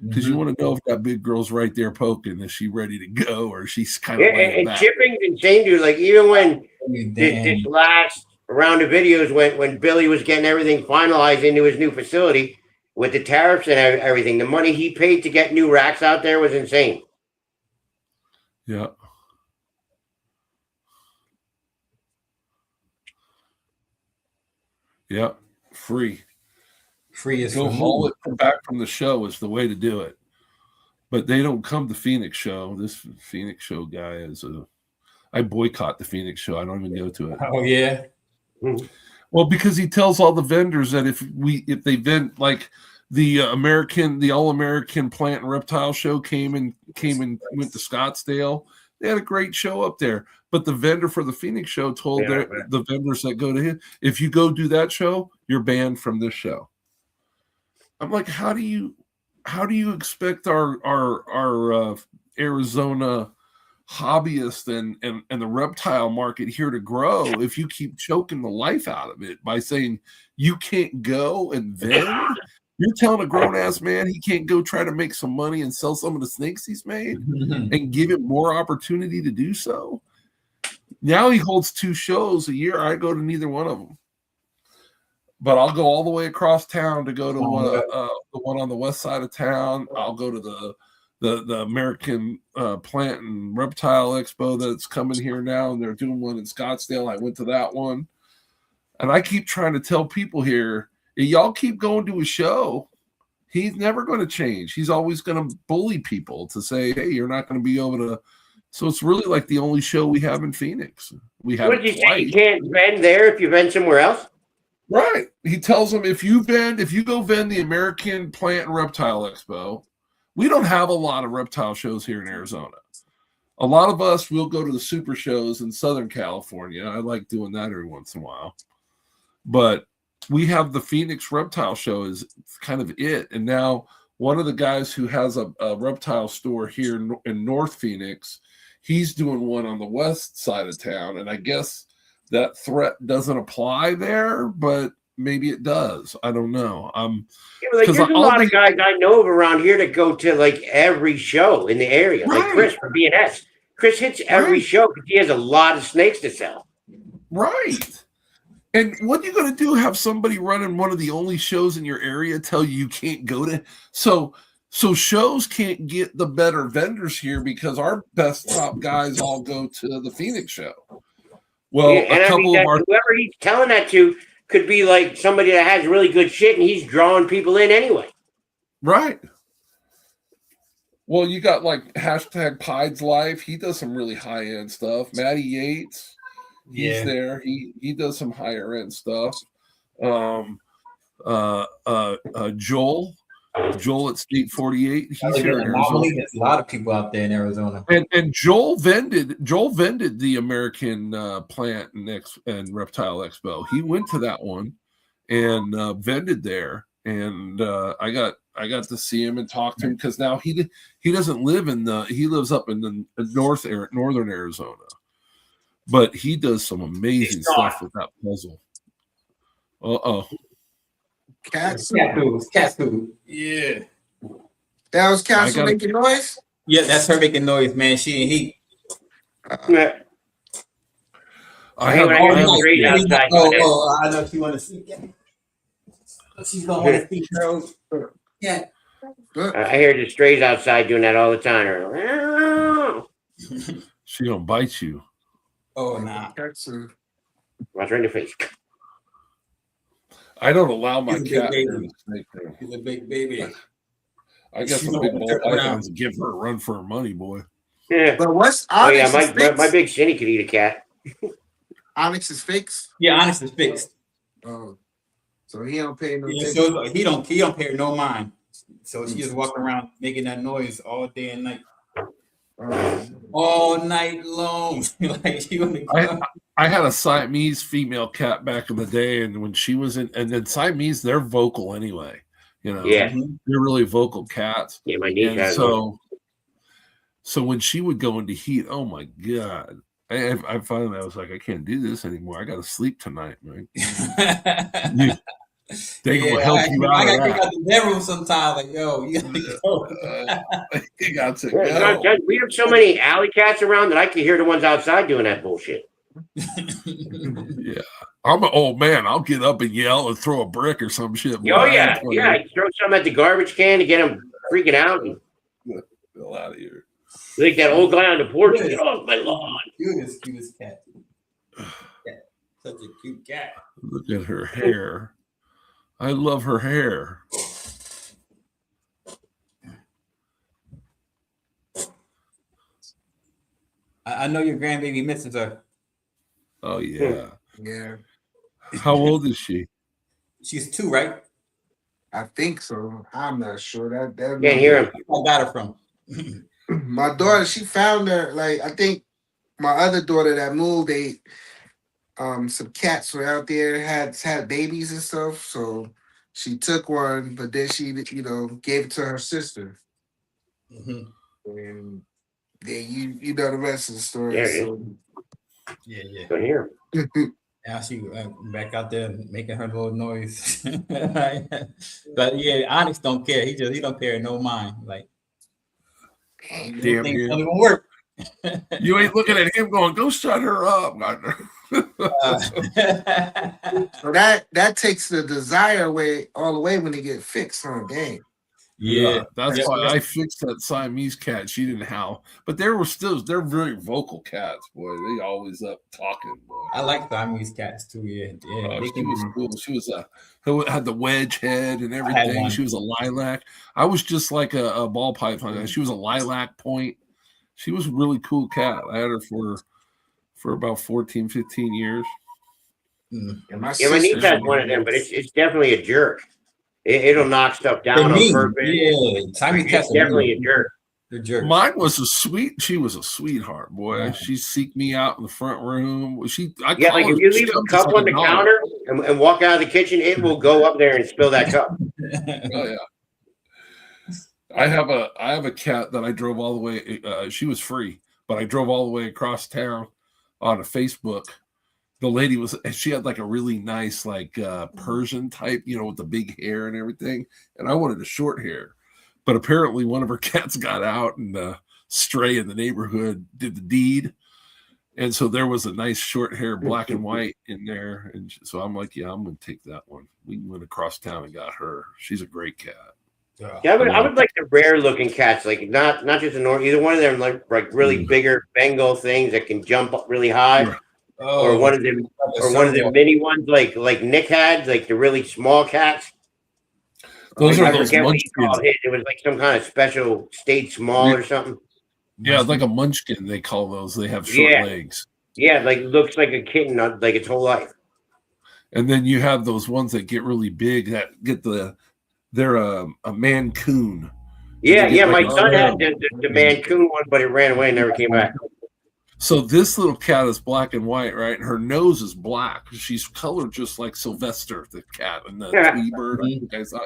because you want to know if that big girl's right there poking, is she ready to go, or she's kind of Yeah, laying and back. shipping's insane, dude. Like even when Damn. this last round of videos, when Billy was getting everything finalized into his new facility with the tariffs and everything, the money he paid to get new racks out there was insane. Yeah. Yeah. Free. Free is Go for haul me. it back from the show is the way to do it. But they don't come to Phoenix show. This Phoenix show guy is I boycott the Phoenix show. I don't even go to it. Oh yeah. Well, because he tells all the vendors that if they vend, like the All-American Plant and Reptile show came and went to Scottsdale. They had a great show up there. But the vendor for the Phoenix show told the vendors that go to him, if you go do that show, you're banned from this show. I'm like, how do you expect our Arizona hobbyist and the reptile market here to grow if you keep choking the life out of it by saying you can't go and vend? You're telling a grown-ass man he can't go try to make some money and sell some of the snakes he's made and give him more opportunity to do so? Now he holds 2 shows a year. I go to neither one of them. But I'll go all the way across town to go to the one on the west side of town. I'll go to the American Plant and Reptile Expo that's coming here now, and they're doing one in Scottsdale. I went to that one. And I keep trying to tell people here, y'all keep going to a show. He's never going to change. He's always going to bully people to say, hey, you're not going to be able to. So it's really like the only show we have in Phoenix. We have. What did you say? You can't vend there if you vend somewhere else? Right. He tells them if you go vend the American Plant and Reptile Expo, we don't have a lot of reptile shows here in Arizona. A lot of us will go to the super shows in Southern California. I like doing that every once in a while. But we have the Phoenix Reptile Show is kind of it. And now one of the guys who has a reptile store here in North Phoenix, he's doing one on the west side of town. And I guess that threat doesn't apply there, but maybe it does. I don't know. There's a lot of guys I know of around here that go to like every show in the area. Right. Like Chris from BNS. Chris hits every show because he has a lot of snakes to sell. Right. And what are you going to do? Have somebody running one of the only shows in your area tell you can't go to? So shows can't get the better vendors here because our best top guys all go to the Phoenix show. Well, whoever he's telling that to could be like somebody that has really good shit, and he's drawing people in anyway. Right. Well, you got like hashtag Pied's Life. He does some really high end stuff. Matty Yates, he's there. He does some higher end stuff. Joel at State 48. He's here in Arizona. There's a lot of people out there in Arizona. And Joel vended the American Plant and Reptile Expo. He went to that one and vended there. And I got to see him and talk to him because now he doesn't live he lives up in the northern Arizona. But he does some amazing stuff with that puzzle. Cat food. Yeah. That was Castle making noise? Yeah, that's her making noise, man. She and he. I know she want to see. She's gonna want to see girls. Yeah. I hear the strays outside doing that all the time. She gonna bite you. Oh nah. Watch her in the face. I don't allow my cat near the snake room. She's a big baby. I got some big ball pythons to give her a run for her money, boy. Yeah. But what's Onyx? Onyx? My big Cindy could eat a cat. Onyx is fixed? Yeah, Onyx is fixed. Oh. So he don't pay no so he don't pay no mind. So she just walking around making that noise all day and night. all night long. Like she would I had a Siamese female cat back in the day, and when she was in, and then Siamese, they're vocal anyway. You know, Yeah. they're really vocal cats. Yeah, my niece And has one. so when she would go into heat, oh my god! I finally I was like, I can't do this anymore. I got to sleep tonight, man. They will help you out. I of gotta that. get out the bedroom sometime. Like, yo, you gotta go. You got to Yeah, go. we have so many alley cats around that I can hear the ones outside doing that bullshit. Yeah, I'm an old man. I'll get up and yell and throw a brick or some shit. Boy, Oh I yeah, ain't playing. yeah. You throw something at the garbage can to get them freaking out. And Get out of here. like that old guy on the porch. Get off my lawn. Cutest cat. Such a cute cat. Look at her hair. I love her hair. I know your grandbaby misses her. Oh yeah. Yeah, How old is she? She's 2, right? I think so. I'm not sure. That Can't hear him. I got her from. My daughter, she found her. Like I think my other daughter that moved, some cats were out there had babies and stuff. So she took one, but then she gave it to her sister, and then you know the rest of the story. Yeah, So Yeah. Can't hear him. Now she back out there making her little noise. But yeah, Onyx don't care. He don't pay no mind. Like, Damn things you. don't even work. You ain't looking at him going, go shut her up. so that takes the desire away all the way when they get fixed on game. Yeah, that's why I fixed that Siamese cat. She didn't howl, but they're very vocal cats, boy. They always up talking, boy. I like Siamese cats too. Yeah. She was cool. She was who had the wedge head and everything. She was a lilac. I was just like a ball python. She was a lilac point. She was a really cool cat. I had her for about 14, 15 years. And my niece has one of them, but it's definitely a jerk. It'll knock stuff down on purpose. Yeah, Siamese cats are definitely a jerk. They're jerks. Mine was she was a sweetheart, boy. Yeah. She seeked me out in the front room. Like if you leave a cup on the counter and walk out of the kitchen, it will go up there and spill that cup. Oh yeah. I have a cat that I drove all the way. She was free, but I drove all the way across town on a Facebook. The lady she had like a really nice like Persian type, with the big hair and everything. And I wanted a short hair, but apparently one of her cats got out and stray in the neighborhood did the deed. And so there was a nice short hair, black and white in there. And so I'm like, yeah, I'm going to take that one. We went across town and got her. She's a great cat. Yeah, I would like the rare looking cats, like not just either one of them like really bigger Bengal things that can jump up really high. Yeah. Or one of them, one of the mini ones, like Nick had, like the really small cats. Those are those munchkins. It was like some kind of special state small or something. Yeah, like a munchkin. They call those. They have short legs. Yeah, like looks like a kitten, like its whole life. And then you have those ones that get really big. They're a Mancoon. Yeah. My son had the Mancoon one, but it ran away and never came back. So this little cat is black and white, right? And her nose is black. She's colored just like Sylvester, the cat, and the Tweety bird.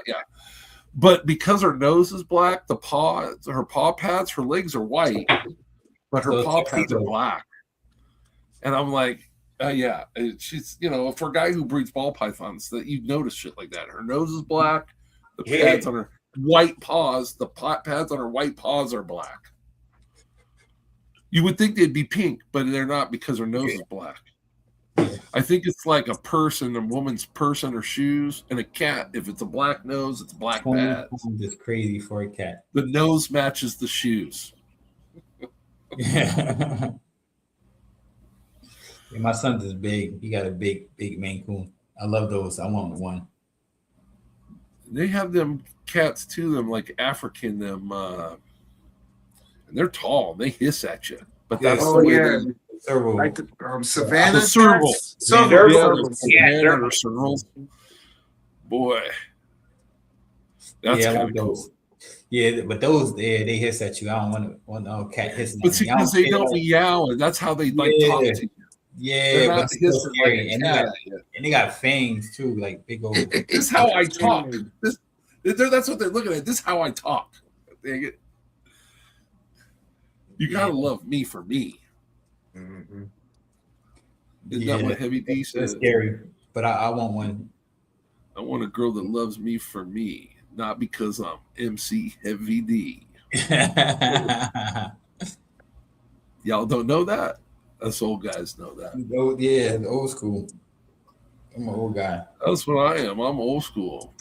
Yeah. But because her nose is black, her paw pads, her legs are white, but her paw pads are black. And I'm like, yeah, she's, for a guy who breeds ball pythons, that you notice shit like that. Her nose is black, the pads on her white paws, the pads on her white paws are black. You would think they'd be pink, but they're not because her nose is black. I think it's like a woman's purse on her shoes, and a cat, if it's a black nose, it's black pads. It's crazy for a cat. The nose matches the shoes. Yeah, my son's is big. He got a big Maine Coon. I love those. I want one. They have them cats too, them like African, and they're tall. They hiss at you, but that's the way they like the Savannah. The serval. Servals. Boy, that's kind of cool. Yeah, but those they hiss at you. I don't want no cat hissing But at see, me. I because don't they care, don't like, meow, and that's how they like talk yeah, to you. They're yeah, but not it's still hissing like scary. a And cat. they got fangs too, like big old. This is how I talk. That's what they're looking at. This is how I talk. Dang it. You gotta love me for me. Mm-hmm. Isn't that what Heavy D It's said? scary, but I want one. I want a girl that loves me for me, not because I'm MC Heavy D. Y'all don't know that? Us old guys know that. Yeah, the old school. I'm an old guy. That's what I am. I'm old school.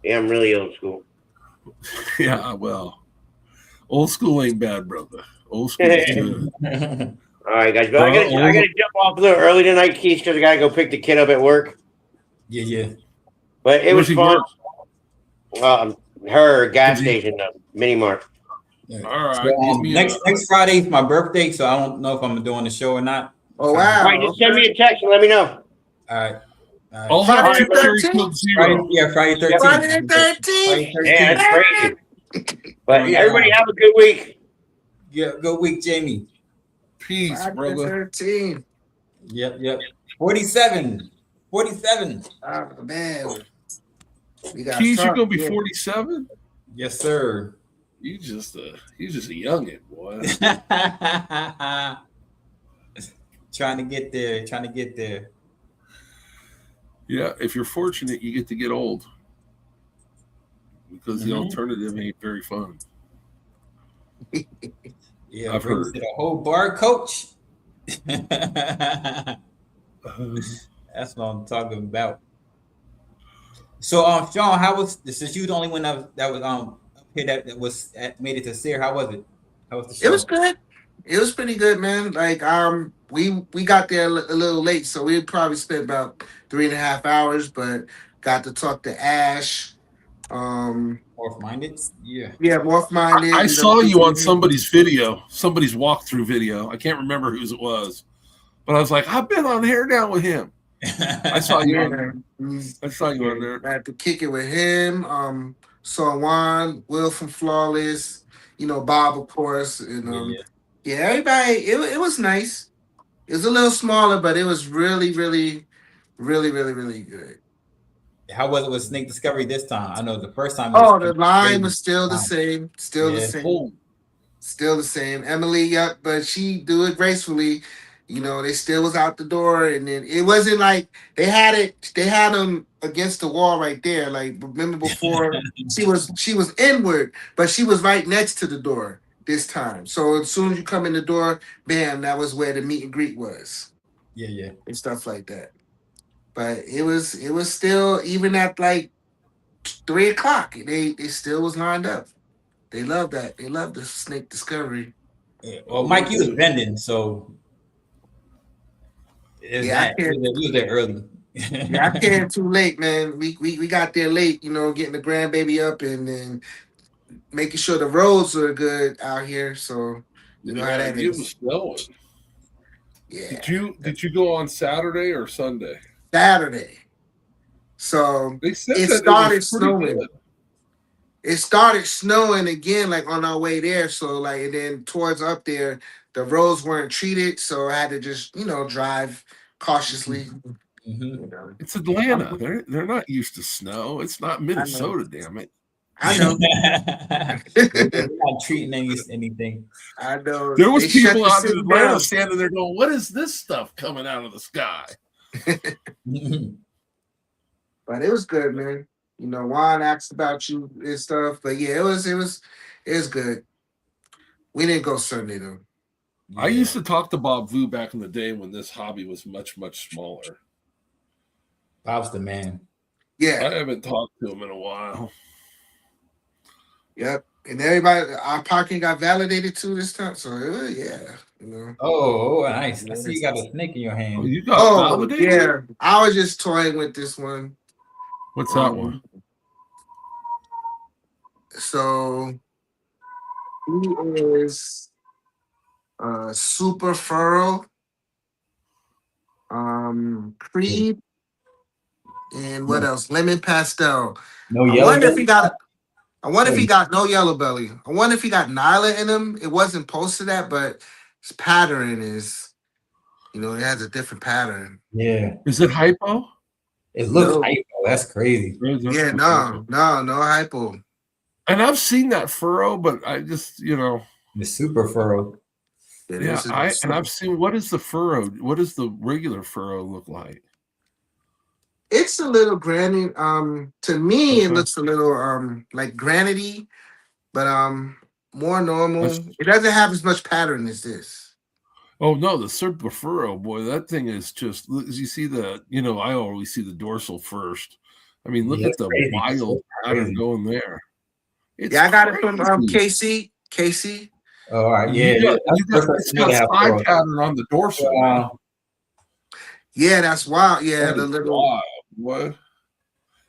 Yeah, I'm really old school. Yeah, well, old school ain't bad, brother. Old school is good. All right, guys, but I gotta jump off a little early tonight, Keith, because I gotta go pick the kid up at work. Yeah. But it Where's was he fun. work? Her gas station, mini mart. Yeah. All right. So, next Friday is my birthday, so I don't know if I'm doing the show or not. Oh wow! All right, just send me a text and let me know. All right. I'll have Friday two the cherry 13th? Coke Zero. Friday 13th. Friday the 13th. Yeah, that's crazy. But Yeah. everybody have a good week. Yeah, good week, Jamie. Peace, Friday the brother. 13th. Yep. 47. Oh man, we got Keys, you Trump, gonna be yeah. 47? Yes, sir. You just a youngin', boy. Trying to get there. Yeah, if you're fortunate, you get to get old. Because the alternative ain't very fun. Yeah, I've heard. A whole bar coach. That's what I'm talking about. So, Sean, how was since you the only one that was up here that made it to Sear? How was it? How was the show? It was good. It was pretty good, man. Like we got there a little late, so we probably spent about 3.5 hours, but got to talk to Ash. Morph-minded? Yeah. Yeah, Morph-minded. I saw you on somebody's video, somebody's walkthrough video. I can't remember whose it was, but I was like, I've been on Hairdown with him. I saw you on there. I saw you on there. I had to kick it with him. Saw Juan, Will from Flawless, Bob, of course, and everybody. It was nice. It was a little smaller, but it was really, really, really, really, really good. How was it with Snake Discovery this time? I know the first time. The line was still the same. Still the same. Oh. Still the same. Emily, yep, but she do it gracefully. They still was out the door, and then it wasn't like they had them against the wall right there. Like, remember before she was inward, but she was right next to the door this time. So as soon as you come in the door, bam, that was where the meet and greet was. Yeah. And stuff like that. But it was still, even at like 3:00, they still was lined up. They love that. They love the Snake Discovery. Yeah. Well, Mike, you was vending, so I was there early. Yeah, I came too late, man. We got there late, getting the grandbaby up and then making sure the roads are good out here. So you know how that it is. was snowing. Yeah. Did you go on Saturday or Sunday? Saturday. So They said it that started was pretty snowing. good. It started snowing again, like on our way there. So like, and then towards up there, the roads weren't treated, so I had to just drive cautiously. It's Atlanta. They're not used to snow. It's not Minnesota, damn it. I know. They're not treating anything. I know. There was They people shut out the in city Atlanta down. standing there going, "What is this stuff coming out of the sky?" But it was good, man. Juan asked about you and stuff. But yeah, it was good. We didn't go Sunday though. I used to talk to Bob Vu back in the day when this hobby was much, much smaller. Bob's the man. Yeah. I haven't talked to him in a while. Yep. And everybody, our parking got validated too this time. So yeah. Oh, nice. I see you got a snake in your hand. Oh, you got validated? Yeah. I was just toying with this one. What's that one? So he is Super Furrow, Creed, and what else? Lemon Pastel. No I yellow. wonder if he got I wonder if he got no yellow belly. I wonder if he got Nyla in him. It wasn't posted that, but his pattern is, it has a different pattern. Yeah. Is it hypo? It looks No. hypo. That's crazy. Yeah, no hypo. And I've seen that furrow, but I just, The super furrow. Yeah, I've seen, what is the furrow? What does the regular furrow look like? It's a little granite. To me, it looks a little like granity, but more normal. It doesn't have as much pattern as this. Oh no, the super furrow, boy, that thing is just. You see the, I always see the dorsal first. I mean, look at the wild pattern going there. I got it from KC. KC. Oh, all right, yeah, it's got side pattern on the dorsal. Wow. Yeah, that's wild. Yeah, the little wild, boy.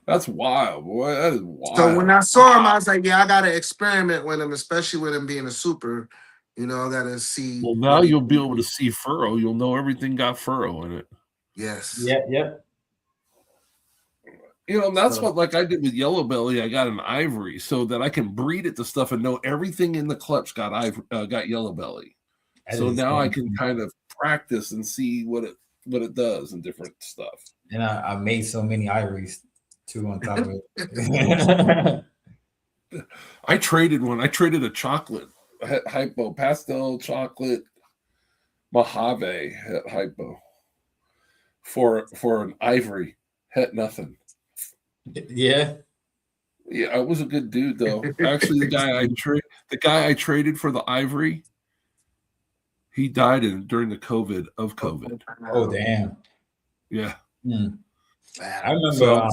That's wild, boy. That is wild. So when I saw him, I was like, yeah, I gotta experiment with him, especially with him being a super. I gotta see. Well, now you'll be able to see furrow. You'll know everything got furrow in it. Yes. Yep. That's what, like I did with yellow belly. I got an ivory so that I can breed it to stuff and know everything in the clutch got yellow belly. So now I can kind of practice and see what it does and different stuff. And I made so many ivories too on top of it. I traded one. I traded a chocolate hypo, pastel chocolate Mojave hypo for an ivory. Het nothing. Yeah, it was a good dude though. Actually, the guy I traded for the ivory, he died during the COVID. Oh damn. Yeah. I remember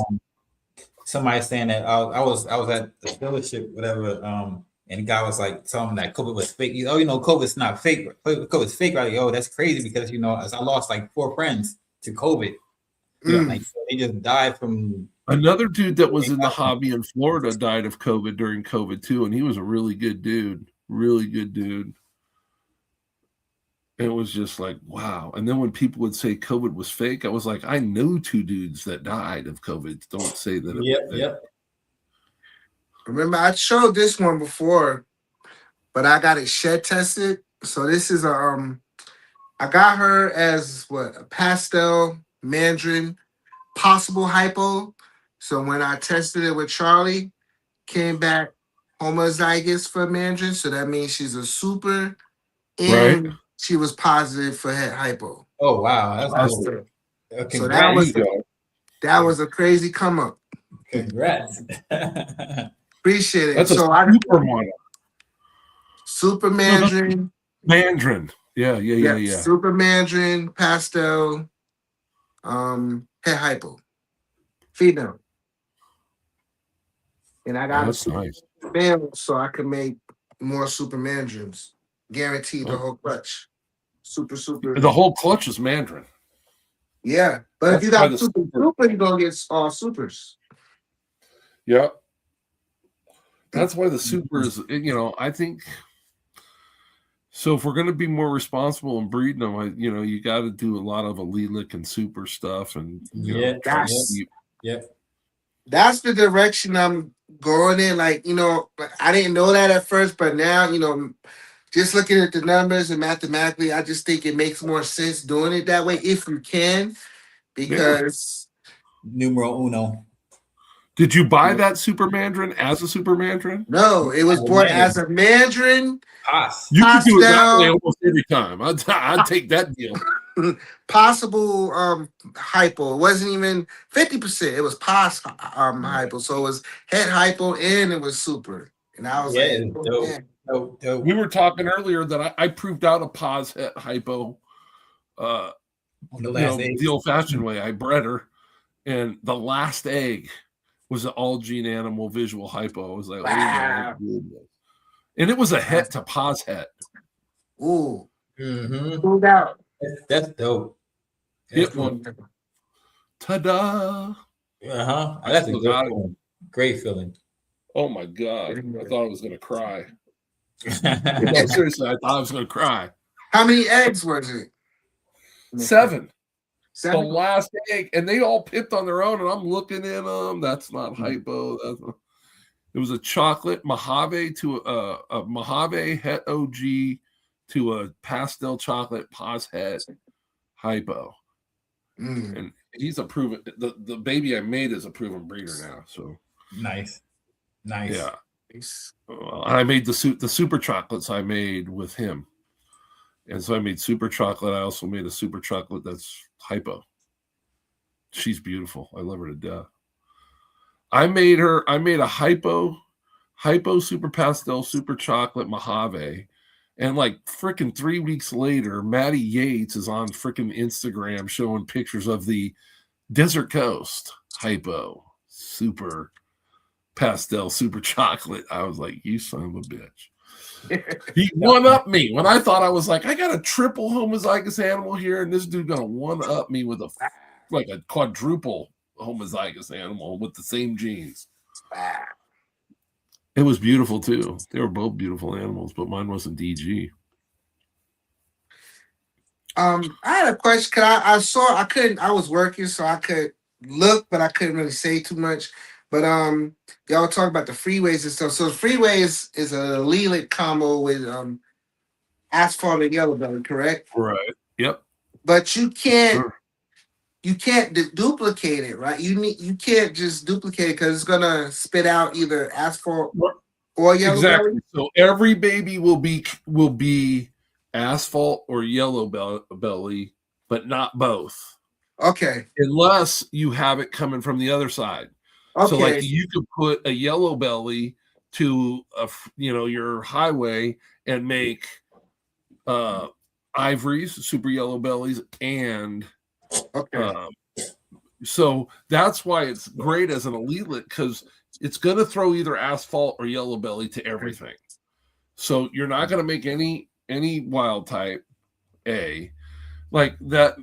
somebody saying that I was at the dealership, whatever. And the guy was like telling me that COVID was fake. COVID's not fake. COVID's fake, right? Oh, that's crazy because as I lost like 4 friends to COVID. Like they just died from. Another dude that was in the hobby in Florida died of COVID during COVID too, and he was a really good dude. Really good dude. It was just like, wow. And then when people would say COVID was fake, I was like, I know 2 dudes that died of COVID. Don't say that. Yep. Remember, I showed this one before, but I got it shed tested. So this is I got her as a pastel mandarin, possible hypo. So when I tested it with Charlie, came back homozygous for mandarin. So that means she's a super, and she was positive for het hypo. Oh wow, that's cool. Okay, so that was a crazy come up. Congrats. Appreciate it. That's so a super model. Super mandarin. Mandarin. Yeah. Super mandarin, pastel, het hypo. Female. And I got that's nice. Male so I can make more super mandarins. Guaranteed the whole clutch. Super. The whole clutch is mandarin. Yeah. But if you got super, you're gonna get all supers. Yeah. That's why the supers, I think. So if we're going to be more responsible in breeding them, you got to do a lot of allelic and super stuff, and that's the direction I'm going in. Like I didn't know that at first, but now just looking at the numbers and mathematically, I just think it makes more sense doing it that way if you can, because numero uno. Did you buy that super mandarin as a super mandarin? No, it was bought as a mandarin. You can do it that way almost every time. I'd take that deal. Possible hypo. It wasn't even 50%. It was pos hypo. So it was het hypo and it was super. And I was dope. We were talking earlier that I proved out a pos het hypo on the last egg. The old-fashioned way. I bred her, and the last egg was an all gene animal visual hypo. I was like, wow. Oh my goodness. And it was a het to pos het. Ooh. Mm-hmm. That's dope. Hit one. Ta-da. That's a good feeling. Great feeling. Oh my God. I thought I was gonna cry. Seriously, I thought I was gonna cry. How many eggs was it? 7. The last egg, and they all pipped on their own, and I'm looking at them. That's not hypo. It was a chocolate Mojave to a Mojave Het OG to a pastel chocolate Paz Het hypo. And he's a proven the baby I made is a proven breeder now. So nice. Yeah. I made the super chocolates I made with him. And so I made super chocolate. I also made a super chocolate that's hypo. She's beautiful. I love her to death. I made a hypo super pastel, super chocolate Mojave. And like freaking 3 weeks later, Maddie Yates is on freaking Instagram showing pictures of the Desert Coast hypo super pastel, super chocolate. I was like, you son of a bitch. He one-upped me when I thought I was like, I got a triple homozygous animal here, and this dude gonna one-up me with a quadruple homozygous animal with the same genes. It was beautiful too. They were both beautiful animals, but mine wasn't DG. I had a question. I was working, so I could look, but I couldn't really say too much. But y'all talk about the freeways and stuff. So the freeways is a allelic combo with asphalt and yellow belly, correct? Right. Yep. But you can't duplicate it, right? You can't just duplicate it because it's gonna spit out either asphalt or yellow belly. So every baby will be asphalt or yellow belly, but not both. Okay. Unless you have it coming from the other side. Okay. So like you could put a yellow belly to your highway and make ivories, super yellow bellies, and so that's why it's great as an allelic, because it's going to throw either asphalt or yellow belly to everything. So you're not going to make any wild type A like that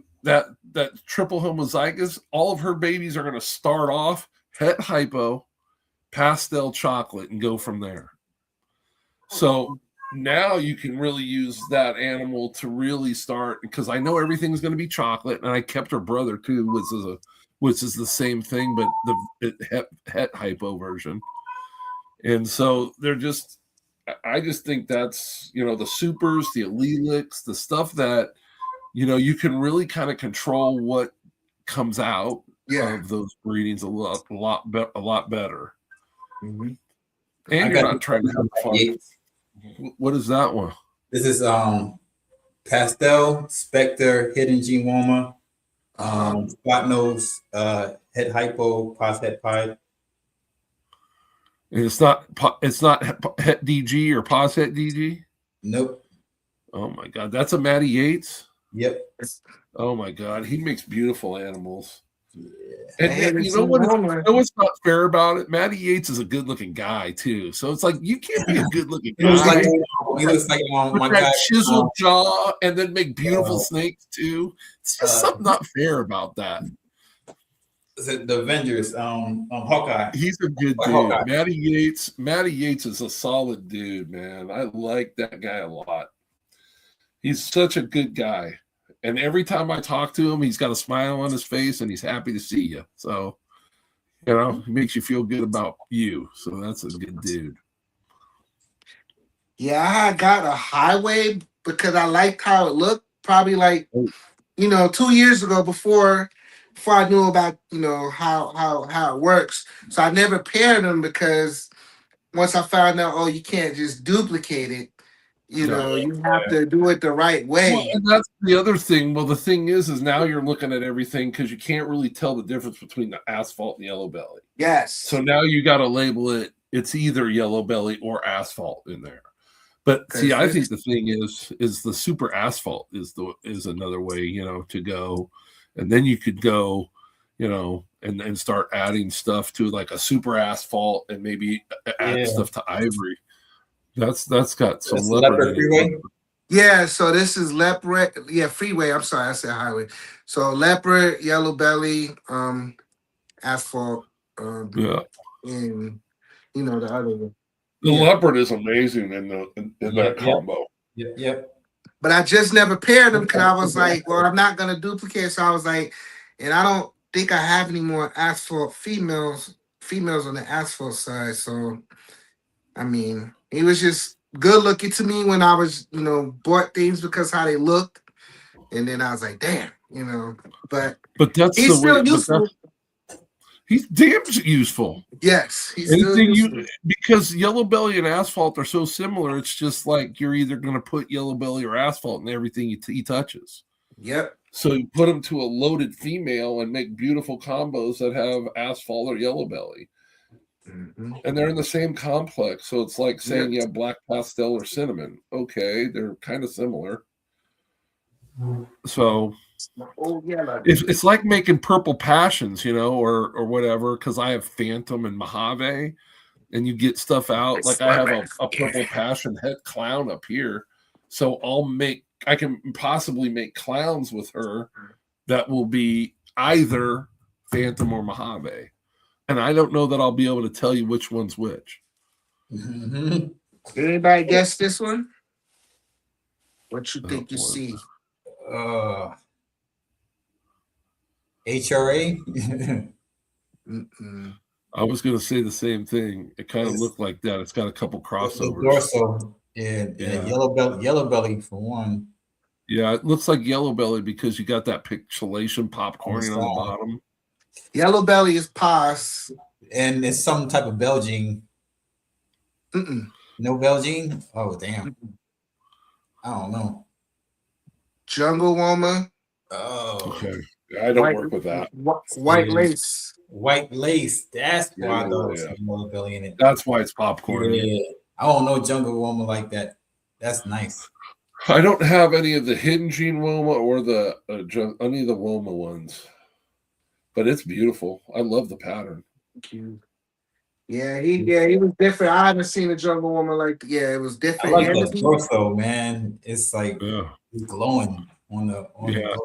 triple homozygous. All of her babies are going to start off Het hypo, pastel chocolate, and go from there. So now you can really use that animal to really start, because I know everything's going to be chocolate, and I kept her brother too, which is the same thing, but the Het hypo version. And so I just think that's, the supers, the allelics, the stuff that, you can really kind of control what comes out of those breedings a lot better. Mm-hmm. And you're not trying to have fun. What is that one? This is Pastel, Spectre, Hidden Gene Warmer, Spot Nose, Het Hypo, Pos Het Pied. And it's not Het DG or Pos Het DG? Nope. Oh my God, that's a Matty Yates? Yep. Oh my God, he makes beautiful animals. And you know what's not fair about it? Matty Yates is a good-looking guy too, so it's like you can't be a good-looking guy. He looks like with that chiseled jaw, and then make beautiful snakes too. It's just something not fair about that. The Avengers, Hawkeye. He's a good dude. Hawkeye. Matty Yates is a solid dude, man. I like that guy a lot. He's such a good guy. And every time I talk to him, he's got a smile on his face and he's happy to see you. So, he makes you feel good about you. So that's a good dude. Yeah, I got a highway because I liked how it looked. Probably 2 years ago before I knew about, how it works. So I never paired them because once I found out, you can't just duplicate it. You have to do it the right way. Well, and that's the other thing. Well, the thing is now you're looking at everything because you can't really tell the difference between the asphalt and yellow belly. Yes. So now you got to label it. It's either yellow belly or asphalt in there. But see, I think the thing is the super asphalt is another way, to go, and then you could go, and start adding stuff to like a super asphalt and maybe add stuff to ivory. That's got some leopard freeway. Yeah, so this is leopard. Yeah, freeway. I'm sorry, I said highway. So leopard, yellow belly, asphalt. And the other one. The leopard is amazing in that combo. Yep. But I just never paired them because I was like, well, I'm not gonna duplicate. So I was like, and I don't think I have any more asphalt females females on the asphalt side. So, I mean, he was just good looking to me when I was, bought things because how they looked. And then I was like, damn, but that's he's the way. still useful. He's damn useful. Yes, he's still useful. Because yellow belly and asphalt are so similar. It's just like you're either going to put yellow belly or asphalt in everything he touches. Yep. So you put them to a loaded female and make beautiful combos that have asphalt or yellow belly. Mm-hmm. And they're in the same complex. So it's like saying you have black pastel or cinnamon. Okay, they're kind of similar. So it's like making purple passions, or whatever, because I have Phantom and Mojave, and you get stuff out. Like I have a purple passion head clown up here. So I can possibly make clowns with her that will be either Phantom or Mojave. And I don't know that I'll be able to tell you which one's which. Mm-hmm. Did anybody guess this one? What you think you see? HRA? I was going to say the same thing. It kind of looked like that. It's got a couple crossovers. Dorso. Yeah. Yellow belly for one. Yeah, it looks like yellow belly because you got that pixelation popcorn on the bottom. Yellow belly is pos. And it's some type of Belgian. No Belgian? Oh, damn. I don't know. Jungle woman. Oh. Okay. I don't work with that. White lace. White lace. That's why there's yellow belly in it. That's why it's popcorn. Yeah. I don't know jungle woman like that. That's nice. I don't have any of the hidden gene Woma or any of the Woma ones, but it's beautiful. I love the pattern. Yeah, he was different. I haven't seen a jungle woman it was different. I like the torso, man. It's like it's glowing on the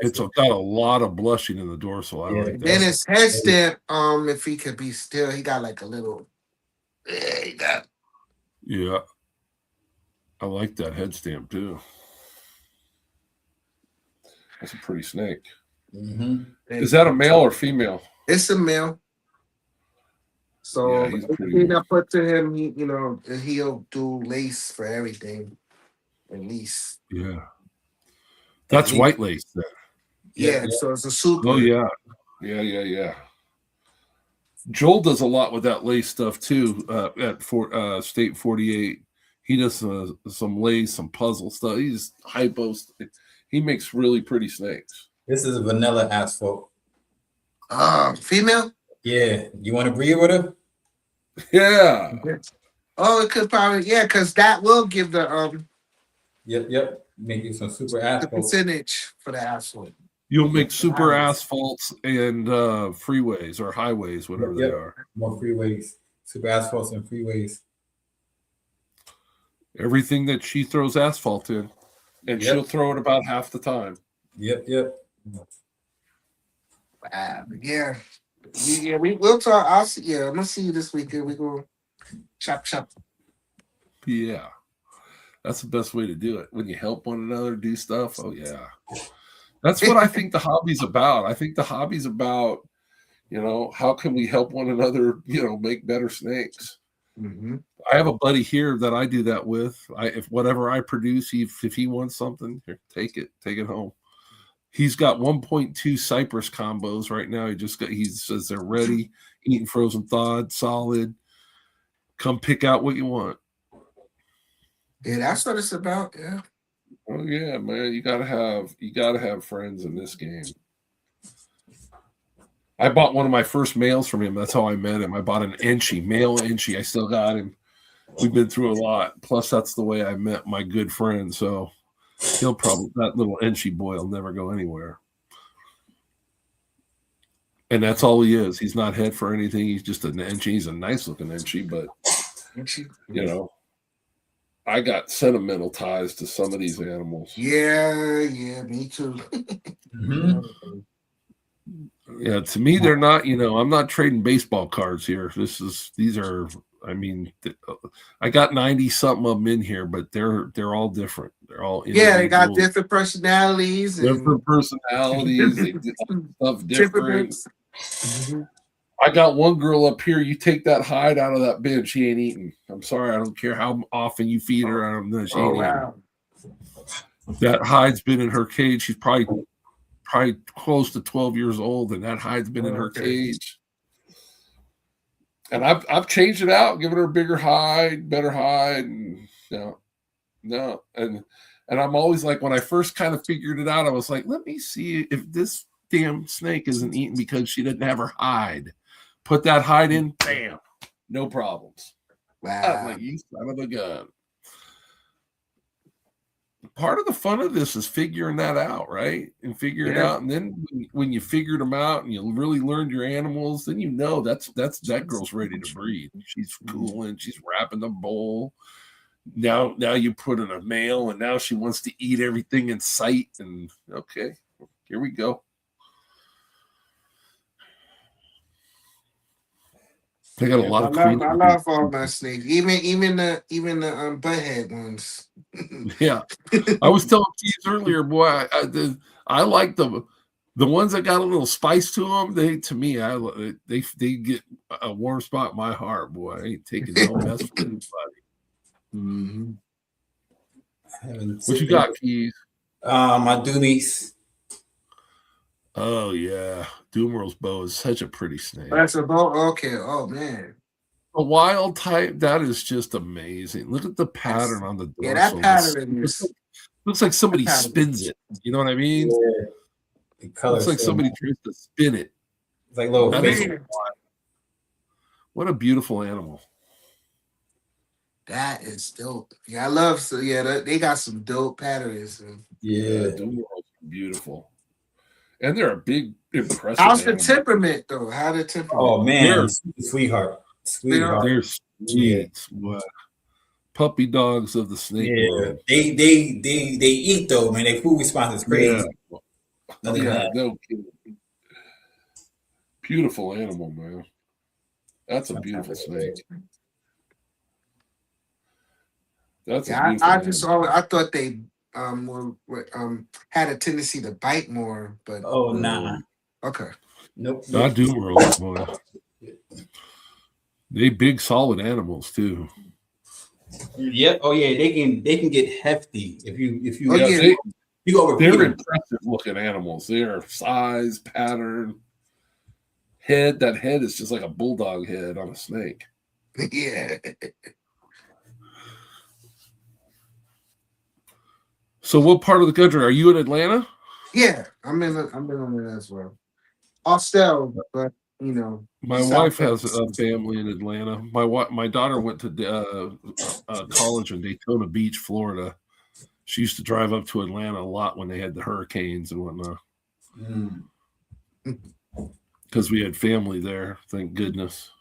it's got a lot of blushing in the dorsal. I like that. Then his head stamp, if he could be still, he got like a little Yeah. I like that head stamp too. That's a pretty snake. Mm-hmm. Is that a male or female? It's a male. So everything I put to him, he'll do lace for everything, at least. Yeah. That's white lace then. Yeah, so it's a super. Oh yeah. Yeah. Joel does a lot with that lace stuff too. At State 48, he does some lace, some puzzle stuff. He's hypo. He makes really pretty snakes. This is a vanilla asphalt. Female? Yeah. You want to breed with her? Yeah. Oh, it could probably because that will give the Yep. Make you some super asphalt. The percentage for the asphalt. You'll make super asphalts and freeways or highways, whatever they are. More freeways, super asphalts and freeways. Everything that she throws asphalt in, and she'll throw it about half the time. Yep. Yeah. We'll talk. I'll see. Yeah, I'm gonna see you this weekend. We go chop. Yeah, that's the best way to do it. When you help one another do stuff. Oh yeah, that's what I think the hobby's about. I think the hobby's about, how can we help one another, make better snakes. Mm-hmm. I have a buddy here that I do that with. If whatever I produce, if he wants something, here, take it home. He's got 1.2 Cypress combos right now. He says they're ready, eating frozen thawed, solid. Come pick out what you want. Yeah, that's what it's about. Yeah. Oh yeah, man. You gotta have friends in this game. I bought one of my first males from him. That's how I met him. I bought an Enchi, male Enchi. I still got him. We've been through a lot. Plus, that's the way I met my good friend. So that little Enchi boy will never go anywhere. And that's all he is. He's not head for anything. He's just an Enchi. He's a nice looking Enchi, but I got sentimental ties to some of these animals. Yeah, me too. Mm-hmm. Yeah, to me, they're not, I'm not trading baseball cards here. I got 90 something of them in here, but they're all different. They're all they got different personalities. Different personalities. They do stuff different. I got one girl up here. You take that hide out of that bin, she ain't eating. I'm sorry, I don't care how often you feed her. I don't know. She ain't eating. That hide's been in her cage. She's probably close to 12 years old, and that hide's been in her cage. And I've changed it out, given her a bigger hide, better hide, and no. And I'm always like, when I first kind of figured it out, I was like, let me see if this damn snake isn't eating because she didn't have her hide. Put that hide in, bam, no problems. Wow. I'm like, you son of a gun. Part of the fun of this is figuring that out, right? And figure it out. And then when you figured them out and you really learned your animals, then you know that girl's ready to breed. She's cooling, she's wrapping the bowl. Now you put in a male, and now she wants to eat everything in sight. And okay, here we go. They got a lot of I love all my snakes, even the butthead ones. Yeah, I was telling Keith earlier, boy, I like the ones that got a little spice to them. They get a warm spot in my heart, boy. I ain't taking no mess from anybody. Mm-hmm. What you got, Keith? My Doomies. Oh yeah, Doomer's bow is such a pretty snake. That's a bow. Okay. Oh man. A wild type, that is just amazing. Look at the pattern on the dorsal. Yeah, that pattern looks like somebody spins it. You know what I mean? Yeah. The color looks like somebody tries to spin it. It's like little fish. What a beautiful animal. That is dope. Yeah, I love. So yeah, they got some dope patterns. Yeah, beautiful. And they're a big, impressive. How's the animal. temperament though? How the temperament? Oh man, sweetheart. They're sweet. What? Puppy dogs of the snake world. They eat though, man. Their food response is crazy. No kidding. Beautiful animal, man. That's a beautiful snake. That's I thought they had a tendency to bite more, but nah. Okay. Nope. Not Doomerals, boy. They big solid animals too. Yep. Oh yeah, they can get hefty if you go over. They're impressive looking animals. They're size, pattern, head. That head is just like a bulldog head on a snake. Yeah. So, what part of the country are you in? Atlanta? Yeah, I'm in it as well. Austell, but you know, my wife has a family in Atlanta. My daughter went to college in Daytona Beach, Florida. She used to drive up to Atlanta a lot when they had the hurricanes and whatnot. Because we had family there, thank goodness.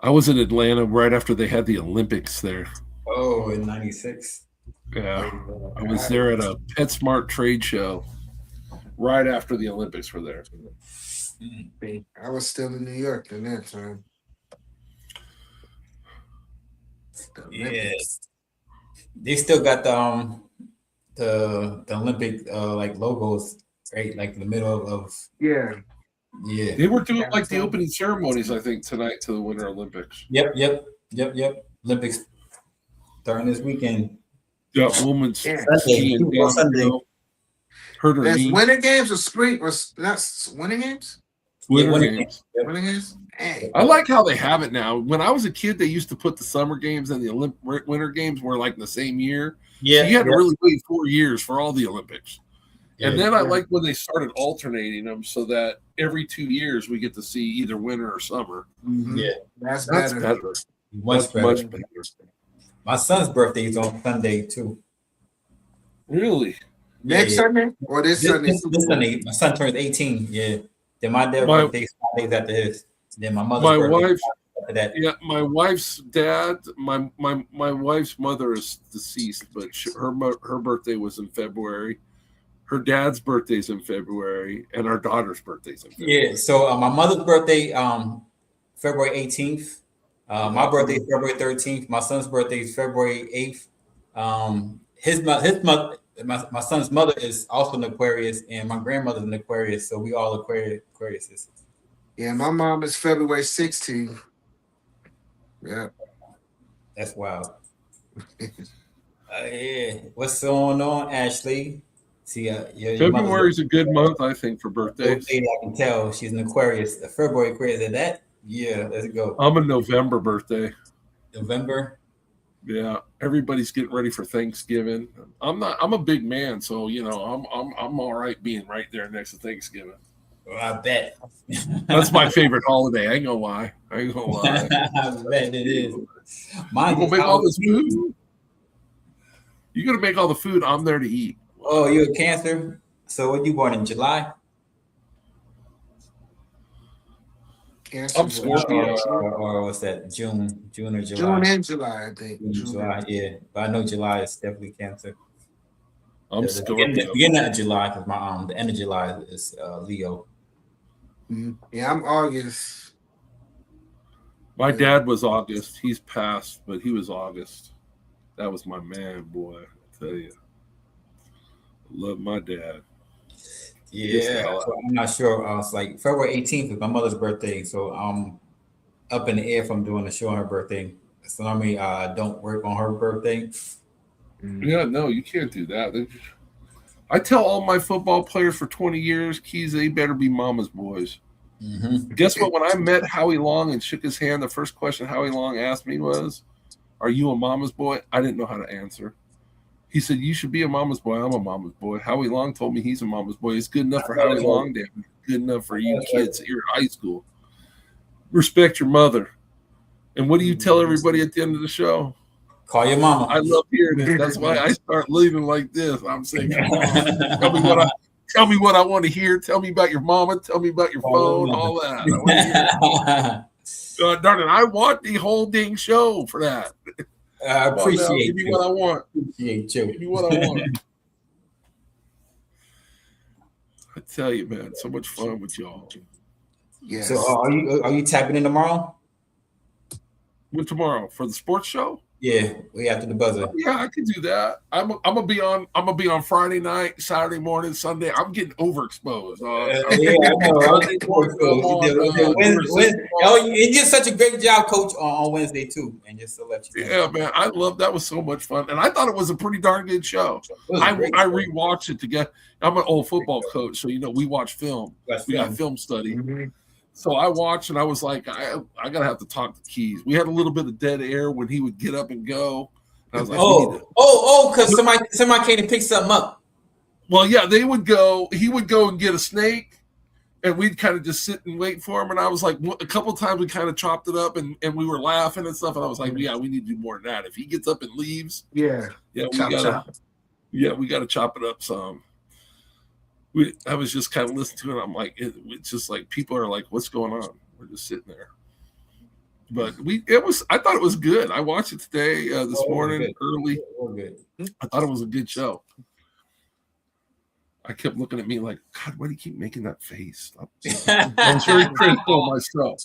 I was in Atlanta right after they had the Olympics there. Oh, in '96. Yeah, I was there at a PetSmart trade show right after the Olympics were there. I was still in New York at that time. Yeah, they still got the Olympic like logos, right? Like in the middle of yeah. They were doing like the opening ceremonies, I think, tonight to the Winter Olympics. Yep. Olympics starting this weekend. Yeah, woman's Sunday. Hurt her knee. Winter games or spring or that's winter games? Winter games. Winter games? Hey. I like how they have it now. When I was a kid, they used to put the summer games and the Winter games were like the same year. Yeah. So you had to really wait 4 years for all the Olympics. And then I like when they started alternating them so that every 2 years we get to see either winter or summer. Mm-hmm. Yeah. That's better. Much better. My son's birthday is on Sunday too. Really? Next Sunday or this Sunday? This Sunday. My son turns 18. Yeah. Then my dad's birthday is 5 days after his. Then my mother's birthday after that. Yeah, my wife's dad. My wife's mother is deceased, but her birthday was in February. Her dad's birthday's in February, and our daughter's birthday's in February. Yeah. So my mother's birthday, February 18th. My birthday is February 13th. My son's birthday is February 8th. My son's mother is also an Aquarius, and my grandmother's an Aquarius. So we all Aquariuses. Yeah, my mom is February 16th. Yeah. That's wild. Yeah. What's going on, Ashley? See, your mother's February's a good month, I think, for birthdays. birthday. I can tell she's an Aquarius. A February Aquarius. Is that? Yeah. Let's go. I'm a November birthday. November. Yeah, everybody's getting ready for Thanksgiving. I'm not. I'm a big man, so I'm all right being right there next to Thanksgiving. Well, I bet. That's my favorite holiday. I ain't gonna lie. I bet it is. Mine gonna make all this food. You're gonna make all the food. I'm there to eat. Oh, you're a Cancer. So, when you born in July? Cancer. I'm Scorpio. Or what's that? June or July? June and July, I think. July, yeah. But I know July is definitely Cancer. I'm Scorpio. Beginning of July, because the end of July is Leo. Yeah, I'm August. My dad was August. He's passed, but he was August. That was my man, boy. I tell you, I love my dad. Yeah, so I'm not sure. It's like February 18th is my mother's birthday, so I'm up in the air from doing a show on her birthday. So normally I don't work on her birthday. Yeah, no, you can't do that. I tell all my football players for 20 years, Keys, they better be mama's boys. Mm-hmm. Guess what? When I met Howie Long and shook his hand, the first question Howie Long asked me was, "Are you a mama's boy?" I didn't know how to answer. He said, "You should be a mama's boy." I'm a mama's boy. Howie Long told me he's a mama's boy. It's good enough for Howie Long, damn. Good enough for you kids here at high school. Respect your mother. And what do you tell everybody at the end of the show? Call your mama. I love hearing it. That's why I start leaving like this. I'm saying, tell me what I want to hear. Tell me about your mama. Tell me about your phone. All that. Darn it, I want the whole dang show for that. I appreciate Give me what I want. Appreciate you. Give me what I want. I tell you, man, so much fun with y'all. Yes. So are you tapping in tomorrow? What tomorrow for the sports show? Yeah, we after the buzzer. Yeah, I could do that. I'm gonna be on Friday night, Saturday morning, Sunday. I'm getting overexposed. Yeah, I know. You did such a great job, Coach, on Wednesday too. And just to let you know. Yeah, man, I love that. Was so much fun, and I thought it was a pretty darn good show. I rewatched it together. I'm an old football coach, so we watch film. We got film study. Mm-hmm. So I watched and I was like, I gotta have to talk to Keys. We had a little bit of dead air when he would get up and go. And I was like, because somebody came to pick something up. Well, yeah, they would go. He would go and get a snake, and we'd kind of just sit and wait for him. And I was like, a couple of times we kind of chopped it up, and we were laughing and stuff. And I was like, yeah, we need to do more than that. If he gets up and leaves, we gotta chop it up some. I was just kind of listening to it. I'm like, it's just like people are like, "What's going on?" We're just sitting there. But I thought it was good. I watched it today, this morning, early. I thought it was a good show. I kept looking at me like, God, why do you keep making that face? I was very critical of myself.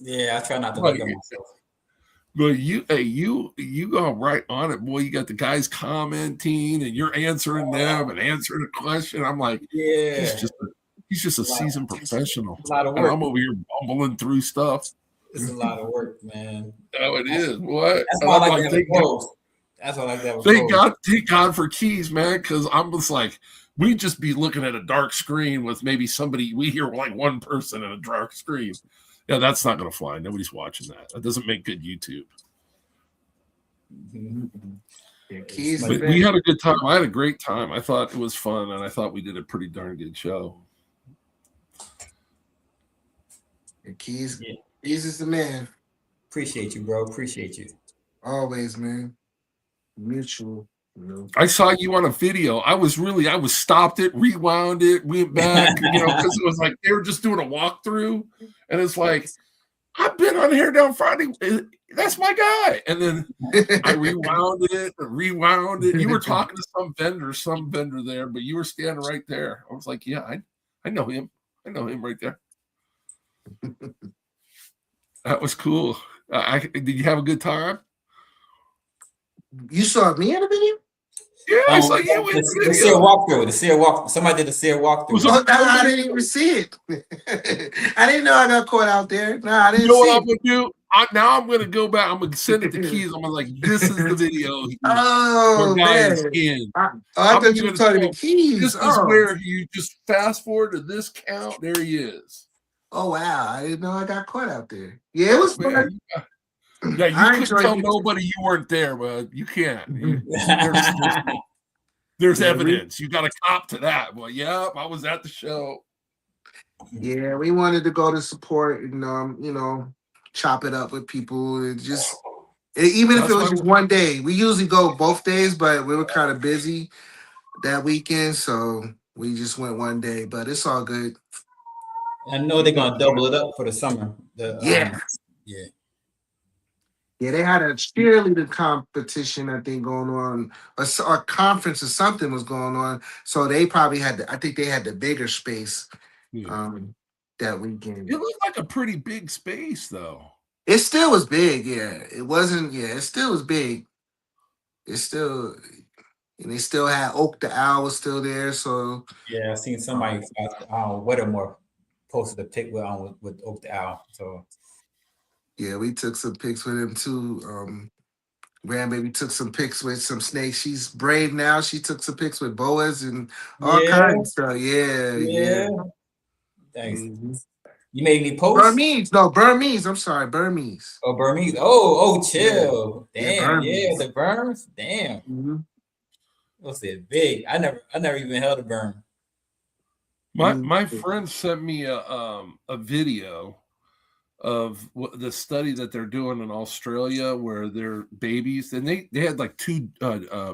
Yeah, I try not to look at myself. But you go right on it, boy. You got the guys commenting, and you're answering them and answering a question. I'm like, yeah, he's just a seasoned professional. A lot of work. And I'm over here bumbling through stuff. It's a lot of work, man. Oh, it is. What? That's why I like that. That's why I like that. Thank God for Keys, man, because I'm just like, we'd just be looking at a dark screen with maybe somebody. We hear like one person in a dark screen. Yeah, that's not going to fly. Nobody's watching that. That doesn't make good YouTube. But we had a good time. I had a great time. I thought it was fun, and I thought we did a pretty darn good show. Keys is the man. Appreciate you, bro. Appreciate you. Always, man. Mutual. I saw you on a video. I was stopped it, rewound it, went back, because it was like they were just doing a walkthrough, and it's like, I've been on Hairdown Friday. That's my guy. And then I rewound it. You were talking to some vendor there, but you were standing right there. I was like, yeah, I know him. I know him right there. That was cool. Did you have a good time? You saw me in the video? Yeah, I saw you in the Sear walkthrough. The Sear walk. Somebody did a Sear walkthrough. Oh, I didn't even see it. I didn't know I got caught out there. No, I didn't You know see what I'm it. gonna do? Now I'm gonna go back. I'm gonna send it to Keys. I'm gonna like, this is the video. Oh guy is man, in. I I'm thought you were gonna talking show to Keys. This is where you just fast forward to this count. There he is. Oh wow, I didn't know I got caught out there. Yeah, it was fun. Yeah, you I couldn't enjoyed tell it. nobody you weren't there, but you can't. There's evidence. You got a cop to that. Well, yeah, I was at the show. Yeah, we wanted to go to support and chop it up with people. Even if it was just one day. We usually go both days, but we were kind of busy that weekend, so we just went one day. But it's all good. I know they're gonna double it up for the summer. Yeah. Yeah, they had a cheerleader competition, I think, going on, a conference or something was going on. So they probably I think they had the bigger space that weekend. It looked like a pretty big space, though. It still was big, yeah. It wasn't, it still was big. And they still had Oak the Owl was still there, so. Yeah, I seen somebody, Whittemore posted a pic with Oak the Owl, so. Yeah, we took some pics with him too. Grandbaby took some pics with some snakes. She's brave now. She took some pics with boas and all kinds of stuff. Yeah. Thanks. Mm-hmm. You made me post? Burmese. I'm sorry, Burmese. Oh, Burmese. Oh, chill. Yeah. Damn. Yeah, the Burms. Damn. Mm-hmm. What's it big? I never even held a Burm. My friend sent me a video of the study that they're doing in Australia where they're babies, and they had like two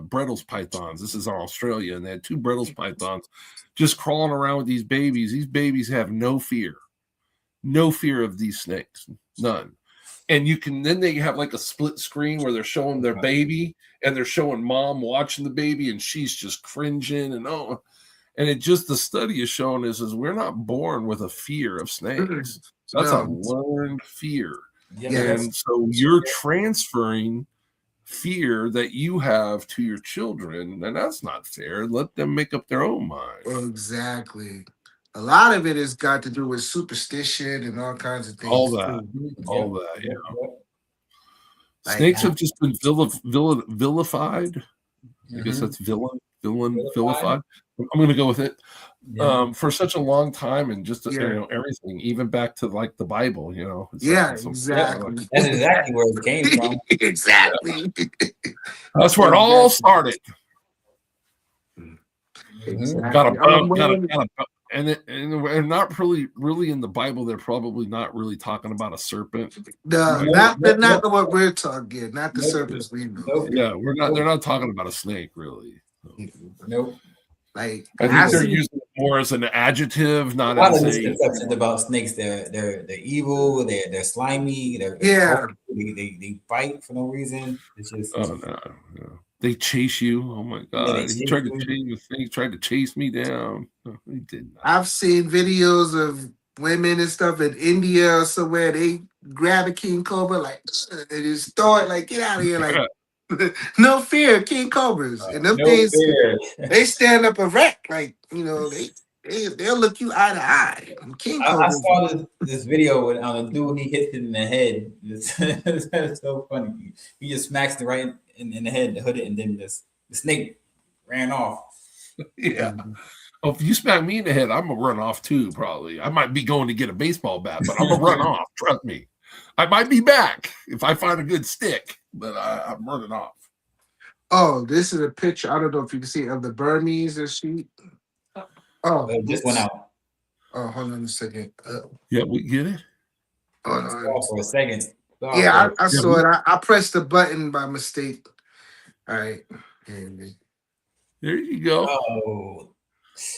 Bredl's pythons. This is in Australia, and they had two Bredl's pythons just crawling around with these babies. These babies have no fear of these snakes, none. And then they have like a split screen where they're showing their baby and they're showing mom watching the baby, and she's just cringing and the study is showing is we're not born with a fear of snakes. That's a learned fear. And so you're transferring fear that you have to your children, and that's not fair. Let them make up their own mind. Exactly. A lot of it has got to do with superstition and all kinds of things. All that, yeah. Snakes have just been vilified. I guess that's vilified. I'm going to go with it. For such a long time, and just everything, even back to like the Bible, exactly. That's exactly where it came from. Exactly. That's where it all started. And not really in the Bible. They're probably not really talking about a serpent. Not what we're talking. Not the serpents we know. Yeah, They're not talking about a snake, really. Nope. Like I think they're using it more as an adjective, not as a misconceptions about snakes. They're evil. They're slimy. They bite for no reason. It's just no. They chase you. Oh my god! He tried to chase me down. No, he did not. I've seen videos of women and stuff in India or somewhere. They grab a king cobra they just throw it like, get out of here, like. No fear, king cobras, and them things they stand up erect, like they'll look you eye to eye. King cobras. I saw this video with a dude. He hits it in the head. It's so funny. He just smacks it right in the head, the hood, and then the snake ran off. Yeah. Oh, if you smack me in the head, I'm gonna run off too. Probably, I might be going to get a baseball bat, but I'm gonna run off. Trust me. I might be back if I find a good stick, but I'm running off. Oh, this is a picture. I don't know if you can see of the Burmese sheep. Oh, it just went out. Oh, hold on a second. Yeah, we get it. For a second. Yeah, I saw it. I pressed the button by mistake. All right. There you go. Oh.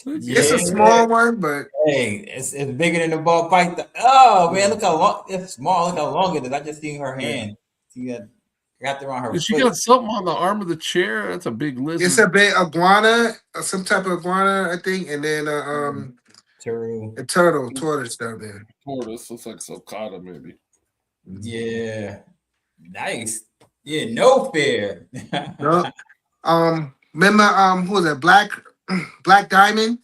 It's a small one, but hey, it's bigger than the ball python. Oh man, look how long it's small. Look how long it is. I just seen her hand. She got around her. She got something on the arm of the chair. That's a big lizard. It's a big iguana, some type of iguana, I think, and then a tortoise down there. Tortoise looks like sulcata, maybe. Yeah, nice. Yeah, no fear. No. remember who was it? Black Diamond.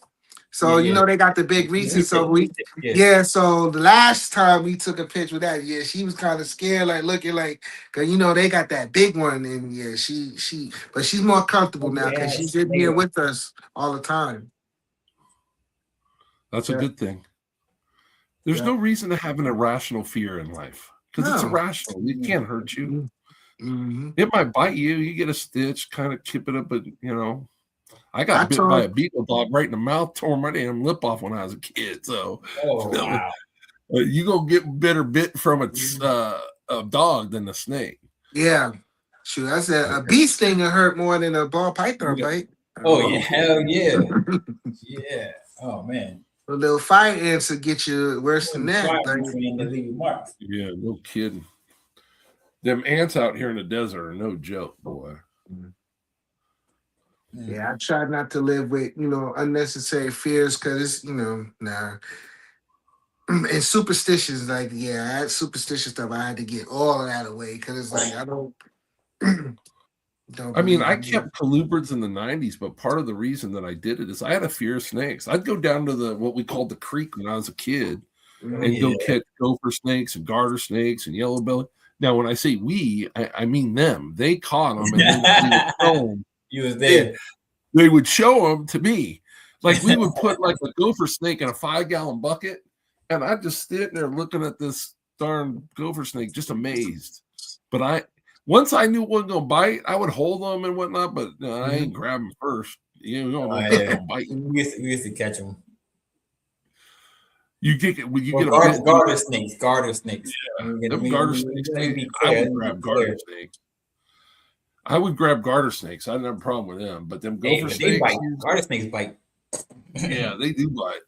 So Yeah, yeah. they got the big Reese's. So Yeah. yeah. So the last time we took a picture with that, yeah, she was kind of scared, like looking like, cause they got that big one, and yeah, but she's more comfortable now because she's in here with us all the time. That's a good thing. There's no reason to have an irrational fear in life because it's irrational. It can't hurt you. Mm-hmm. It might bite you. You get a stitch, kind of chip it up, but I got bit by a beagle dog right in the mouth, tore my damn lip off when I was a kid. So, wow. You gonna get better bit from a dog than a snake. Yeah, sure. That's a bee sting that hurt more than a ball python bite. Oh yeah, hell yeah, yeah. Oh man, a little fire ants will get you worse than that. Yeah, no kidding. Them ants out here in the desert are no joke, boy. Yeah, I try not to live with unnecessary fears because it's nah. And superstitions, I had superstitious stuff. I had to get all of that away because it's like I don't. I kept colubrids in the 90s, but part of the reason that I did it is I had a fear of snakes. I'd go down to what we called the creek when I was a kid and go catch gopher snakes and garter snakes and yellow belly. Now, when I say we, I mean them. They caught them and then they would show them. You was there. They would show them to me. Like we would put like a gopher snake in a 5-gallon bucket, and I'd just sit there looking at this darn gopher snake, just amazed. But once I knew it wasn't gonna bite, I would hold them and whatnot. But I ain't grab them first. You don't know if it's gonna bite. We used to catch them. You get garter snakes. Garter snakes. Yeah, them garter snakes. I would grab garter snakes. I would grab garter snakes. I didn't have a problem with them, but them gopher snakes. Bite. Garter snakes bite. Yeah, they do bite.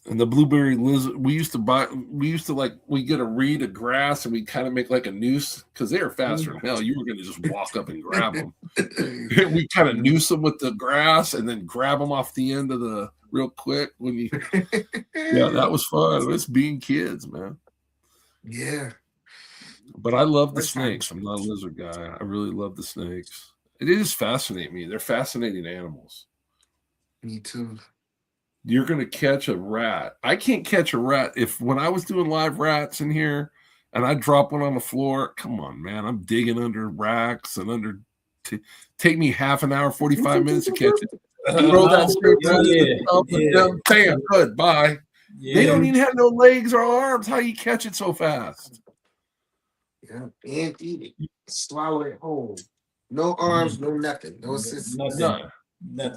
And the blueberry lizard, we used to we get a reed of grass and we kind of make like a noose because they are faster than hell. You were going to just walk up and grab them. We kind of noose them with the grass and then grab them off the end of the real quick yeah, that was fun. It's being kids, man. Yeah. But I love the snakes. I'm not a lizard guy. I really love the snakes. It just fascinate me. They're fascinating animals. Me too. You're going to catch a rat. I can't catch a rat. When I was doing live rats in here and I drop one on the floor, come on, man. I'm digging under racks and take me half an hour, 45 minutes to catch it. Throw that straight bam, good, bye. Yeah. They don't even have no legs or arms. How do you catch it so fast? Yeah, and eat it. Swallow it whole. No arms, no nothing. No assistance. Nothing.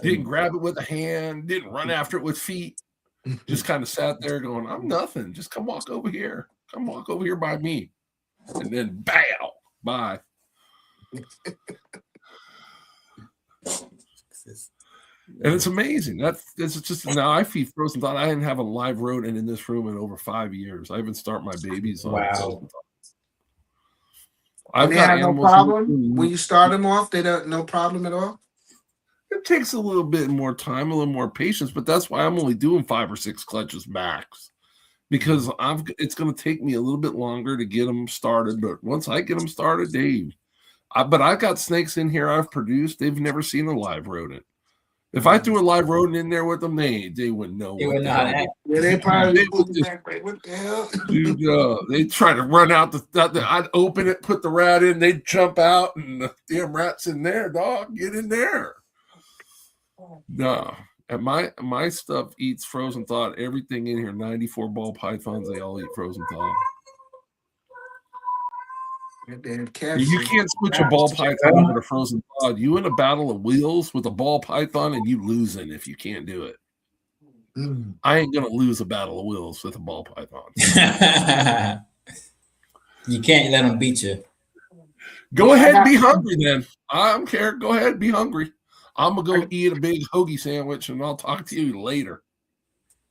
Didn't grab it with a hand, didn't run after it with feet. Just kind of sat there going, I'm nothing. Just come walk over here. Come walk over here by me. And then bow. Bye. And it's amazing. That's just now I feed frozen thought. I didn't have a live rodent in this room in over 5 years. I even start my babies on wow. I've got no problem when you start them off. They don't no problem at all. It takes a little bit more time, a little more patience, but that's why I'm only doing 5 or 6 clutches max, because it's going to take me a little bit longer to get them started. But once I get them started, but I've got snakes in here I've produced. They've never seen a live rodent. If I threw a live rodent in there with them, they wouldn't know. They wouldn't know how to act. Yeah, they probably would just, what the hell? Dude, they try to run out I'd open it, put the rat in, they'd jump out, and the damn rat's in there, dog. Get in there. No. And my stuff eats frozen thawed. Everything in here, 94 ball pythons, they all eat frozen thawed. You can't switch a ball python with a frozen thawed. You in a battle of wheels with a ball python and you losing if you can't do it. I ain't gonna lose a battle of wheels with a ball python. You can't let them beat you. Go ahead and be hungry then. I don't care. Go ahead, be hungry. I'm gonna go eat a big hoagie sandwich and I'll talk to you later.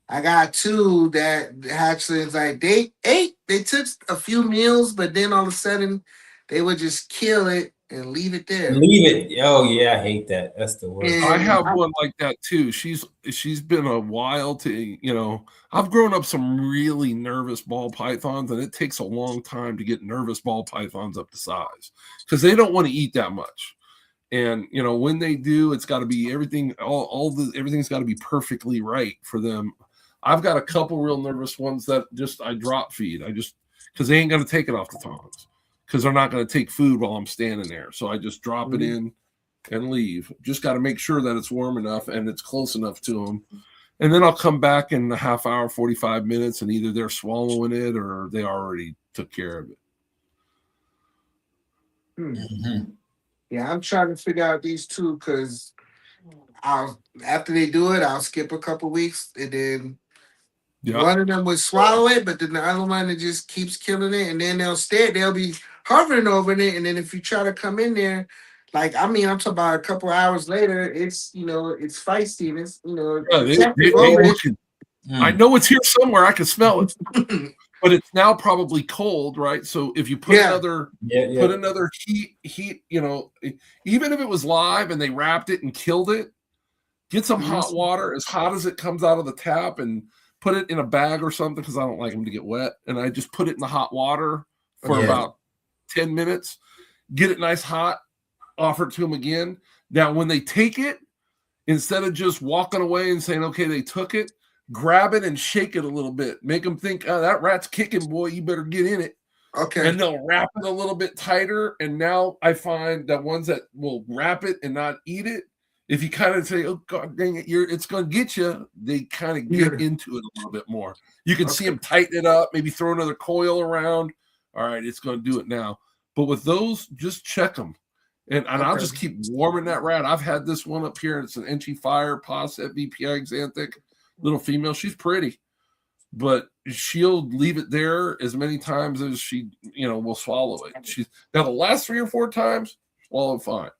I got 2 that actually is like they took a few meals, but then all of a sudden they would just kill it and leave it there. Leave it. Oh yeah, I hate that. That's the worst. I have one like that too. She's been a while to, I've grown up some really nervous ball pythons, and it takes a long time to get nervous ball pythons up to size because they don't want to eat that much. And when they do, it's got to be everything. Everything's got to be perfectly right for them. I've got a couple real nervous ones that I drop feed. Because they ain't gonna take it off the tongs because they're not gonna take food while I'm standing there. So I just drop it in and leave. Just got to make sure that it's warm enough and it's close enough to them. And then I'll come back in a half hour, 45 minutes, and either they're swallowing it or they already took care of it. Yeah, I'm trying to figure out these two because after they do it, I'll skip a couple weeks and then one of them would swallow it, but then the other one it just keeps killing it, and then they'll be hovering over it, and then if you try to come in there, I'm talking about a couple hours later, it's it's feisty and it's I know it's here somewhere. I can smell it, but it's now probably cold, right? So if you put another heat, even if it was live and they wrapped it and killed it, get some hot water as hot as it comes out of the tap and put it in a bag or something because I don't like them to get wet. And I just put it in the hot water for about 10 minutes, get it nice hot, offer it to them again. Now, when they take it, instead of just walking away and saying, okay, they took it, grab it and shake it a little bit. Make them think, oh, that rat's kicking, boy, you better get in it. Okay. And they'll wrap it a little bit tighter. And now I find that ones that will wrap it and not eat it, if you kind of say, oh, God dang it, it's going to get you, they kind of get into it a little bit more. You can see them tighten it up, maybe throw another coil around. All right, it's going to do it now. But with those, just check them. And I'll just keep warming that rat. I've had this one up here. It's an Enchi Fire Posset VPI Xanthic, little female. She's pretty, but she'll leave it there as many times as she, will swallow it. Now the last 3 or 4 times, swallow it fine.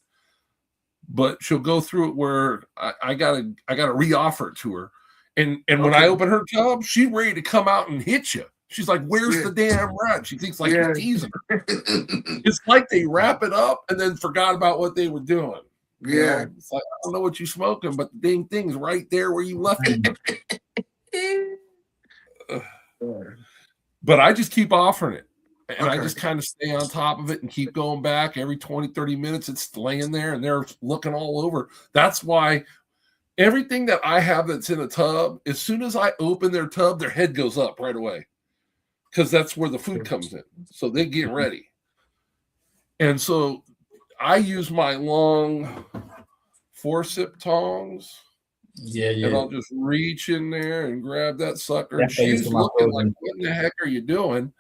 But she'll go through it where I gotta reoffer it to her. And when I open her tub, she's ready to come out and hit you. She's like, where's the damn rat? She thinks you're teasing her. It's like they wrap it up and then forgot about what they were doing. Yeah. It's like, I don't know what you're smoking, but the dang thing's right there where you left it. But I just keep offering it. And I just kind of stay on top of it and keep going back every 20, 30 minutes. It's laying there and they're looking all over. That's why everything that I have that's in a tub, as soon as I open their tub, their head goes up right away because that's where the food comes in. So they get ready. And so I use my long forceps tongs. And I'll just reach in there and grab that sucker. And she's looking like, what in the heck are you doing?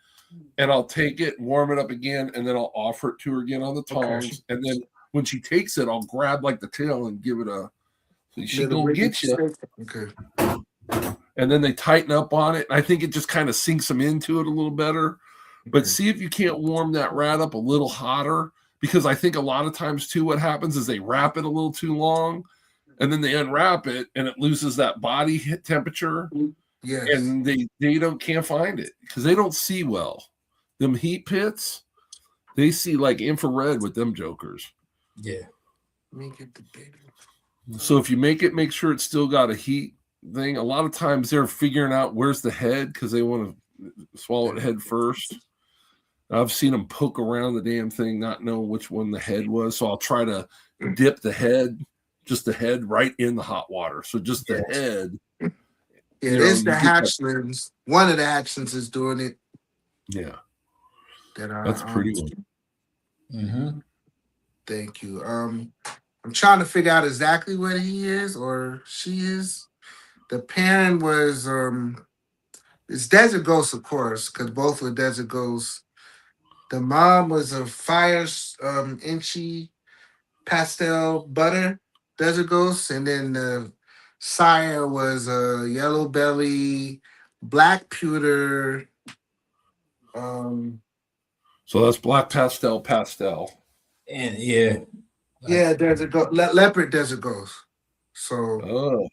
And I'll take it, warm it up again, and then I'll offer it to her again on the tongs. Okay. And then when she takes it, I'll grab the tail and give it a. So she gonna get you. Okay. And then they tighten up on it. And I think it just kind of sinks them into it a little better. But see if you can't warm that rat up a little hotter, because I think a lot of times too, what happens is they wrap it a little too long, and then they unwrap it, and it loses that body temperature. Yes. And they can't find it because they don't see well. Them heat pits, they see like infrared with them jokers. Yeah. Make it the baby. So if you make sure it's still got a heat thing. A lot of times they're figuring out where's the head because they want to swallow it head first. I've seen them poke around the damn thing, not knowing which one the head was. So I'll try to dip the head, just the head, right in the hot water. So just the head. Yeah, it's the hatchlings. One of the hatchlings is doing it. Yeah. That's pretty good. Mm-hmm. Thank you. I'm trying to figure out exactly what he is or she is. The parent was it's Desert Ghost, of course, because both were Desert Ghosts. The mom was a fire Enchi pastel butter Desert Ghost, and then the sire was a yellow belly, black pewter. So that's black pastel. And Desert Ghost, leopard Desert Ghost. So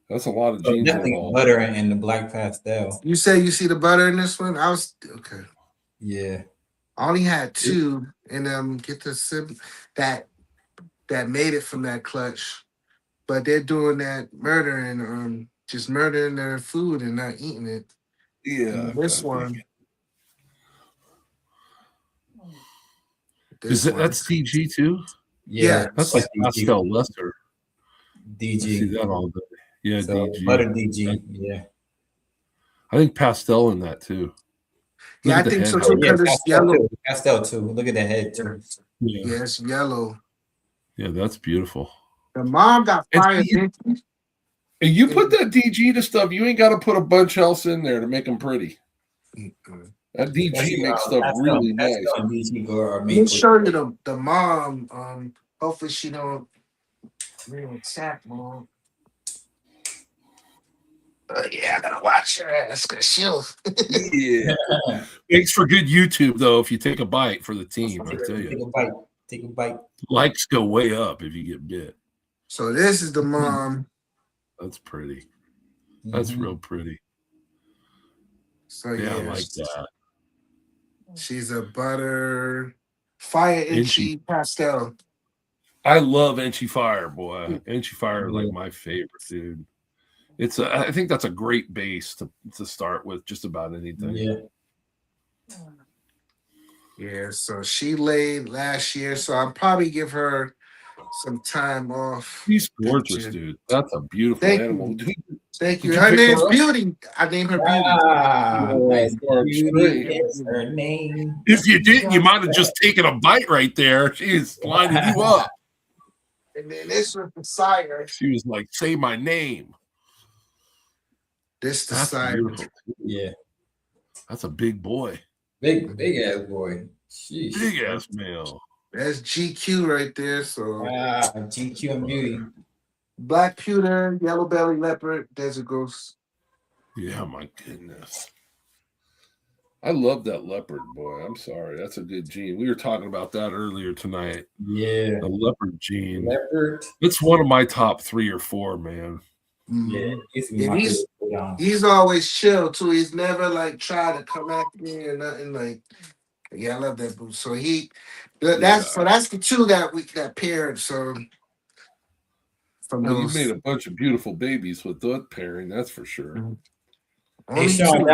that's a lot of genes. Definitely butter and the black pastel. You say you see the butter in this one? I was okay. Yeah. I only had 2, and get the sim that made it from that clutch. But they're doing that murdering, just murdering their food and not eating it. Yeah. And this one. That's TG too? Yeah, That's like DG. pastel luster. I see DG. that all day. Yeah, So DG. butter DG. Yeah. I think pastel in that too. Look Yeah, I at the think head. so Oh too yeah, because it's pastel yellow. too. Pastel too. Look at the head too. Yeah. Yeah, it's yellow. Yeah, that's beautiful. The mom got And fire. see, you put that DG to stuff, you ain't got to put a bunch else in there to make them pretty. That DG makes stuff really nice. Pastel and DG are Let me made for. show you the mom. Hopefully she don't really attack mom. Yeah, I gotta watch her ass because she'll. Yeah. Makes for good YouTube though if you take a bite for the team. I tell Take you, a bite. Take a bite. likes go way up if you get bit. So this is the mom. That's pretty. That's real pretty. So Yeah, yeah, I like that. she's a butter fire inchy pastel. I love Enchy Fire, boy. Enchy Fire is like my favorite, dude. I think that's a great base to start with just about anything. Yeah. Yeah, so she laid last year, so I'll probably give her some time off. She's gorgeous, dude. That's a beautiful Thank animal. you. Did Thank you. you Her pick name's her up? Beauty. I named her Beauty. Ah, Oh, nice. darn Beauty straight. is her name. If you didn't, you might have just taken a bite right there. She's lining you up. And then this was the sire. She was like, "Say my name." This the That's sire. beautiful. Yeah. That's a big boy. Big ass boy. Sheesh. Big ass male. That's GQ right there. So Ah, GQ and Beauty. black pewter, yellow belly leopard, desert ghost. Yeah, my goodness. I love that leopard, boy. I'm sorry. That's a good gene. We were talking about that earlier tonight. Yeah. The leopard gene. Leopard. It's one of my top 3 or 4, man. Yeah. He's always chill too. He's never like try to come at me or nothing. Like, yeah, I love that boo. So that's the two that paired. So from Well, you those, made a bunch of beautiful babies with that pairing, that's for sure. Hey, Sean,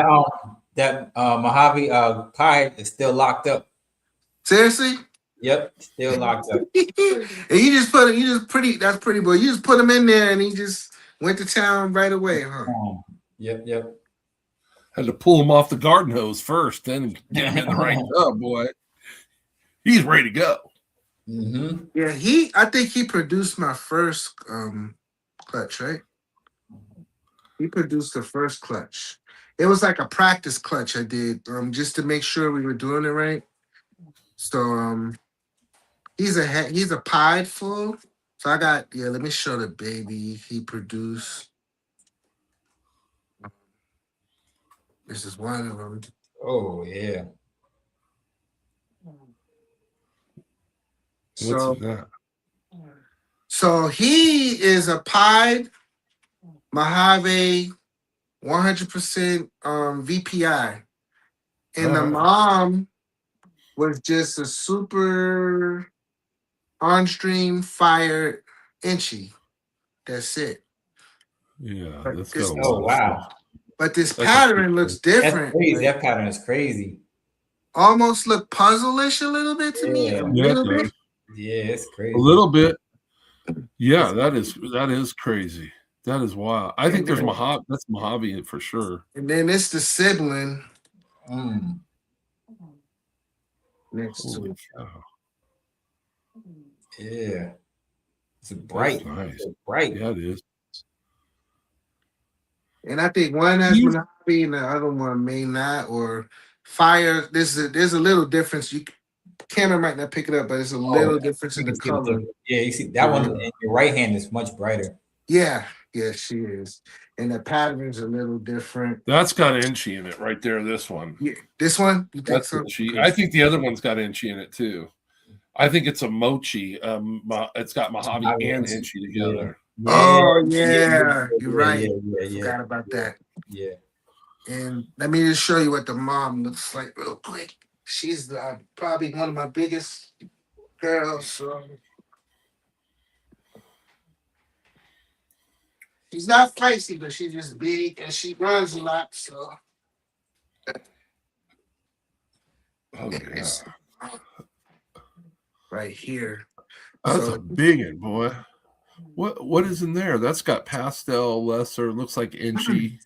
that Mojave pie is still locked up. Seriously? Yep, still locked up. And you just put it. That's pretty boy. You just put him in there, and he just went to town right away, huh? Yep. Had to pull him off the garden hose first, then get him in the right tub, boy. He's ready to go. Mm-hmm. Yeah, I think he produced my first clutch, right? He produced the first clutch. It was like a practice clutch I did, just to make sure we were doing it right. So he's a pied full. So I got let me show the baby he produced. This is one of them. Oh yeah. What's that? So he is a pied Mojave 100% VPI. And the mom was just a super on-stream fire inchy. That's it. Yeah, But that's this- got a lot of stuff. But this That's pattern looks different. That's crazy. Like, That pattern is crazy. almost look puzzle-ish a little bit to me. Yeah. A little bit. Yeah, it's crazy. A little bit. Yeah, that is crazy. That is wild. I think there's Mojave. That's Mojave for sure. And then it's the sibling next to Holy it. cow. Yeah. It's bright. That's nice. It's bright. Yeah, it is. And I think one has Mojave and the other one may not, or fire. There's a little difference. Camera might not pick it up, but it's a little difference in the color. Yeah, you see that one in your right hand is much brighter. Yeah, she is. And the pattern's a little different. That's got inchy in it right there. This one. Yeah, this one. You think That's so? inchy. I think the other one's got inchy in it too. I think it's a mochi. It's got Mojave and inchy together. Oh yeah, you're right. Yeah. Forgot about that. Yeah. And let me just show you what the mom looks like real quick. She's probably one of my biggest girls. So she's not feisty, but she's just big and she runs a lot. So Oh yeah. right here. That's So a big one, boy. What is in there? That's got pastel, lesser, looks like inchy.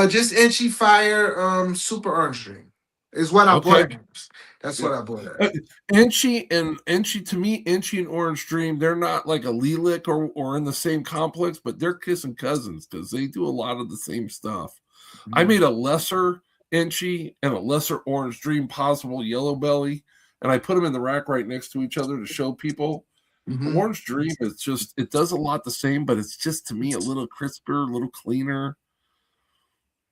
just Inchy Fire Super Orange Dream is what I Okay. bought. That's Yeah. what I bought. Inchy to me, Inchy and Orange Dream, they're not like a lilac or in the same complex, but they're kissing cousins because they do a lot of the same stuff. I made a lesser Inchy and a lesser Orange Dream possible yellow belly, and I put them in the rack right next to each other to show people. Mhm. Orange Dream is just, it does a lot the same, but it's just to me a little crisper, a little cleaner.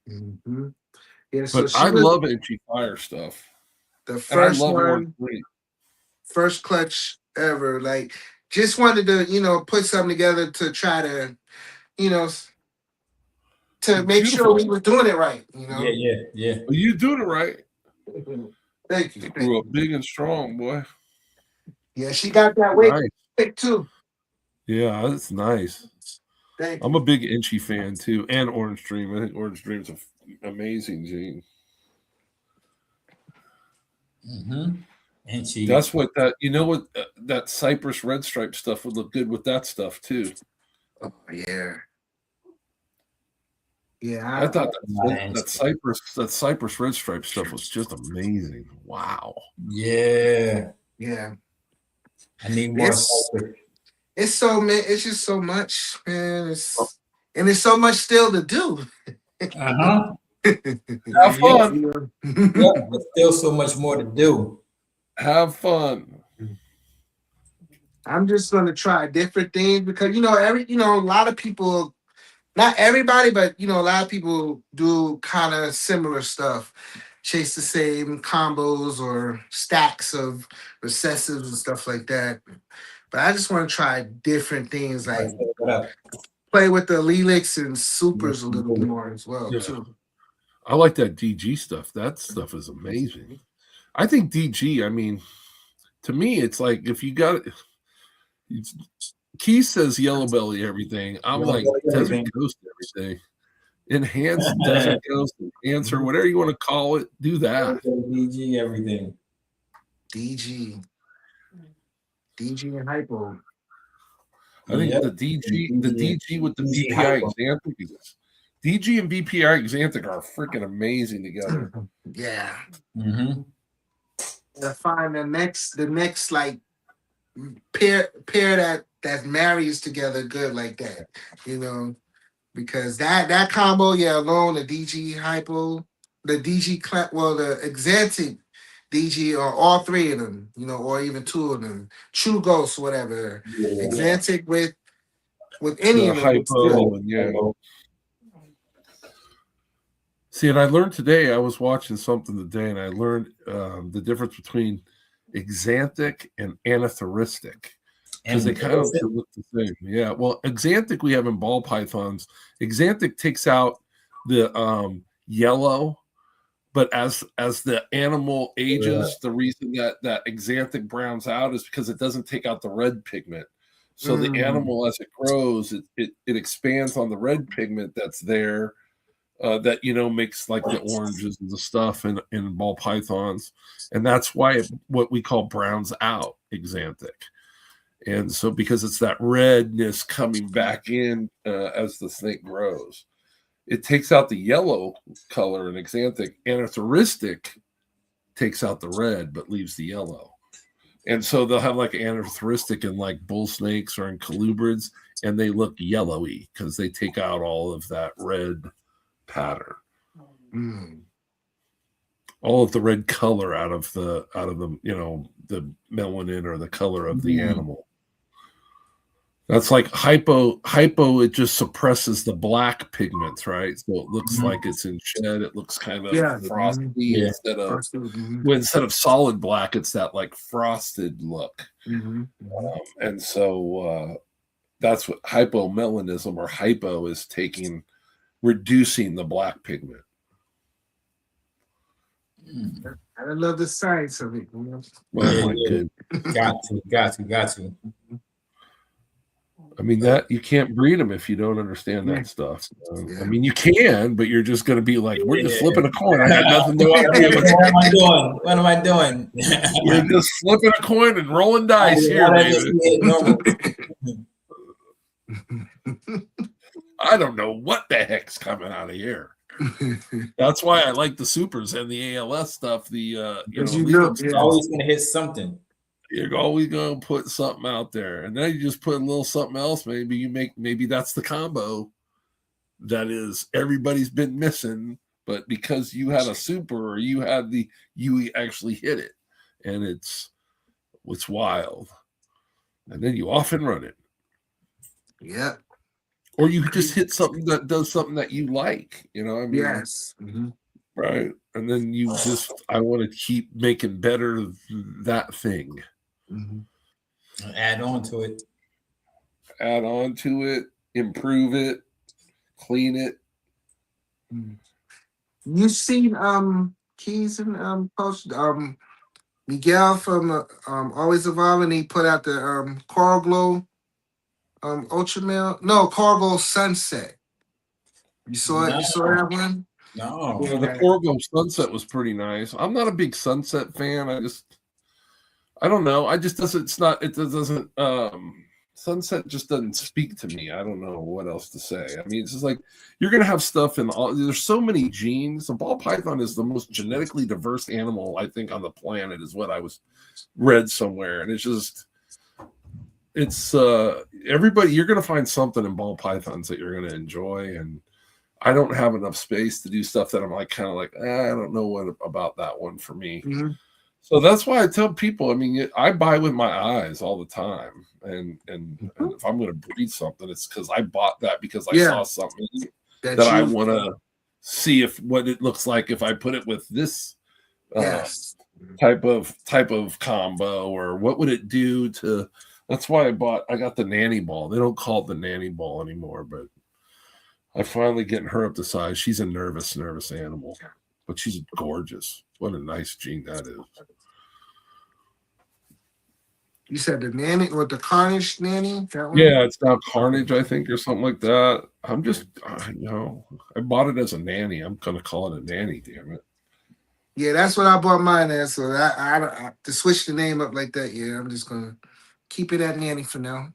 Mhm. Yeah, so But she I was love Inchy Fire stuff. the And I first love Orange one, Dream. first clutch ever. Like, just wanted to, put something together to try to, you know, to make sure Beautiful. we were doing it right. Yeah. Well, you doing it right. Thank You you. grew up big and strong, boy. Yeah, she got that weight Nice. quick too. Yeah, that's nice. Thank I'm you. a big Inchy fan too, and Orange Dream. I think Orange Dream's an amazing gene. And she, That's what that Cypress red stripe stuff would look good with that stuff too. Oh yeah. Yeah, I thought and that Cypress red stripe stuff was just amazing. Wow. yeah, yeah. I need more. It's it's just so much, man. And it's so much still to do. Have fun. Yeah, but still so much more to do. Have fun. I'm just gonna try different things because a lot of people, not everybody, but a lot of people do kind of similar stuff, chase the same combos or stacks of recessives and stuff like that. But I just want to try different things, like play with the Lelix and supers a little more as well too. I like that DG stuff. That stuff is amazing. I think DG, I mean, to me, it's like if you got it. Keith says yellow belly everything. I'm Yellow like belly Desert everything. Ghost everything. Enhanced Desert Ghost, answer, whatever you want to call it, do that. DG everything. DG and hypo. I think the DG with the BPI Xanthic DG and BPI Xanthic are freaking amazing together. Yeah. Mm-hmm. To find the next like pair that marries together good like that, because that combo, alone, the DG hypo, the DG the Xantic DG, or all three of them, or even two of them, True Ghost, whatever, Xantic with any The of them. hypo and See, and I learned today, I was watching something today, and I learned the difference between Xanthic and anathoristic. Because they kind of look the same. Yeah. Well, Xanthic we have in ball pythons. Xanthic takes out the yellow, but as the animal ages, the reason that Xanthic browns out is because it doesn't take out the red pigment. So the animal, as it grows, it expands on the red pigment that's there. That makes like the oranges and the stuff in ball pythons, and that's why what we call browns out Xanthic. And so because it's that redness coming back in as the snake grows, it takes out the yellow color in Xanthic. Anathoristic takes out the red but leaves the yellow. And so they'll have like anathoristic in like bull snakes or in colubrids, and they look yellowy because they take out all of that red pattern, all of the red color out of the the melanin or the color of the animal. That's like hypo. It just suppresses the black pigments, right? So it looks like it's in shed. It looks kind of frosty instead of solid black. It's that like frosted look, and so that's what hypomelanism or hypo is reducing the black pigment. I love the science of it. Got to. I mean, that you can't breed them if you don't understand Yeah. that stuff. Yeah. I mean, you can, but you're just going to be like, we're just flipping a coin. I got nothing to What idea. am I doing? What am I doing? We're just flipping a coin and rolling dice here, Why baby. just be normal? I don't know what the heck's coming out of here. That's why I like the supers and the ALS stuff. The You're always gonna hit something. You're always gonna put something out there, and then you just put a little something else. Maybe that's the combo that is everybody's been missing. But because you had a super or you actually hit it, and it's wild, and then you off and run it. Yeah. Or you just hit something that does something that you like, I mean, Yes. Mm-hmm. Right. And then I want to keep making better that thing. Mm-hmm. Add on to it, improve it, clean it. You seen Keys and post Miguel from Always Evolving, he put out the Coral Glow Ultramel. No, Coral Glow Sunset. You saw it? No. You saw that one? No. Yeah, the Corgo Sunset was pretty nice. I'm not a big Sunset fan. I don't know. Sunset just doesn't speak to me. I don't know what else to say. I mean, it's just like you're going to have stuff there's so many genes. The ball python is the most genetically diverse animal, I think, on the planet, is what I read somewhere. And it's everybody, you're going to find something in ball pythons that you're going to enjoy. And I don't have enough space to do stuff that I'm I don't know what about that one for me. Mm-hmm. So that's why I tell people, I mean, I buy with my eyes all the time. And if I'm going to breed something, it's because I bought that because I saw something that I want to see what it looks like if I put it with this type of combo, or what would it do to. That's why I got the nanny ball. They don't call it the nanny ball anymore, but I finally getting her up to size. She's a nervous animal, but she's gorgeous. What a nice gene that is. You said the nanny or the Carnage nanny? That one? Yeah, it's now Carnage, I think, or something like that. I'm just, I bought it as a nanny. I'm going to call it a nanny, damn it. Yeah, that's what I bought mine as. So I to switch the name up like that, I'm just going to keep it at nanny for now.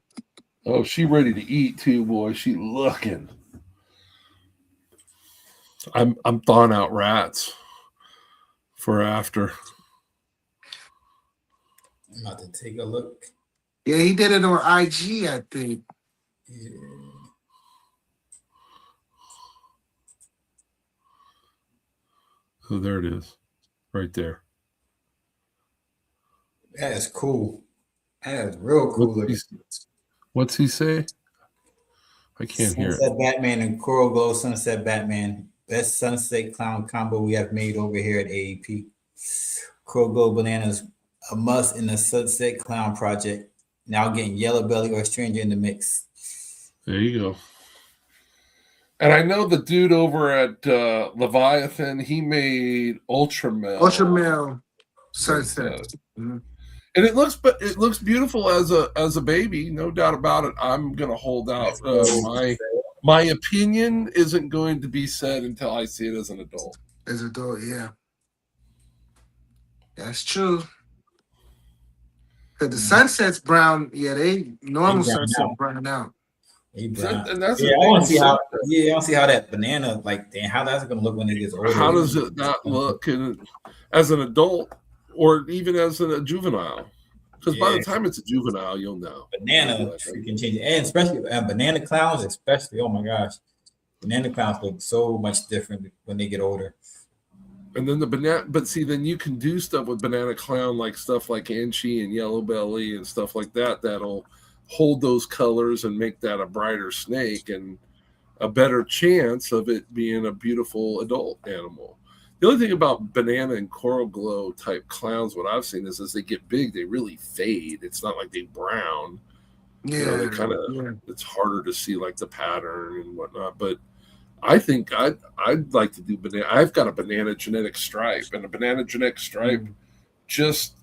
Oh, she ready to eat too, boy. She looking. I'm thawing out rats for after. I'm about to take a look. Yeah, he did it on IG, I think. Yeah. Oh, there it is. Right there. That is cool. That is real cool. What's he say? I can't hear it. Sunset Batman and Coral Glow Sunset Batman. Best sunset clown combo we have made over here at AEP. Coral Glow Bananas, a must in the Sunset Clown project. Now getting Yellow Belly or Stranger in the mix. There you go. And I know the dude over at Leviathan, he made Ultramel Sunset. Mm-hmm. And it looks beautiful as a baby, no doubt about it. I'm gonna hold out. My opinion isn't going to be said until I see it as an adult. As an adult, yeah, that's true. Because the sunset's brown, they normal sunset brown out. And that's I want to see how. Yeah, I want to see how that banana, how that's gonna look when it gets older. How does it not look as an adult? Or even as a juvenile, because by the time it's a juvenile, you'll know. Banana freaking change, and especially banana clowns, especially. Oh my gosh, banana clowns look so much different when they get older. And then the banana, but see, then you can do stuff with banana clown, like stuff like Anchi and Yellow Belly and stuff like that. That'll hold those colors and make that a brighter snake and a better chance of it being a beautiful adult animal. The only thing about banana and Coral Glow type clowns, what I've seen is as they get big, they really fade. It's not like they brown. Yeah, they kind of. It's harder to see like the pattern and whatnot. But I think I'd like to do banana. I've got a banana genetic stripe, and a banana genetic stripe. Just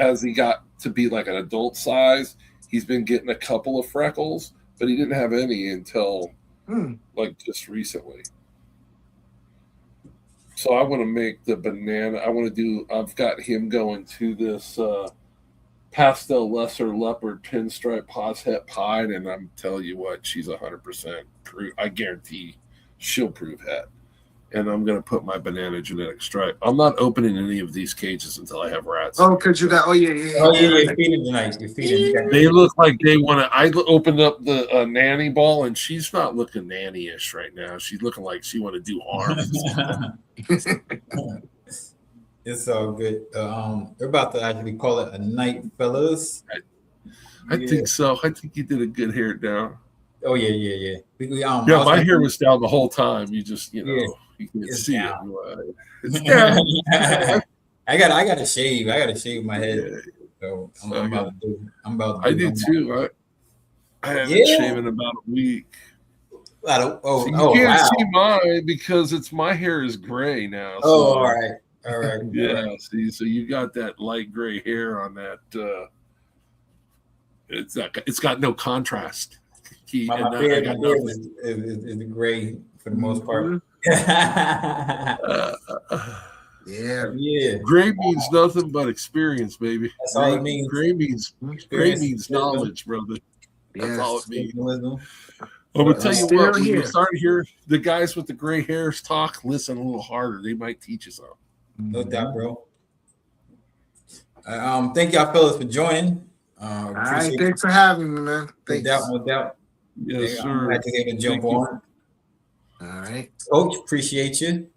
as he got to be like an adult size, he's been getting a couple of freckles, but he didn't have any until Hmm. like just recently. So I want to make the banana. I've got him going to this pastel lesser leopard pinstripe poshet pied, and I'm telling you what, she's 100% proof. I guarantee she'll prove het. And I'm going to put my banana genetic stripe. I'm not opening any of these cages until I have rats. Oh, because you got. Oh yeah. You're feeding tonight. You're feeding. They look like they want to. I opened up the nanny ball, and she's not looking nanny-ish right now. She's looking like she want to do harm. It's all good. We're about to actually call it a night, fellas. I think so. I think you did a good hair down. Oh yeah. Yeah, my hair was down the whole time. You just, you can see down. it. It's down. I got to shave. I got to shave my head. So I'm about to do. I do too. I haven't shaven about a week. You can't see mine because my hair is gray now. So, all right. Yeah. See, so you got that light gray hair on that. It's got no contrast. My beard is gray for the most part. Yeah. Gray means nothing but experience, baby. That's all it means. Gray means knowledge, brother. That's all it means. I'm gonna tell you what. When you start to hear the guys with the gray hairs talk, listen a little harder. They might teach you something. No doubt, bro. Thank y'all fellas for joining. All right, thanks for having me, man. Thanks. No doubt. Yes, sir. I'm glad to be able to jump on. All right. Coach, appreciate you.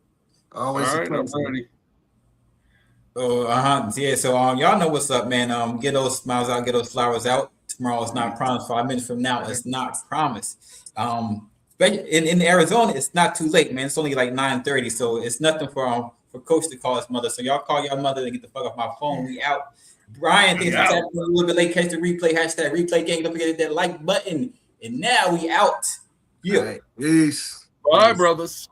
Always all a right, pleasure. I'm ready. Oh, yeah. So y'all know what's up, man. Get those smiles out, get those flowers out. Tomorrow is not promised. 5 minutes from now, it's not promised. In Arizona, it's not too late, man. It's only like 9:30, so it's nothing for Coach to call his mother. So y'all call your mother and get the fuck off my phone. We out. Brian, thanks for tapping a little bit late. Catch the replay. #replay gang. Don't forget that like button. And now we out. Yeah. Right. Peace. Bye, brothers.